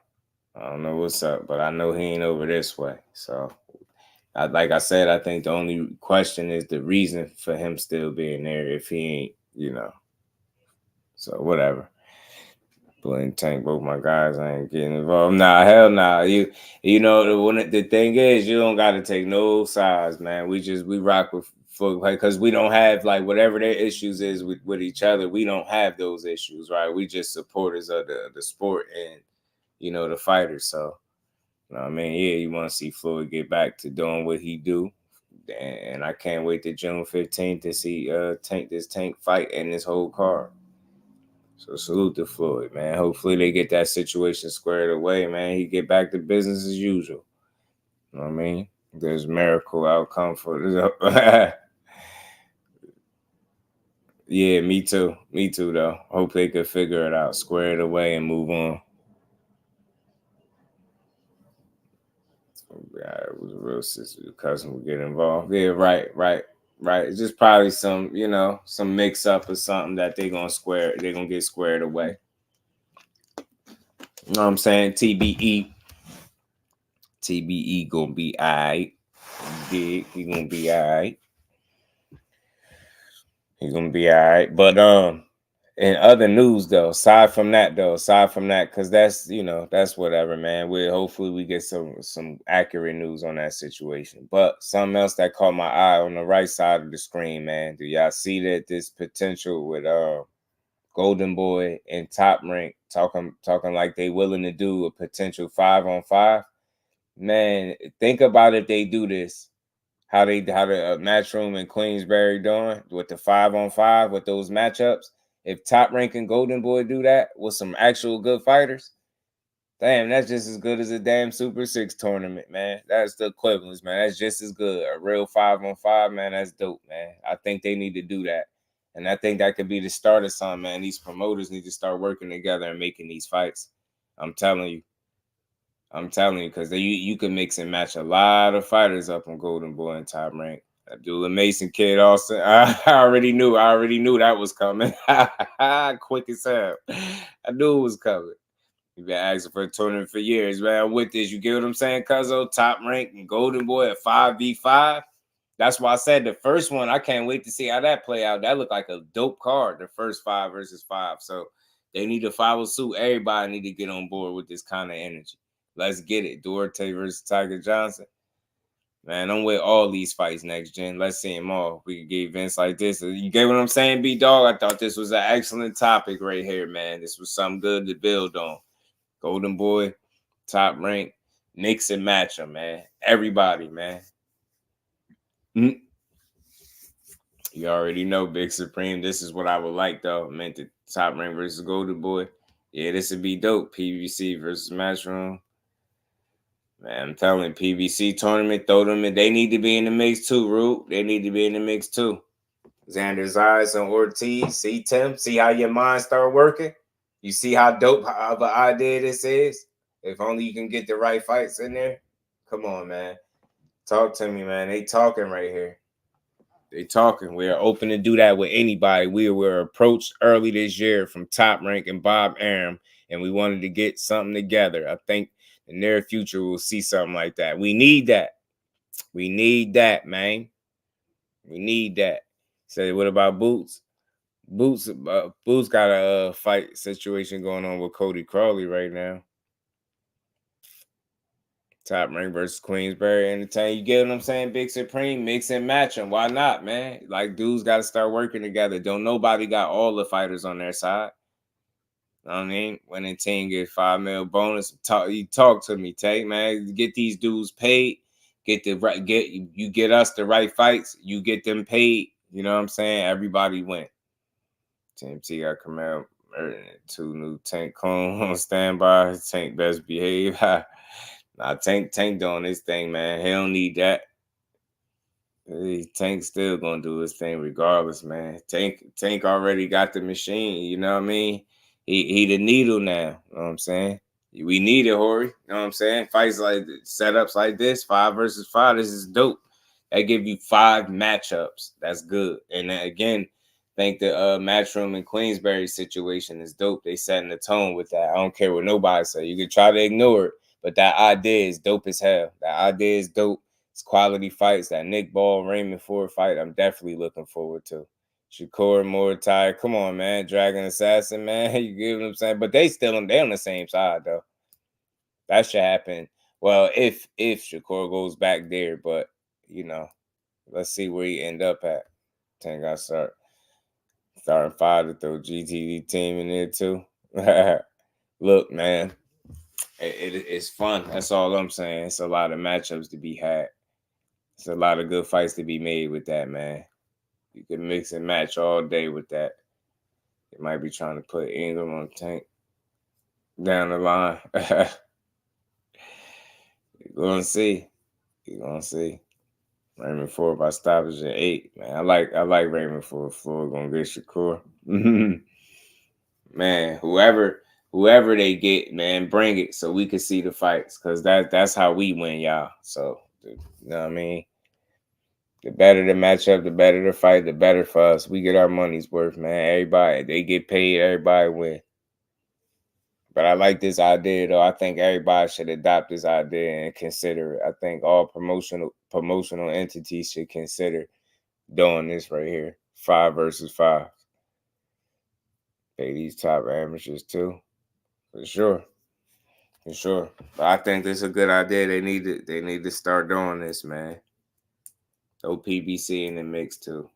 I don't know what's up, but I know he ain't over this way. So like I said, I think the only question is the reason for him still being there if he ain't, you know. So whatever. Blame Tank, both my guys, I ain't getting involved. Nah, hell nah. You know, the thing is, you don't gotta take no sides, man. We rock with because we don't have like whatever their issues is with each other. We don't have those issues, right? We just supporters of the sport and you know the fighters. So you know what I mean, yeah, you want to see Floyd get back to doing what he do, and I can't wait to June 15th to see Tank fight in this whole card. So salute to Floyd, man. Hopefully they get that situation squared away, man. He get back to business as usual. You know what I mean? There's miracle outcome for this. Yeah, me too. Me too, though. Hope they could figure it out, square it away, and move on. Yeah, it was a real sister. The cousin would get involved. Yeah, right. It's just probably some, you know, some mix up or something that they're gonna get squared away. You know what I'm saying? TBE gonna be alright. He gonna be alright. He's gonna be alright. But in other news though, aside from that, because that's, you know, that's whatever, man. Hopefully we get some accurate news on that situation. But something else that caught my eye on the right side of the screen, man. Do y'all see that this potential with Goldenboy and Top Rank talking like they willing to do a potential 5-on-5? Man, think about if they do this. How the Matchroom in Queensberry doing with the 5-on-5 with those matchups. If Top Rank and Goldenboy do that with some actual good fighters, damn, that's just as good as a damn Super 6 tournament, man. That's the equivalence, man. That's just as good. A real 5-on-5, man, that's dope, man. I think they need to do that. And I think that could be the start of something, man. These promoters need to start working together and making these fights. I'm telling you, because you can mix and match a lot of fighters up on Goldenboy and Top Rank. Abdullah Mason, Kid Austin. I already knew that was coming. Quick as hell. I knew it was coming. You've been asking for a tournament for years, man. With this, you get what I'm saying, Cuzzo? Top Rank and Goldenboy at 5v5. That's why I said the first one, I can't wait to see how that play out. That looked like a dope card, the first 5 versus 5. So they need to follow suit. Everybody need to get on board with this kind of energy. Let's get it. Duarte versus Tiger Johnson. Man, I'm with all these fights next gen. Let's see them all. We can get events like this. You get what I'm saying, B-Dog? I thought this was an excellent topic right here, man. This was something good to build on. Goldenboy, Top Rank, mix and match them, man. Everybody, man. You already know, Big Supreme. This is what I would like, though. I meant the Top Rank versus Goldenboy. Yeah, this would be dope. PVC versus Matchroom. Man, I'm telling you, PVC tournament, throw them in. They need to be in the mix too, Root. They need to be in the mix too. Xander Zayas and Ortiz. See, Tim? See how your mind start working? You see how dope of an idea this is? If only you can get the right fights in there. Come on, man. Talk to me, man. They talking right here. They talking. We are open to do that with anybody. We were approached early this year from Top Rank and Bob Arum, and we wanted to get something together. I think in the near future, we'll see something like that. We need that. We need that, man. We need that. Say, what about Boots? Boots got a fight situation going on with Cody Crawley right now. Top Rank versus Queensberry Entertainment. You get what I'm saying? Big Supreme, mix and match them. Why not, man? Like, dudes got to start working together. Don't nobody got all the fighters on their side. You know what I mean? Winning team get $5 million bonus. Talk to me, Tay, man. Get these dudes paid. Get us the right fights. You get them paid. You know what I'm saying? Everybody win. TMT got Kamal Merton, 2 new Tank clone on standby. Tank best behave. Nah, Tank doing his thing, man. He don't need that. Tank still gonna do his thing regardless, man. Tank already got the machine, you know what I mean? He the needle now, you know what I'm saying? We need it, Horry. You know what I'm saying? Fights like setups like this, 5 versus 5, this is dope. That give you 5 matchups. That's good. And again, I think the Matchroom and Queensberry situation is dope. They setting the tone with that. I don't care what nobody say. You can try to ignore it, but that idea is dope as hell. That idea is dope. It's quality fights. That Nick Ball, Raymond Ford fight, I'm definitely looking forward to. Shakur, Mordecai, come on, man. Dragon Assassin, man. You get what I'm saying? But they on the same side, though. That should happen. Well, if Shakur goes back there, but, you know, let's see where he end up at. I think I starting 5 to throw GTV team in there, too. Look, man. It's fun. That's all I'm saying. It's a lot of matchups to be had. It's a lot of good fights to be made with that, man. You can mix and match all day with that. You might be trying to put Ingram on Tank down the line. You're going to see. You're going to see. Raymond Ford by stoppage at 8. Man, I like Raymond Ford. Ford going to get Shakur. Man, whoever they get, man, bring it so we can see the fights. Because that's how we win, y'all. So, you know what I mean? The better the matchup, the better the fight, the better for us. We get our money's worth, man. Everybody, they get paid, everybody win. But I like this idea, though. I think everybody should adopt this idea and consider it. I think all promotional entities should consider doing this right here. 5 versus 5. Pay these top amateurs, too. For sure. For sure. But I think this is a good idea. They need to start doing this, man. Throw PBC in the mix, too.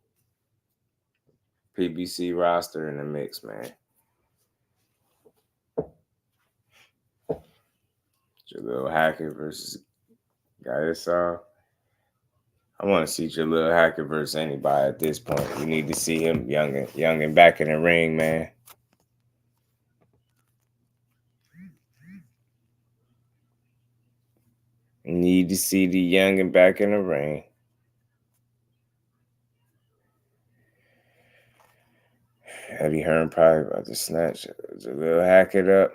PBC roster in the mix, man. Jalil Hackett versus Gaisar. I want to see Jalil Hackett versus anybody at this point. We need to see him young and back in the ring, man. We need to see the young and back in the ring. Eddie Hearn probably about to snatch Jalil Hackett up.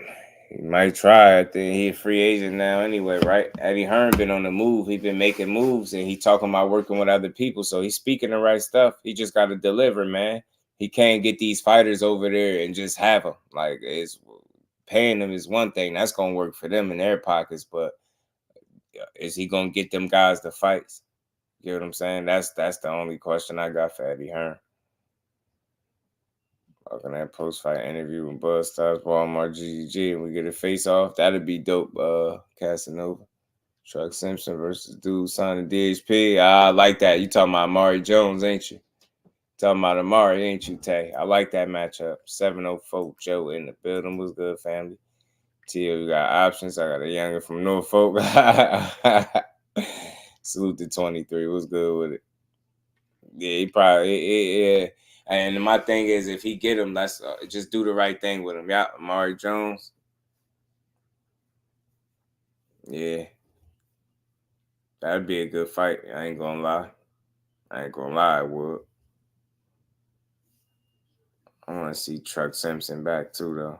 He might try. I think he's a free agent now anyway, right? Eddie Hearn been on the move. He been making moves, and he talking about working with other people. So he's speaking the right stuff. He just got to deliver, man. He can't get these fighters over there and just have them. Like, it's paying them is one thing. That's going to work for them in their pockets. But is he going to get them guys the fights? You know what I'm saying? That's the only question I got for Eddie Hearn. Talking that post-fight interview with Buzz Stars, Walmart, GGG, and we get a face-off. That'd be dope, Casanova. Chuck Simpson versus dude signing DHP. I like that. You talking about Amari Jones, ain't you? Talking about Amari, ain't you, Tay? I like that matchup. 704 Joe in the building. Was good, family. Tio, you got options. I got a younger from Norfolk. Salute to 23. What's good with it? Yeah, he probably, yeah. And my thing is, if he get him, let's just do the right thing with him. Yeah, Amari Jones. Yeah. That'd be a good fight. I ain't gonna lie. I would. I want to see Chuck Simpson back, too, though.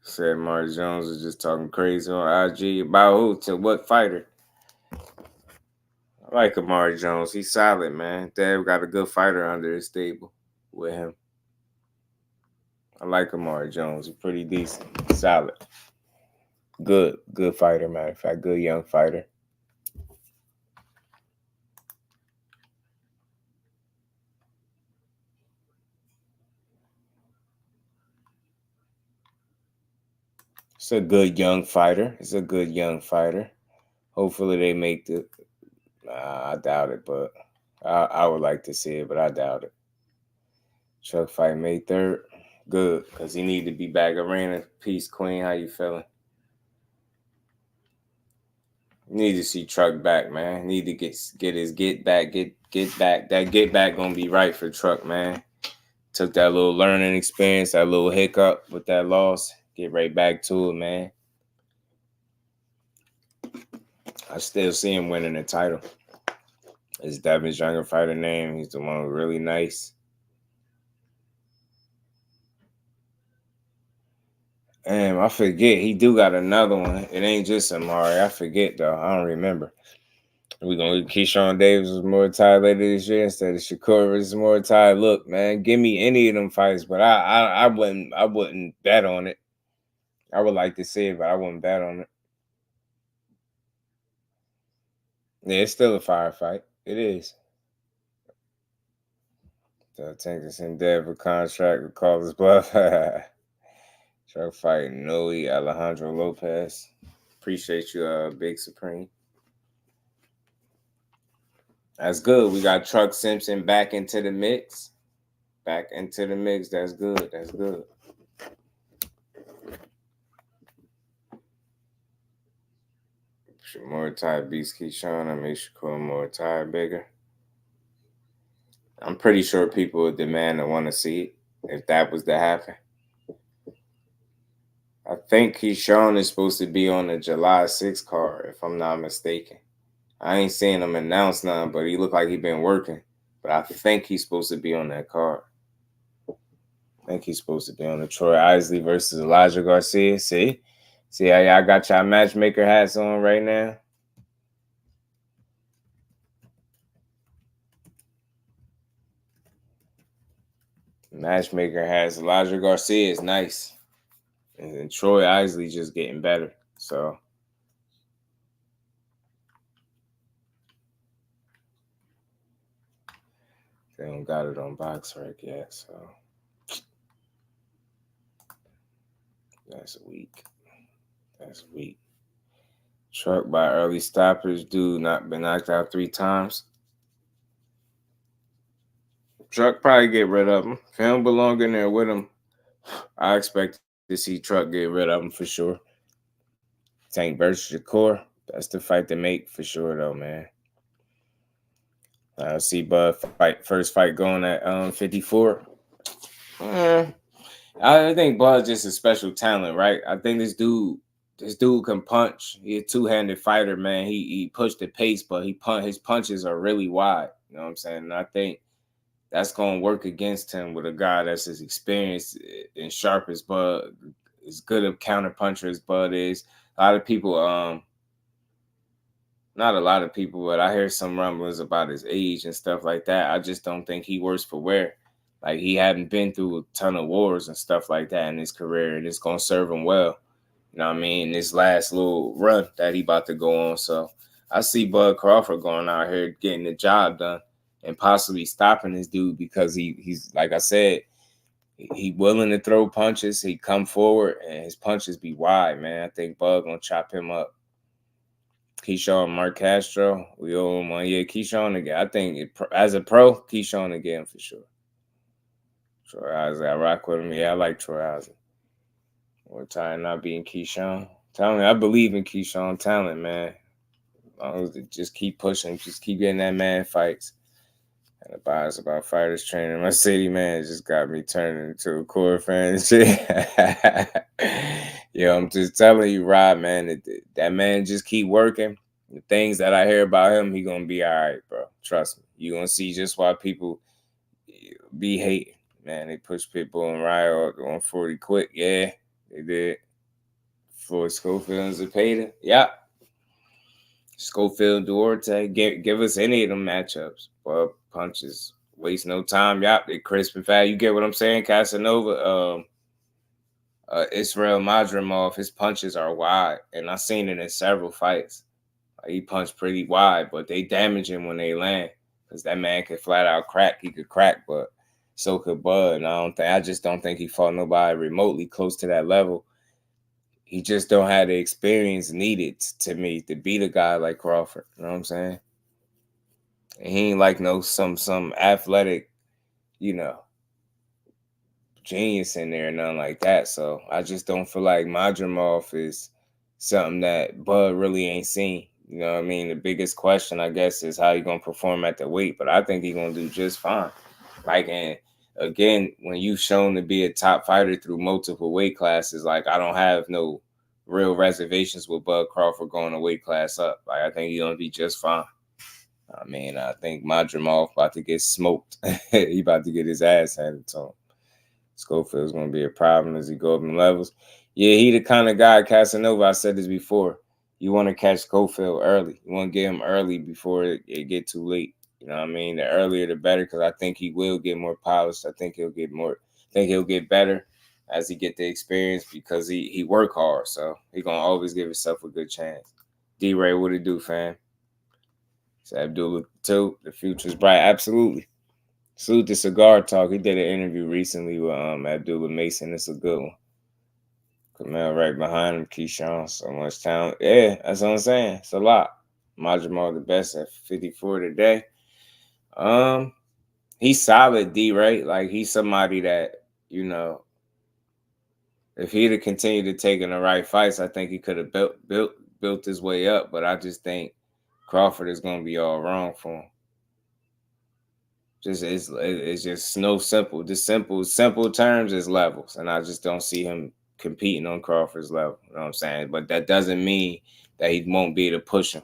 Said Amari Jones is just talking crazy on IG. About who? To what fighter? I like Amari Jones. He's solid, man. Dave got a good fighter under his stable with him. I like Amari Jones. He's pretty decent. Solid. Good fighter, matter of fact. Good young fighter. It's a good young fighter. Hopefully they make the. I doubt it, but I would like to see it, but I doubt it. Truck fight May 3rd. Good, because he need to be back. Arena. Peace, Queen. How you feeling? Need to see Truck back, man. Need to get his get back. That get back gonna be right for Truck, man. Took that little learning experience, that little hiccup with that loss. Get right back to it, man. I still see him winning the title. It's Devin's younger fighter name. He's the one really nice. Damn, I forget. He do got another one. It ain't just Amari. I forget, though. I don't remember. We're going to get Keyshawn Davis with Muay Thai later this year instead of Shakur versus Muay Thai. Look, man, give me any of them fights, but I wouldn't bet on it. I would like to see it, but I wouldn't bet on it. Yeah, it's still a firefight. It is. So I think it's in Denver contract with call his bluff. Truck fight Noe Alejandro Lopez. Appreciate you, Big Supreme. That's good. We got Truck Simpson back into the mix. That's good. That's good. Muay Thai beats Keyshawn. I make Shakur Muay Thai bigger. I'm pretty sure people would demand and want to see it if that was to happen. I think Keyshawn is supposed to be on the July 6th card, if I'm not mistaken. I ain't seen him announce none, but he looked like he been working. But I think he's supposed to be on that card. I think he's supposed to be on the Troy Isley versus Elijah Garcia. See how y'all got y'all matchmaker hats on right now? Matchmaker has Elijah Garcia is nice. And then Troy Isley just getting better. So they don't got it on BoxRec yet, so that's weak. Truck by early stoppers. Dude not been knocked out 3 times. Truck probably get rid of him. If he don't belong in there with him, I expect to see Truck get rid of him for sure. Tank versus Shakur. That's the fight to make for sure, though, man. I see Bud first fight going at 54. I think Bud's just a special talent, right? I think this dude can punch. He's a two-handed fighter, man. He pushed the pace, but his punches are really wide. You know what I'm saying? And I think that's going to work against him with a guy that's as experienced and sharp as Bud, as good a counter puncher as Bud is. A lot of people, not a lot of people, but I hear some rumblings about his age and stuff like that. I just don't think he works for wear. Like, he hadn't been through a ton of wars and stuff like that in his career, and it's going to serve him well. You know what I mean? This last little run that he about to go on. So I see Bud Crawford going out here getting the job done and possibly stopping this dude because he's like I said, he willing to throw punches. He come forward and his punches be wide, man. I think Bud going to chop him up. Keyshawn Mark Castro, we owe him 1 year. Keyshawn again. I think as a pro, Keyshawn again for sure. Troy Isley, I rock with him. Yeah, I like Troy Isley. We're tired not being Keyshawn. Tell me, I believe in Keyshawn talent, man. As long as they just keep pushing, just keep getting that man fights. And the bias about fighters training in my city, man, it just got me turning into a core fan and shit. Yo, I'm just telling you, Rob, man, that man just keep working. The things that I hear about him, he gonna be all right, bro. Trust me. You gonna see just why people be hating. Man, they push Pitbull and Ryo on 40 quick. Yeah, they did. Floyd Schofield and Zepeda. Yep. Schofield, Duarte. Give us any of them matchups. But punches. Waste no time. Yep. They crisp and fast. You get what I'm saying? Casanova, Israel Madrimov, his punches are wide. And I've seen it in several fights. He punched pretty wide, but they damage him when they land. Because that man could flat out crack. He could crack, but so could Bud. And I just don't think he fought nobody remotely close to that level. he just don't have the experience needed to me to beat a guy like Crawford. You know what I'm saying? And he ain't like no some athletic, you know, genius in there, nothing like that. So I just don't feel like Madrimov is something that Bud really ain't seen. You know what I mean? The biggest question, I guess, is how he gonna perform at the weight. But I think he's gonna do just fine. Like, and again, when you've shown to be a top fighter through multiple weight classes, like I don't have no real reservations with Bud Crawford going a weight class up. Like I think he's gonna be just fine. I mean, I think Madrimov about to get smoked. He about to get his ass handed to him. Schofield's going to be a problem as he go up in levels. Yeah, he the kind of guy, Casanova, I said this before, you want to catch Schofield early. You want to get him early before it get too late. You know what I mean? The earlier the better, because I think he will get more polished. I think he'll get better as he get the experience because he work hard. So he going to always give himself a good chance. D-Ray, what it do, fam? It's Abdullah too. The future's bright. Absolutely. Salute the Cigar Talk. He did an interview recently with Abdullah Mason. It's a good one. Kamel right behind him. Keyshawn, so much talent. Yeah, that's what I'm saying. It's a lot. Madrimov the best at 54 today. He's solid, D, right? Like he's somebody that, you know, if he'd have continued to take in the right fights, I think he could have built his way up. But I just think Crawford is gonna be all wrong for him. It's just no simple. Just simple terms is levels, and I just don't see him competing on Crawford's level. You know what I'm saying? But that doesn't mean that he won't be able to push him.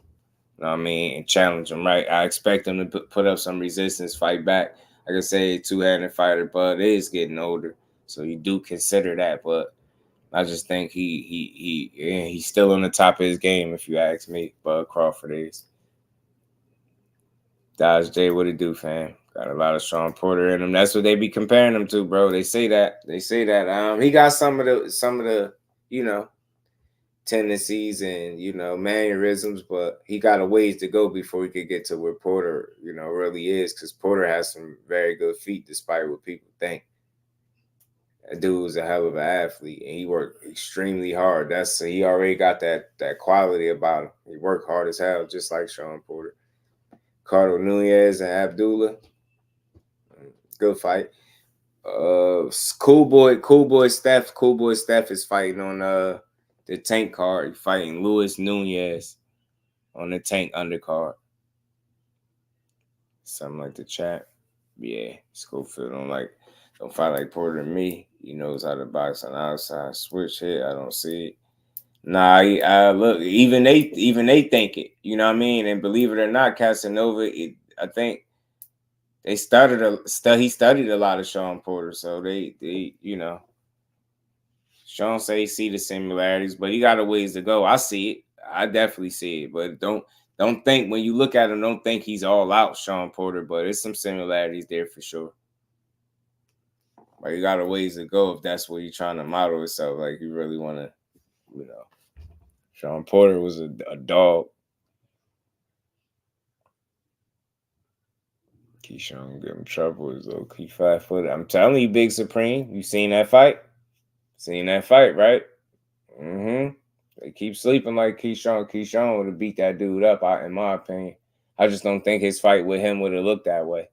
You know what I mean? And challenge him, right? I expect him to put up some resistance, fight back. Like I say, two-handed fighter, but is getting older, so you do consider that. But I just think he's still on the top of his game, if you ask me. But Crawford is. Dodge J, what it do, fam? Got a lot of Sean Porter in him. That's what they be comparing him to, bro. They say that. He got some of the, you know, tendencies and, you know, mannerisms, but he got a ways to go before he could get to where Porter, you know, really is, because Porter has some very good feet despite what people think. That dude was a hell of an athlete, and he worked extremely hard. He already got that quality about him. He worked hard as hell, just like Sean Porter. Carlo Nunez and Abdullah. Good fight. Cool boy Steph is fighting on the Tank card. He's fighting Luis Nunez on the Tank undercard. Something like the chat. Yeah, Schofield don't fight like Porter and me. He knows how to box on the outside. Switch hit, I don't see it. Nah, look, even they think it. You know what I mean? And believe it or not, Casanova, I think he studied a lot of Sean Porter. So they you know, Sean say he see the similarities, but he got a ways to go. I see it. I definitely see it. But don't think when you look at him, don't think he's all out Sean Porter, but there's some similarities there for sure. But you got a ways to go if that's what you're trying to model yourself. Like you really want to, you know. Sean Porter was a dog. Keyshawn give him trouble. He's low-key 5 foot. I'm telling you, Big Supreme. You seen that fight? Seen that fight, right? Mm-hmm. They keep sleeping like Keyshawn. Keyshawn would have beat that dude up, in my opinion. I just don't think his fight with him would have looked that way.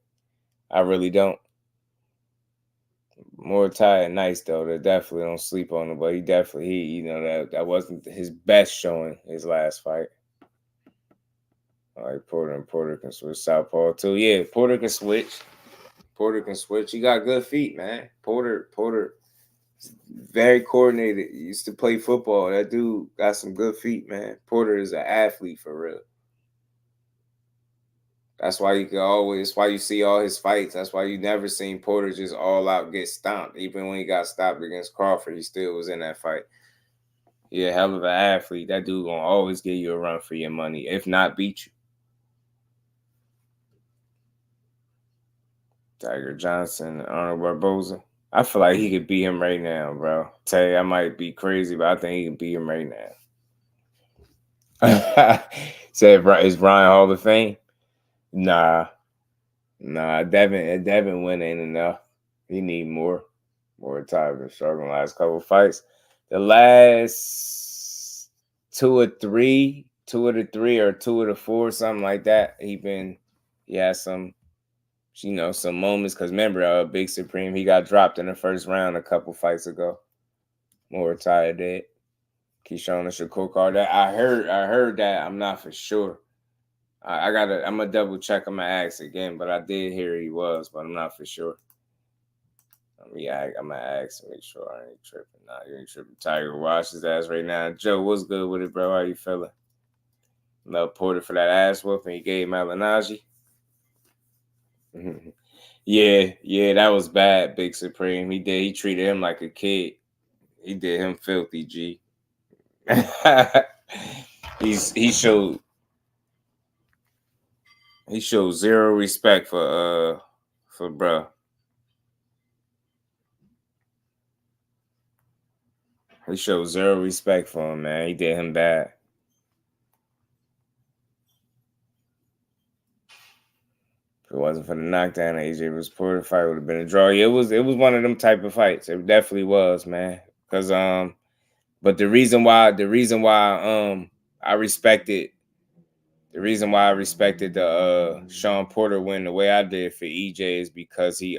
I really don't. More tired, nice though. They definitely don't sleep on him, but he that wasn't his best showing his last fight. All right, Porter can switch southpaw too. Yeah, Porter can switch. He got good feet, man. Porter, very coordinated. He used to play football. That dude got some good feet, man. Porter is an athlete for real. That's why you see all his fights. That's why you never seen Porter just all out get stomped. Even when he got stopped against Crawford, he still was in that fight. Yeah, hell of an athlete. That dude gonna always give you a run for your money, if not beat you. Tiger Johnson, Arnold Barboza. I feel like he could beat him right now, bro. Tell you, I might be crazy, but I think he can beat him right now. Said, is Ryan Hall of Fame? Nah. Devin win ain't enough. He need more time. Been struggling last couple fights. The last 2 of the 3 or 2 of the 4, something like that. He had some, some moments. Because remember, Big Supreme, he got dropped in the first round a couple fights ago. Muay did. Keyshawn Shakur card. That I heard that. I'm not for sure. I'm gonna double check. I'm gonna ask again, but I did hear he was, but I'm not for sure. I'm gonna ask to make sure I ain't tripping. Nah, you ain't tripping. Tiger, wash his ass right now. Joe, what's good with it, bro? How you feeling? Love Porter for that ass whooping he gave Malinaji. Yeah, that was bad, Big Supreme. He treated him like a kid. He did him filthy, G. He showed zero respect for bruh. He showed zero respect for him, man. He did him bad. If it wasn't for the knockdown, AJ was poor. The fight would have been a draw. Yeah, it was one of them type of fights. It definitely was, man. Because but the reason why I respected the Sean Porter win the way I did for EJ is because he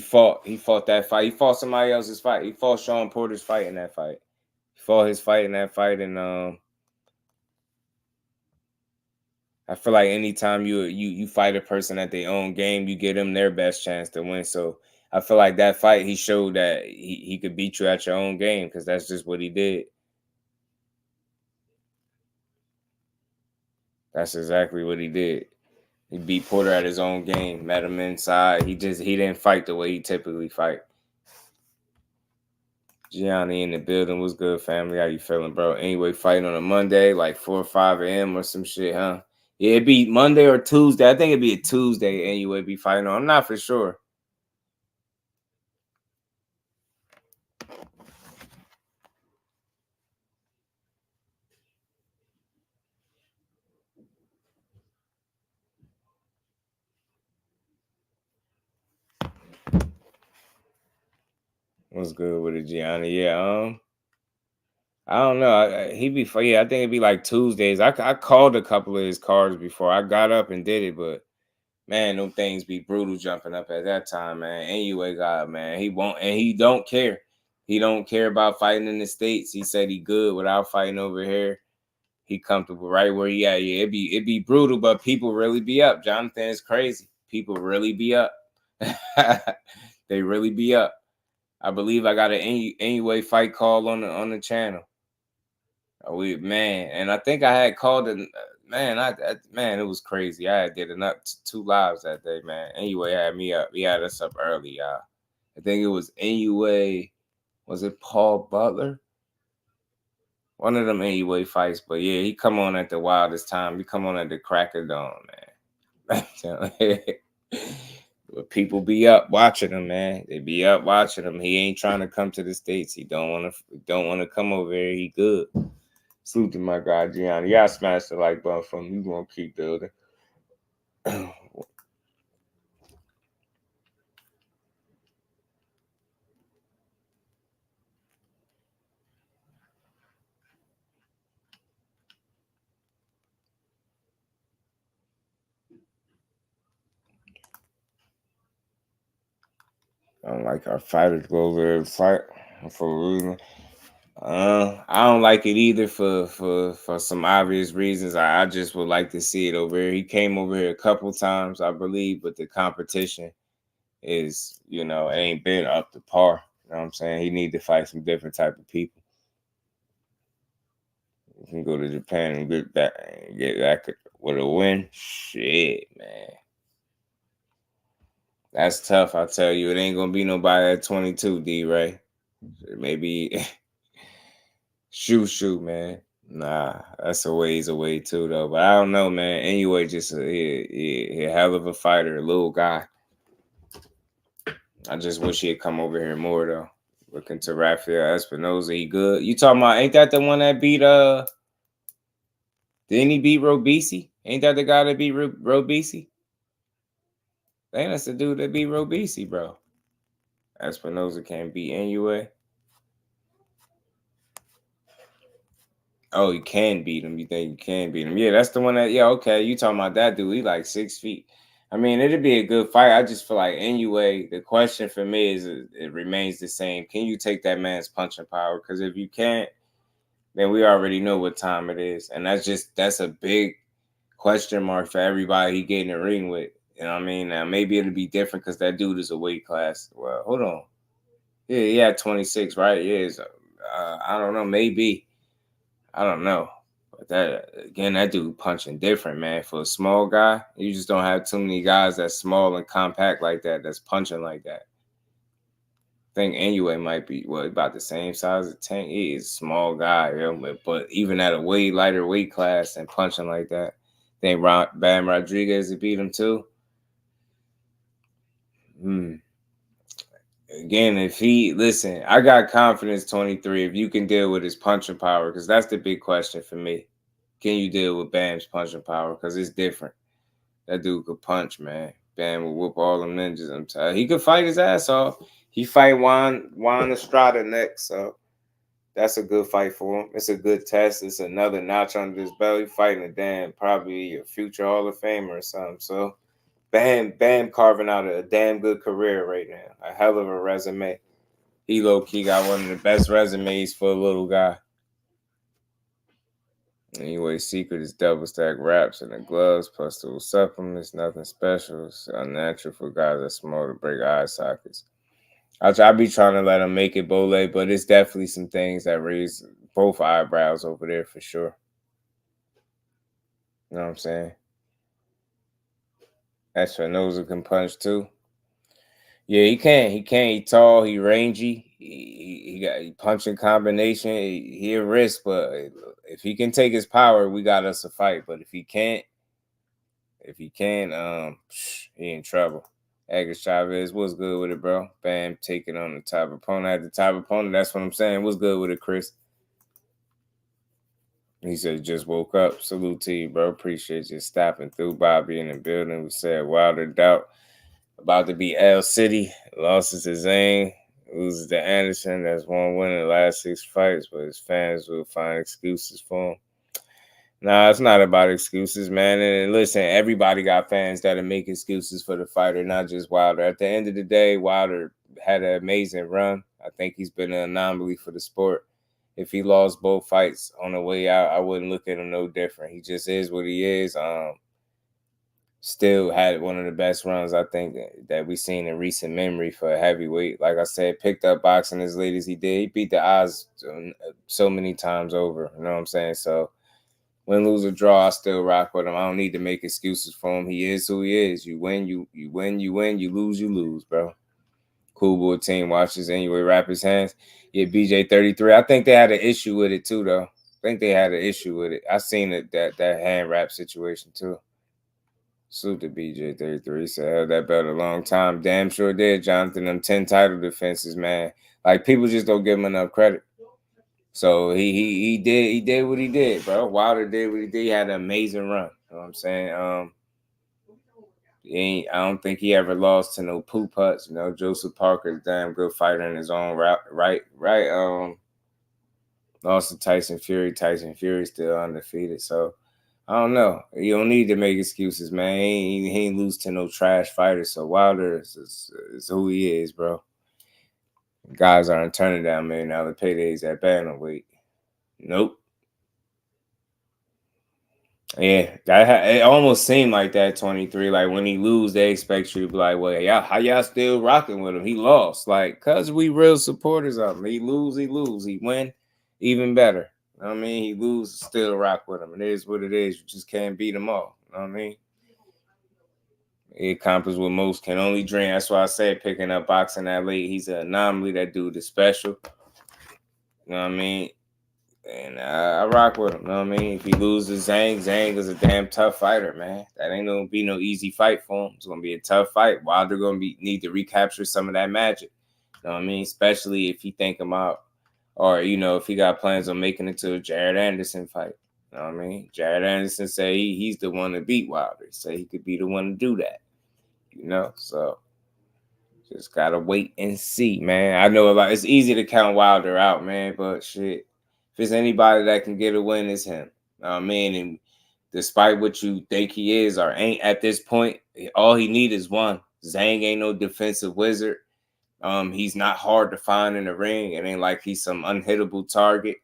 fought that fight. He fought somebody else's fight. He fought Sean Porter's fight in that fight. He fought his fight in that fight, and I feel like anytime you fight a person at their own game, you give them their best chance to win. So I feel like that fight, he showed that he could beat you at your own game because that's just what he did. That's exactly what he did. He beat Porter at his own game, met him inside. He didn't fight the way he typically fight. Gianni in the building. What's good, family? How you feeling, bro? Anyway, fighting on a Monday, like 4 or 5 a.m. or some shit, huh? Yeah, it'd be Monday or Tuesday. I think it'd be a Tuesday anyway, be fighting on. I'm not for sure. What's good with it, Gianni? Yeah, I don't know. I think it'd be like Tuesdays. I called a couple of his cards before. I got up and did it, but man, them things be brutal jumping up at that time, man. Anyway, God, man, he won't, and he don't care. He don't care about fighting in the States. He said he good without fighting over here. He comfortable right where he at. Yeah, it'd be brutal, but people really be up. Jonathan is crazy. People really be up. They really be up. I believe I got an anyway fight call on the channel. And I think I had called it. Man, it was crazy. I did enough 2 lives that day, man. Anyway, had me up. He had us up early, y'all. I think it was anyway. Was it Paul Butler? One of them anyway fights, but yeah, he come on at the wildest time. He come on at the crack of dawn, man. But people be up watching him, man. They be up watching him. He ain't trying to come to the States. He don't want to come over here. He good. Salute to my guy Gianni. Y'all smash the like button for him. You gonna keep building. I don't like our fighters go over there and fight for a reason. I don't like it either for some obvious reasons. I just would like to see it over here. He came over here a couple times, I believe, but the competition is, it ain't been up to par. You know what I'm saying? He need to fight some different type of people. You can go to Japan and get that with a win. Shit, man. That's tough, I tell you. It ain't gonna be nobody at 22, D-Ray. Maybe shoot, man. Nah, that's a ways away too, though. But I don't know, man. Anyway, just a hell of a fighter, a little guy. I just wish he'd come over here more, though. Looking to Rafael Espinoza, he good. You talking about, ain't that the one that beat, didn't he beat Robisi? Ain't that the guy that beat Robisi? Dang, that's the dude that beat Robisi, bro. Espinosa can't beat Inoue. Oh, you can beat him. You think you can beat him? Yeah, that's the one that. Yeah, okay. You talking about that dude? He like 6 feet. I mean, it'd be a good fight. I just feel like Inoue. The question for me is, it remains the same. Can you take that man's punching power? Because if you can't, then we already know what time it is, and that's a big question mark for everybody he get in the ring with. You know what I mean? Now maybe it'll be different because that dude is a weight class. Well, hold on. Yeah, he had 26, right? Yeah, I don't know. Maybe. I don't know. But that dude punching different, man. For a small guy, you just don't have too many guys that's small and compact like that, that's punching like that. I think Inoue might be, about the same size as Tank. He is a small guy, you know, but even at a way lighter weight class and punching like that, I think Bam Rodriguez would beat him too. Again, listen, I got confidence 23 if you can deal with his punching power, because that's the big question for me. Can you deal with Bam's punching power? Because it's different. That dude could punch, man. Bam will whoop all them ninjas. I'm tired. He could fight his ass off. He fight Juan Estrada next, so that's a good fight for him. It's a good test. It's another notch under his belt. He fighting probably a future Hall of Famer or something. So Bam carving out a damn good career right now. A hell of a resume. He low-key got one of the best resumes for a little guy. Anyway, secret is double stack wraps and the gloves plus those supplements. Nothing special. It's unnatural for guys that small to break eye sockets. I be trying to let him make it Bole, but it's definitely some things that raise both eyebrows over there for sure. You know what I'm saying? Espinosa can punch too. Yeah, he can. He tall. He rangy. He got punching combination. He a risk, but if he can take his power, we got us a fight. But if he can't, he in trouble. Agus Chavez, what's good with it, bro? Bam, taking on the top opponent. At the top opponent, that's what I'm saying. What's good with it, Chris? He said, just woke up. Salute to you, bro. Appreciate you stopping through. Bobby in the building. We said Wilder doubt. About to be L City. Losses to Zang. Loses to Anderson. That's one win in the last 6 fights, but his fans will find excuses for him. Nah, it's not about excuses, man. And listen, everybody got fans that'll make excuses for the fighter, not just Wilder. At the end of the day, Wilder had an amazing run. I think he's been an anomaly for the sport. If he lost both fights on the way out, I wouldn't look at him no different. He just is what he is. Still had one of the best runs, I think, that we've seen in recent memory for a heavyweight. Like I said, picked up boxing as late as he did. He beat the odds so many times over. You know what I'm saying? So, win, lose, or draw, I still rock with him. I don't need to make excuses for him. He is who he is. You win, you win. You lose, bro. Cool boy team watches anyway, wrap his hands. Yeah, BJ 33. I think they had an issue with it too, though. I think they had an issue with it. I seen that hand wrap situation too. Salute to BJ 33. He said, held that belt a long time. Damn sure did, Jonathan. Them 10 title defenses, man. Like, people just don't give him enough credit. So he did what he did, bro. Wilder did what he did. He had an amazing run. You know what I'm saying? I don't think he ever lost to no poo putts. You know, Joseph Parker's a damn good fighter in his own right. Lost to Tyson Fury. Tyson Fury still undefeated. So I don't know. You don't need to make excuses, man. He ain't lose to no trash fighter. So Wilder is who he is, bro. Guys aren't turning down, man. Now the paydays at bantamweight. Nope. Yeah, it almost seemed like that 23. Like when he lose, they expect you to be like, well, how y'all still rocking with him? He lost. Like, cause we real supporters of him. He lose. He win, even better. You know what I mean? He lose, still rock with him. It is what it is. You just can't beat them all. You know what I mean? He accomplished what most can only dream. That's why I said picking up boxing that late. He's an anomaly. That dude is special. You know what I mean? And I rock with him. You know what I mean? If he loses Zang is a damn tough fighter, man. That ain't gonna be no easy fight for him. It's gonna be a tough fight. Wilder gonna need to recapture some of that magic. You know what I mean? Especially if he think about, or if he got plans on making it to a Jared Anderson fight. You know what I mean? Jared Anderson say he's the one to beat Wilder. Say he could be the one to do that. So Just gotta wait and see, man. I know it's easy to count Wilder out, man, but shit, if it's anybody that can get a win, it's him. I mean, and despite what you think he is or ain't at this point, all he need is one. Zang ain't no defensive wizard. He's not hard to find in the ring. It ain't like he's some unhittable target.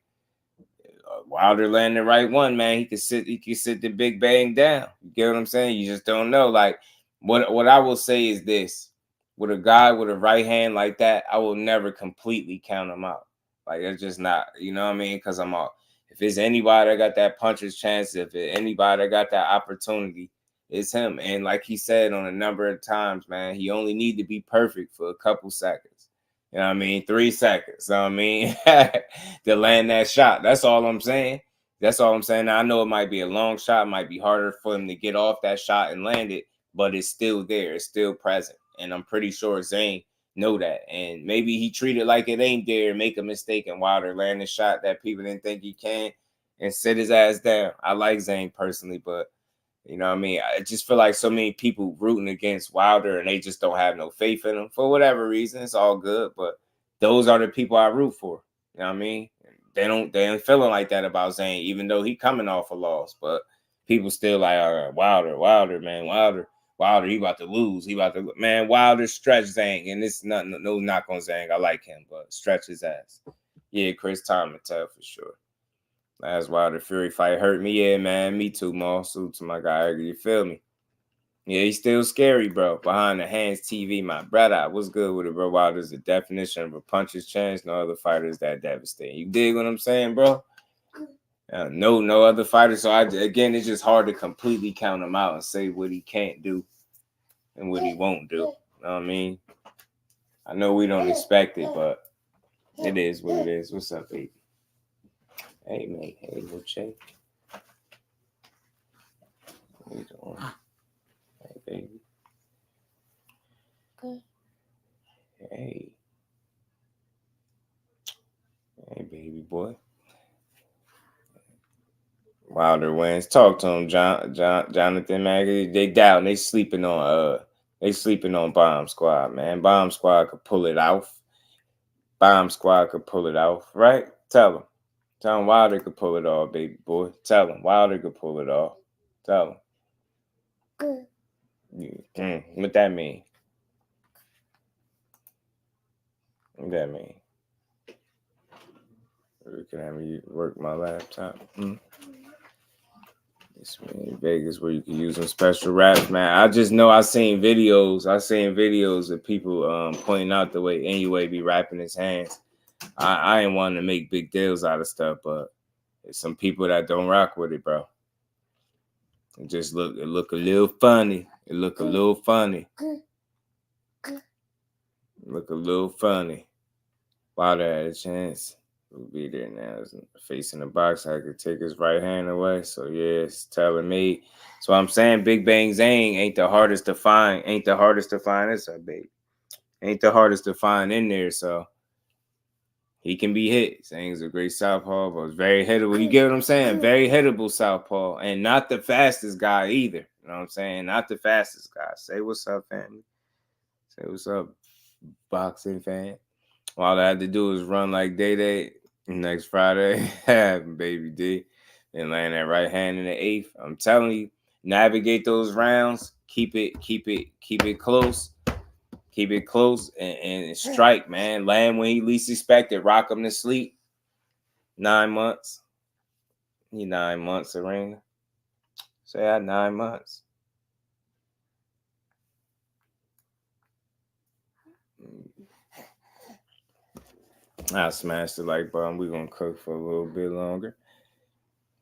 Wilder landing the right one, man. He can sit the big bang down. You get what I'm saying? You just don't know. Like what I will say is this: with a guy with a right hand like that, I will never completely count him out. Like it's just not, you know what I mean? Because I'm all, if it's anybody that got that puncher's chance, if it's anybody that got that opportunity, it's him. And like he said on a number of times, man, he only need to be perfect for a couple seconds. You know what I mean? 3 seconds. You know what I mean? To land that shot. That's all I'm saying. That's all I'm saying. Now, I know it might be a long shot. It might be harder for him to get off that shot and land it, but it's still there. It's still present. And I'm pretty sure Zane know that. And maybe he treated like it ain't there, make a mistake, and Wilder land a shot that people didn't think he can and sit his ass down. I like Zane personally, but you know what I mean? I just feel like so many people rooting against Wilder and they just don't have no faith in him for whatever reason. It's all good, but those are the people I root for. You know what I mean? They ain't feeling like that about Zane, even though he coming off a loss. But people still like, Wilder, man, Wilder, he about to lose. Man, Wilder stretch Zang, and it's nothing, no knock on Zang. I like him, but stretch his ass. Yeah, Chris Time to tell for sure. Last Wilder Fury fight hurt me. Yeah, man. Me too, Maul. Salute to my guy. You feel me? Yeah, he's still scary, bro. Behind the hands TV, my brother. What's good with it, bro? Wilder's the definition of a puncher's chance. No other fighter is that devastating. You dig what I'm saying, bro? No other fighter. So, again, it's just hard to completely count him out and say what he can't do and what he won't do. You know what I mean? I know we don't expect it, but it is what it is. What's up, baby? Hey, mate. Hey, little Jay. What you doing? Hey, baby. Good. Hey. Hey, baby boy. Wilder wins. Talk to him, Jonathan, man. They down. They sleeping on Bomb Squad, man. Bomb Squad could pull it off. Right? Tell him. Tell him Wilder could pull it off, baby boy. Tell him Wilder could pull it off. Tell him. Good. What that mean? What that mean? Can I have me work my laptop? This man, Vegas, where you can use some special raps, man. I just know I seen videos of people pointing out the way Anyway be rapping his hands. I ain't wanting to make big deals out of stuff, but there's some people that don't rock with it, bro. It just look a little funny. Look a little funny. Wilder had a chance. We'll be there now. Facing the box, I could take his right hand away. So yeah, it's telling me. So I'm saying Big Bang Zang ain't the hardest to find. It's a baby. Ain't the hardest to find in there. So he can be hit. Zang's a great southpaw, but it's very hittable. You get what I'm saying? Very hittable southpaw, and not the fastest guy either. You know what I'm saying? Not the fastest guy. Say what's up, family. Say what's up, boxing fan. All I had to do is run like Day next Friday, baby D, and land that right hand in the 8th. I'm telling you, navigate those rounds. Keep it close. Keep it close and strike, man. Land when he least expected. Rock him to sleep. 9 months. 9 months, Arena. Say I 9 months. I smashed the like button. We're gonna cook for a little bit longer.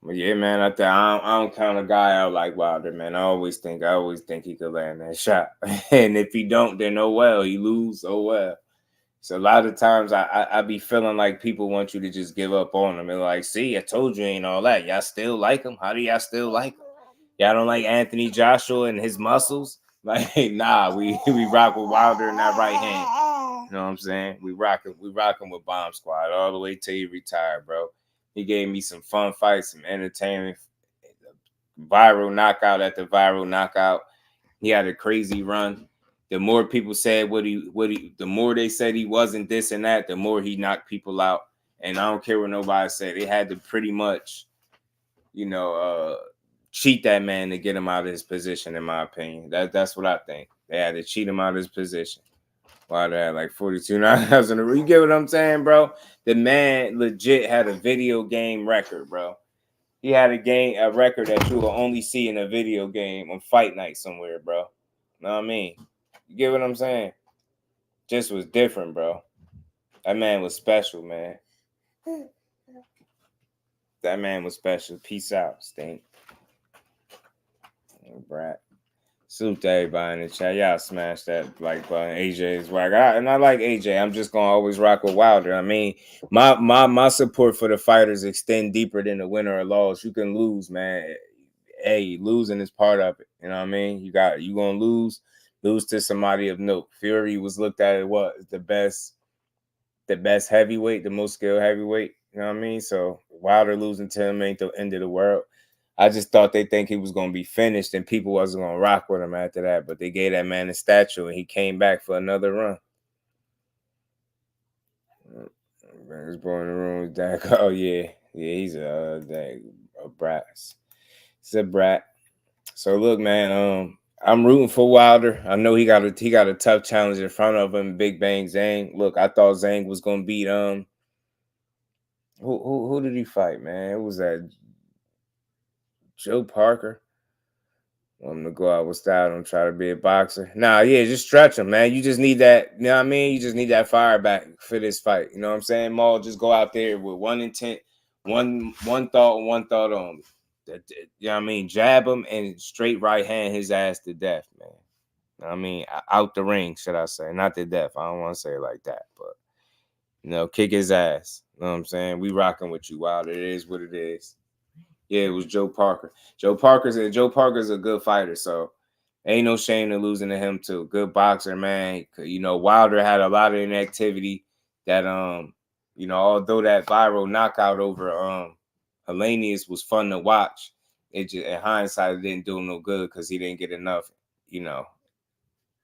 But yeah, man, I don't count a guy out like Wilder, man. I always think he could land that shot. And if he don't, then oh well. He lose, oh well. So a lot of times I be feeling like people want you to just give up on him. And like, see, I told you ain't all that. Y'all still like him? How do y'all still like him? Y'all don't like Anthony Joshua and his muscles? Like, nah, we rock with Wilder in that right hand. You know what I'm saying? We rocking with Bomb Squad all the way till he retired, bro. He gave me some fun fights, some entertainment, viral knockout at the viral knockout. He had a crazy run. the more people said the more they said he wasn't this and that, the more he knocked people out. And I don't care what nobody said. They had to pretty much, cheat that man to get him out of his position, in my opinion. That's what I think. They had to cheat him out of his position. Wow, they had like 42 knockouts in a row. You get what I'm saying, bro? The man legit had a video game record, bro. He had a record that you will only see in a video game on fight night somewhere, bro. Know what I mean? You get what I'm saying? Just was different, bro. That man was special, man. That man was special. Peace out, Stink. Brat. Salute to everybody in the chat. Y'all smash that like button. AJ is whack. And I like AJ. I'm just gonna always rock with Wilder. I mean, my support for the fighters extend deeper than the winner or loss. You can lose, man. Hey, losing is part of it. You know what I mean? You gonna lose to somebody of note. Fury was looked at as what the best heavyweight, the most skilled heavyweight. You know what I mean? So Wilder losing to him ain't the end of the world. I just thought they think he was going to be finished and people wasn't going to rock with him after that. But they gave that man a statue and he came back for another run. His boy in the room is Dak. Oh, yeah. Yeah, he's a brat. He's a brat. So, look, man, I'm rooting for Wilder. I know he got a tough challenge in front of him, Big Bang Zang. Look, I thought Zang was going to beat who did he fight, man? It was that Joe Parker. Want him to go out with style and try to be a boxer. Nah, yeah, just stretch him, man. You just need that, you know what I mean? You just need that fire back for this fight. You know what I'm saying? Maul, just go out there with one intent, one thought only. You know what I mean? Jab him and straight right hand his ass to death, man. You know what I mean? Out the ring, should I say. Not to death. I don't want to say it like that, but, kick his ass. You know what I'm saying? We rocking with you, Wilder. It is what it is. Yeah, it was Joe Parker. Joe Parker's a good fighter, so ain't no shame in losing to him too. Good boxer, man. Wilder had a lot of inactivity that although that viral knockout over Hellenius was fun to watch, it just in hindsight it didn't do him no good because he didn't get enough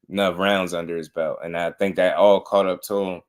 rounds under his belt. And I think that all caught up to him,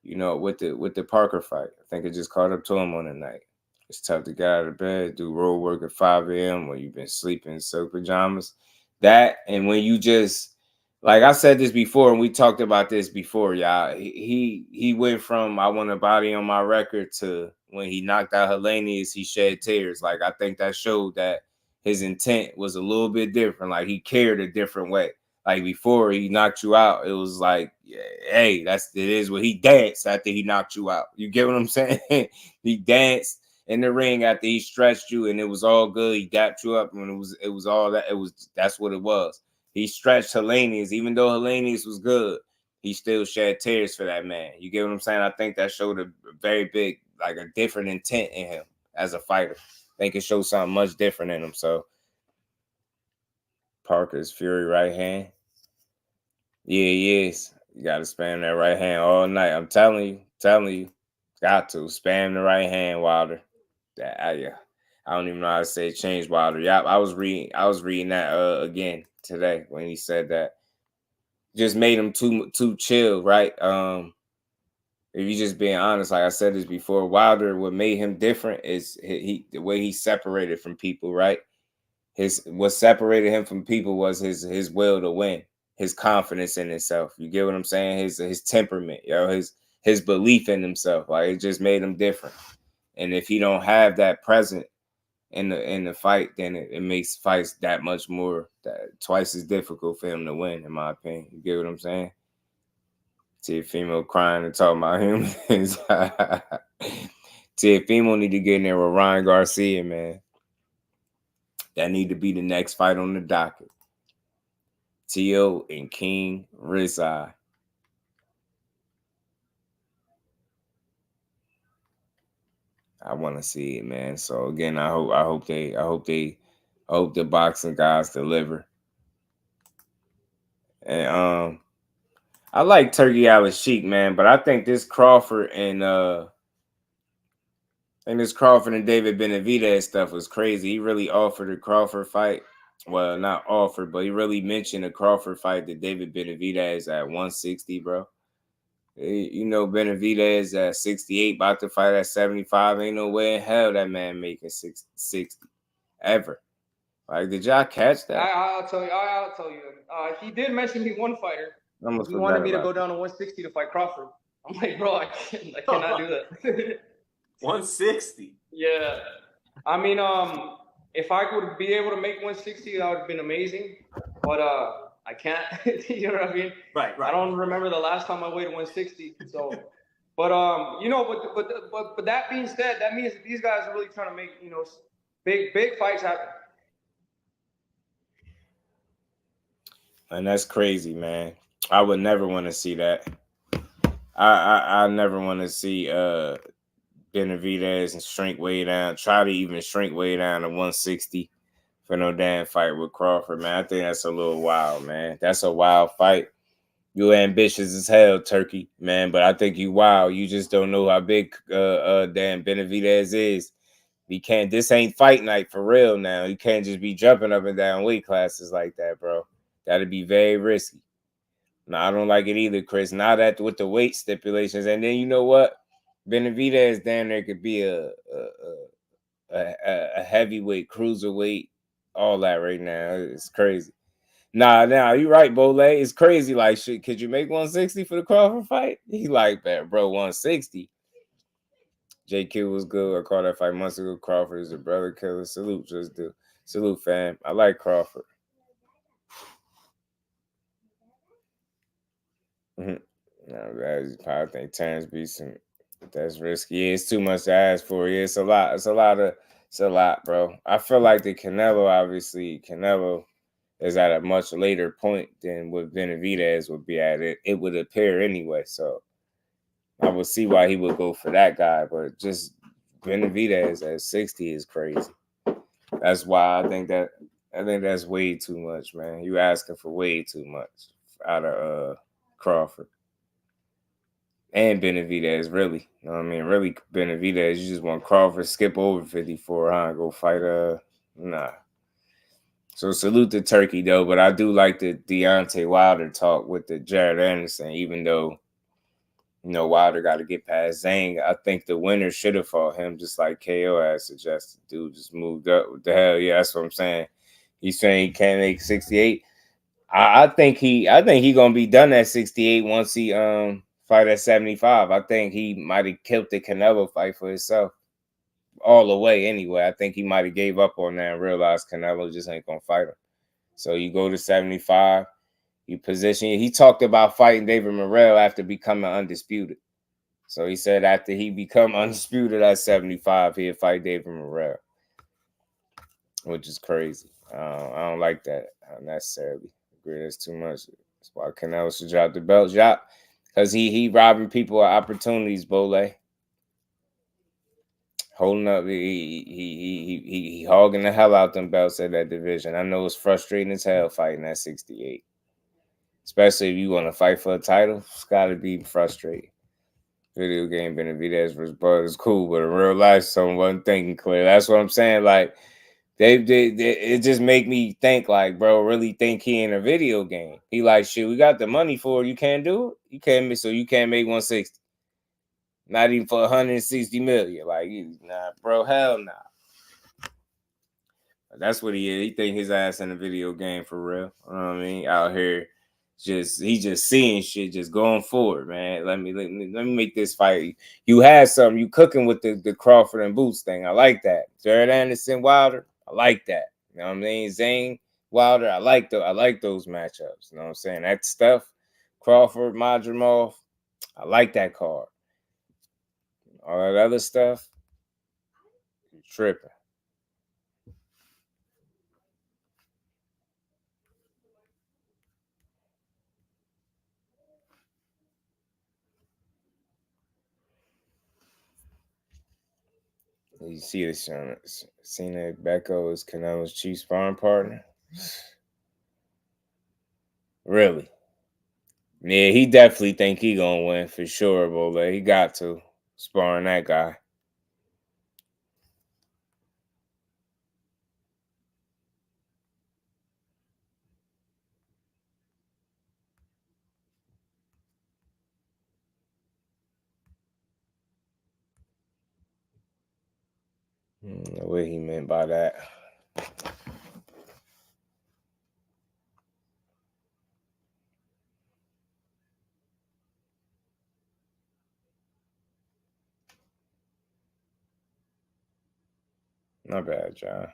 with the Parker fight. I think it just caught up to him on the night. It's tough to get out of bed, do road work at 5 a.m. when you've been sleeping in silk pajamas. That, and when you just, like I said this before, and we talked about this before, y'all. He went from I want a body on my record to when he knocked out Hellenius, he shed tears. Like, I think that showed that his intent was a little bit different. Like, he cared a different way. Like, before he knocked you out, it was like, yeah, hey, it is what he danced after he knocked you out. You get what I'm saying? He danced in the ring after he stretched you, and it was all good. He dapped you up, and it was all that. That's what it was. He stretched Hellenius, even though Hellenius was good. He still shed tears for that man. You get what I'm saying? I think that showed a very big, like a different intent in him as a fighter. I think it showed something much different in him. So Parker's Fury right hand. Yeah, he is. You got to spam that right hand all night. I'm telling you, got to spam the right hand, Wilder. I don't even know how to say change Wilder. Yeah, I was reading that again today when he said that. Just made him too chill, right? If you just being honest, like I said this before, Wilder, what made him different is the way he separated from people, right? What separated him from people was his will to win, his confidence in himself. You get what I'm saying? His temperament, his belief in himself. Like, it just made him different. And if he don't have that present in the fight, then it makes fights that much more, twice as difficult for him to win, in my opinion. You get what I'm saying? Teofimo crying and talking about him. Teofimo need to get in there with Ryan Garcia, man. That need to be the next fight on the docket. Teo and King Rizai. I want to see it, man. So again, I hope the boxing guys deliver. And I like Turkey Alalshikh, man, but I think this Crawford and David Benavidez stuff was crazy. He really offered a Crawford fight. well, not offered, but he really mentioned a Crawford fight to David Benavidez at 160, bro. You know, Benavidez at 68, about to fight at 75. Ain't no way in hell that man making 60 ever. Like, did y'all catch that? I'll tell you. He did mention he one fighter. He wanted me to go down to 160 to fight Crawford. I'm like, bro, I cannot do that. 160. Yeah. I mean, if I would be able to make 160, that would have been amazing. But I can't. You know what I mean? Right. I don't remember the last time I weighed 160. So, but but that being said, that means that these guys are really trying to make big fights happen. And that's crazy, man. I would never want to see that. I never want to see Benavidez and shrink way down. Try to even shrink way down to 160 for no damn fight with Crawford, man. I think that's a little wild, man. That's a wild fight. You ambitious as hell, Turkey, man. But I think you wild. You just don't know how big damn Benavidez is. This ain't fight night for real now. You can't just be jumping up and down weight classes like that, bro. That'd be very risky. No, I don't like it either, Chris. Not that with the weight stipulations. And then you know what? Benavidez down there could be a heavyweight, cruiserweight, all that right now. It's crazy. Nah, you're right, Bole. It's crazy. Like, shit, could you make 160 for the Crawford fight? He like that, bro. 160. JQ was good. I called that fight months ago. Crawford is a brother killer. Salute, just do. Salute, fam. I like Crawford. I think Terrence beats him. That's risky. Yeah, it's too much to ask for. Yeah, it's a lot. It's a lot, bro. I feel like the Canelo is at a much later point than what Benavidez would be at. It would appear anyway. So I would see why he would go for that guy, but just Benavidez at 60 is crazy. That's why I think that's way too much, man. You asking for way too much out of Crawford and Benavidez, really. You know what I mean? Really, Benavidez, you just want Crawford skip over 54, huh? Go fight nah. So salute to Turkey though, but I do like the Deontay Wilder talk with the Jared Anderson, even though Wilder got to get past Zang. I think the winner should have fought him, just like KO has suggested. Dude just moved up. What the hell? Yeah, that's what I'm saying. He's saying he can't make 68. I think he gonna be done at 68 once he fight at 75. I think he might have killed the Canelo fight for himself all the way anyway. I think he might have gave up on that and realized Canelo just ain't gonna fight him. So you go to 75, you position. He talked about fighting David Morrell after becoming undisputed. So he said after he become undisputed at 75, he'd fight David Morrell, which is crazy. I don't like that necessarily. Agree, that's too much. That's why Canelo should drop the belt. Because he robbing people of opportunities, Bole. Holding up, he hogging the hell out them belts at that division. I know it's frustrating as hell fighting at 68. Especially if you want to fight for a title, it's got to be frustrating. Video game Benavidez versus Bud is cool, but in real life, someone wasn't thinking clear. That's what I'm saying. Like, they it just make me think, like, bro, really think he in a video game. He like, shit, we got the money for it. You can't do it. You can't make 160. Not even for 160 million. Like, nah, bro, hell nah. That's what he is. He think his ass in a video game for real. You know what I mean? Out here, he just seeing shit, just going forward, man. Let me make this fight. You had something. You cooking with the Crawford and Boots thing. I like that. Jared Anderson, Wilder, I like that. You know what I mean? Zang, Wilder, I like those matchups. You know what I'm saying? That stuff, Crawford, Madrimov, I like that card. All that other stuff, you're tripping. You see this, Cena Becco is Canelo's chief sparring partner. Really? Yeah, he definitely think he gonna win for sure, Bole. He got to sparring that guy. I don't know what he meant by that. Not bad, John.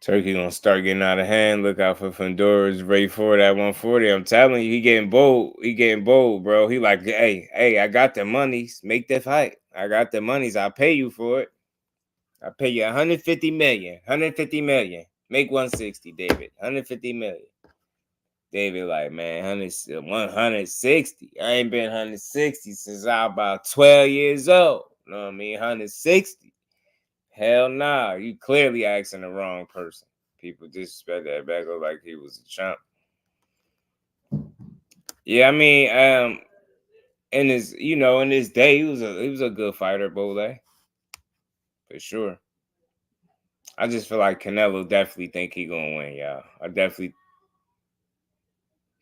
Turkey gonna start getting out of hand. Look out for Fundura's ready for that 140. I'm telling you, he getting bold. He getting bold, bro. He like, hey, I got the monies. Make that fight. I got the monies. I'll pay you for it. I'll pay you 150 million. 150 million. Make 160, David. 150 million. David like, man, 160. I ain't been 160 since I was about 12 years old. You know what I mean? 160. Hell nah. You clearly asking the wrong person. People disrespect that back like he was a chump. Yeah, I mean, in his day, he was a good fighter, Bole. For sure. I just feel like Canelo definitely think he gonna win, y'all. I definitely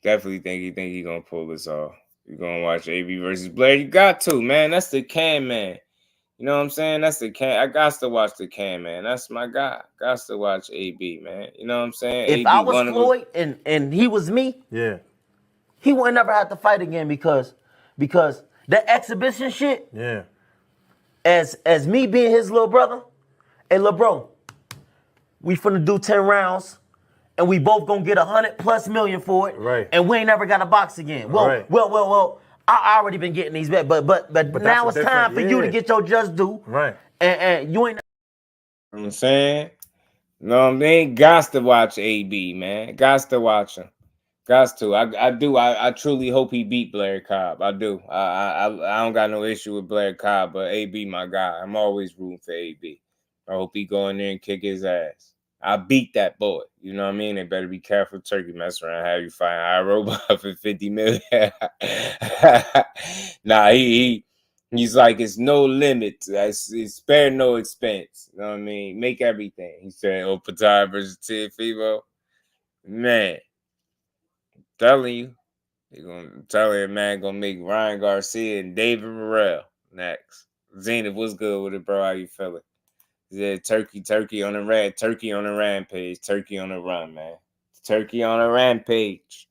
think he gonna pull this off. You're gonna watch AB versus Blair. You got to, man. That's the Can man. You know what I'm saying? That's the Can. I got to watch the Can man. That's my guy. Got to watch AB, man. You know what I'm saying? If AB I was Floyd and he was me, yeah, he wouldn't never have to fight again because that exhibition shit. Yeah. As me being his little brother, hey little bro, we finna do 10 rounds. And we both gonna get 100+ million for it, right? And we ain't never got to box again. Well, right. well. I already been getting these bets, but now it's time for you to get your just due, right? And you ain't. You know what I'm saying, no, they ain't got to watch AB, man. Got to watch him. Got to. I do. I truly hope he beat Blair Cobb. I do. I don't got no issue with Blair Cobb, but AB, my guy. I'm always rooting for AB. I hope he go in there and kick his ass. I beat that boy. You know what I mean? They better be careful. Turkey mess around. Have you fight iRobot for 50 million? Nah, he's like, it's no limit. It's spare no expense. You know what I mean? Make everything. He said, Patai versus Teofimo. Man, telling you. Tell you, man, gonna make Ryan Garcia and David Morrell next. Zenith, what's good with it, bro? How you feeling? Yeah, turkey on the rampage, turkey on the run, man. Turkey on a rampage.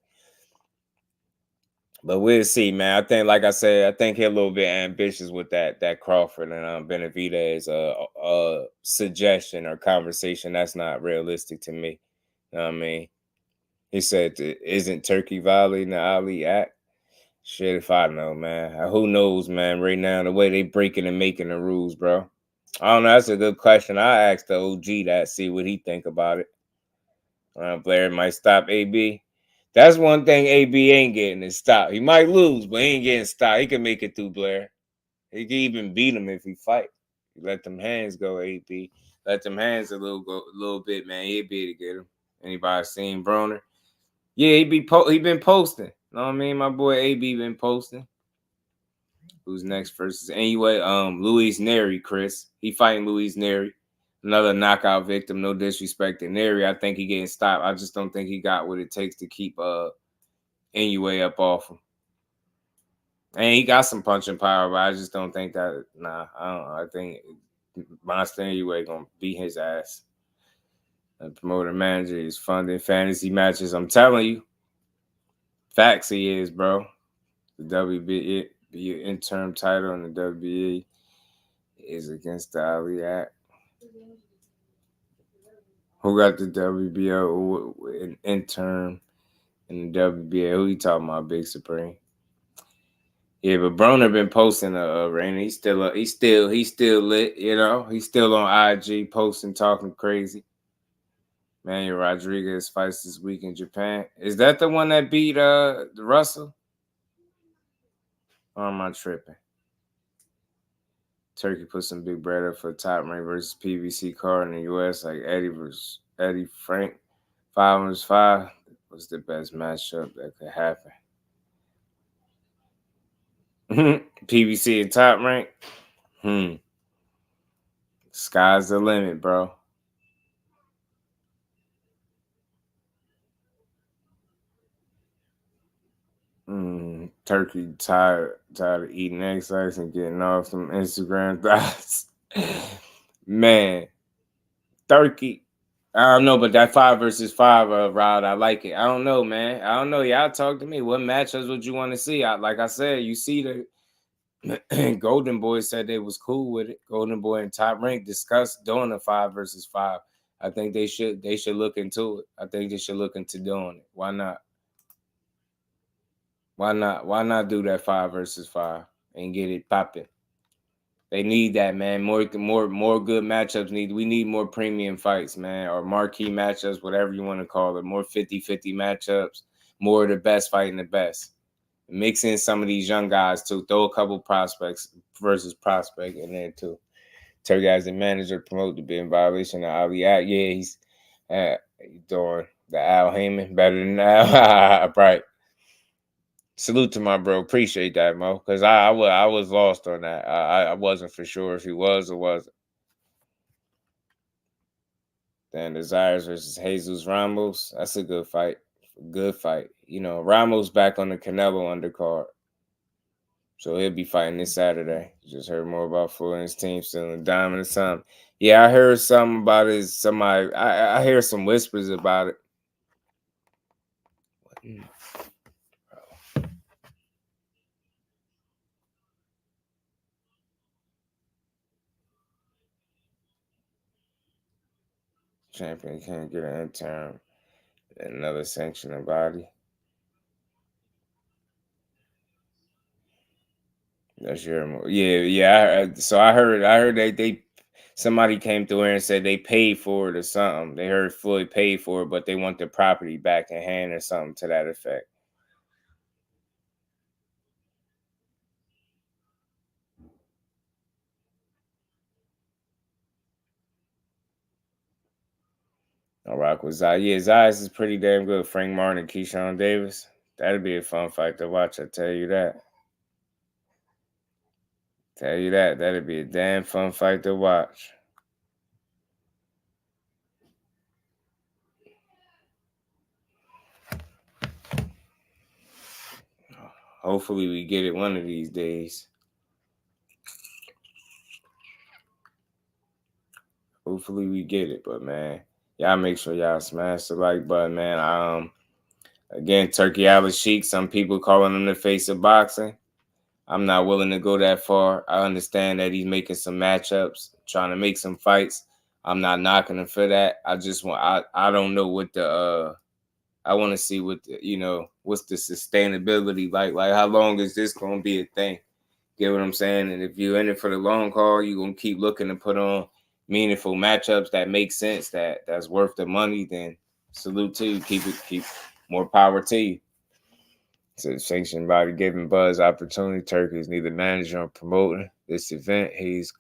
But we'll see, man. I think, like I said, I think he's a little bit ambitious with that Crawford and Benavidez suggestion or conversation. That's not realistic to me. You know what I mean? He said, isn't Turkey violating the Ali Act? Shit, if I know, man. Who knows, man, right now, the way they breaking and making the rules, bro. I don't know. That's a good question. I asked the OG that, see what he think about it. Blair might stop AB. That's one thing AB ain't getting is stop. He might lose, but he ain't getting stopped. He can make it through Blair. He can even beat him if he fight. Let them hands go, AB. Let them hands a little bit, man. He'll be able to get him. Anybody seen Broner? Yeah, he been posting. Know what I mean? My boy AB been posting. Who's next versus anyway? Luis Neri, Chris. He fighting Luis Neri. Another knockout victim, no disrespect to Neri. I think he getting stopped. I just don't think he got what it takes to keep Inoue up off him. And he got some punching power, but I just don't think that. Nah, I don't know. I think Monster Inoue gonna beat his ass. The promoter manager is funding fantasy matches. I'm telling you, facts he is, bro. The WBA interim title in the WBA is against the Ali Act. Who got the WBO interim in the WBA? Who you talking about, Big Supreme? Yeah, but Broner been posting Raina. He's still lit, you know. He's still on IG posting, talking crazy. Manuel Rodriguez fights this week in Japan. Is that the one that beat Russell? Or am I tripping? Turkey put some big bread up for top rank versus PVC card in the U.S. like Eddie versus Eddie Frank. 5 vs. 5 was the best matchup that could happen. PVC and top rank. Sky's the limit, bro. Turkey tired of eating eggs and getting off some Instagram thoughts. Man, Turkey. I don't know, but that 5 versus 5 route, I like it. I don't know, man. I don't know. Y'all talk to me. What matchups would you want to see? Like I said, you see the Goldenboy said they was cool with it. Goldenboy and Top Rank discussed doing a 5 versus 5. I think they should look into it. I think they should look into doing it. Why not? Why not do that 5 versus 5 and get it popping? They need that, man. More good matchups. We need more premium fights, man, or marquee matchups, whatever you want to call it. More 50-50 matchups. More of the best fighting the best. Mix in some of these young guys too. Throw a couple prospects versus prospect in there too. Turkey as the manager promote to be in violation of Ali Act. Yeah, he's doing the Al Heyman better than Al. Right. Salute to my bro. Appreciate that, Mo. Because I was lost on that. I wasn't for sure if he was or wasn't. Then Desires versus Jesus Ramos. That's a good fight. Good fight. You know, Ramos back on the Canelo undercard. So he'll be fighting this Saturday. Just heard more about Floyd and his team still in Diamond or something. Yeah, I heard something about it. I hear some whispers about it. Champion can't get an interim. Another sanctioning body. That's your yeah. So I heard they somebody came through here and said they paid for it or something. They heard Floyd paid for it, but they want the property back in hand or something to that effect. I'll rock with Zai. Yeah, Zai's is pretty damn good. Frank Martin and Keyshawn Davis. That'd be a fun fight to watch. I tell you that. That'd be a damn fun fight to watch. Hopefully we get it one of these days. Hopefully we get it, but man, y'all make sure y'all smash the like button, man. Again, Turkey Alalshikh, some people calling him the face of boxing. I'm not willing to go that far. I understand that he's making some matchups, trying to make some fights. I'm not knocking him for that. I just want, I don't know what the, I want to see what the, you know, what's the sustainability like? Like, how long is this going to be a thing? Get what I'm saying? And if you're in it for the long haul, you're going to keep looking to put on meaningful matchups that make sense, that's worth the money, then salute to you. Keep more power to you. So the sanctioned body giving Buzz opportunity. Turkey is neither manager or promoting this event. He's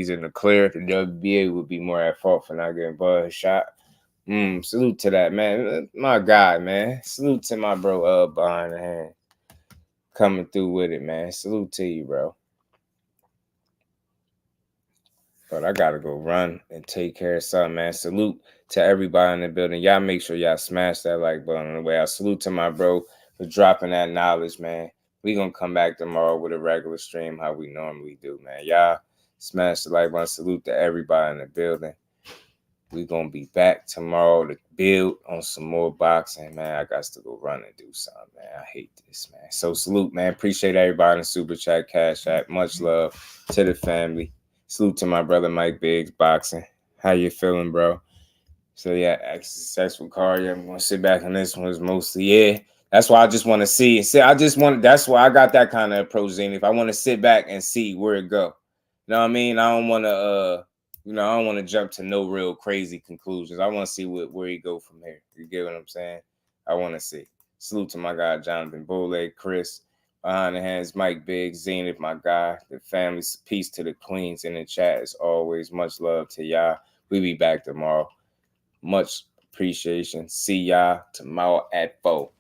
in the clear. The WBA would be more at fault for not getting Buzz a shot. Salute to that, man. My guy, man. Salute to my bro behind the hand. Coming through with it, man. Salute to you, bro. But I gotta go run and take care of something, man. Salute to everybody in the building. Y'all make sure y'all smash that like button on the way out. Salute to my bro for dropping that knowledge, man. We gonna come back tomorrow with a regular stream how we normally do, man. Y'all smash the like button. Salute to everybody in the building. We gonna be back tomorrow to build on some more boxing, man. I got to go run and do something, man. I hate this, man. So salute, man. Appreciate everybody in the Super Chat, Cash App. Much love to the family. Salute to my brother Mike Biggs, boxing. How you feeling, bro? So yeah, successful card. Yeah, I'm gonna sit back on this one. Is mostly That's why I just want to see. That's why I got that kind of approach, Zane. If I want to sit back and see where it go, you know what I mean? I don't want to, I don't want to jump to no real crazy conclusions. I want to see where he go from here. You get what I'm saying? I want to see. Salute to my guy Jonathan Bowleg, Chris. Behind the hands, Mike Biggs, Zenith, my guy, the family. Peace to the queens in the chat as always. Much love to y'all. We'll be back tomorrow. Much appreciation. See y'all tomorrow at 4.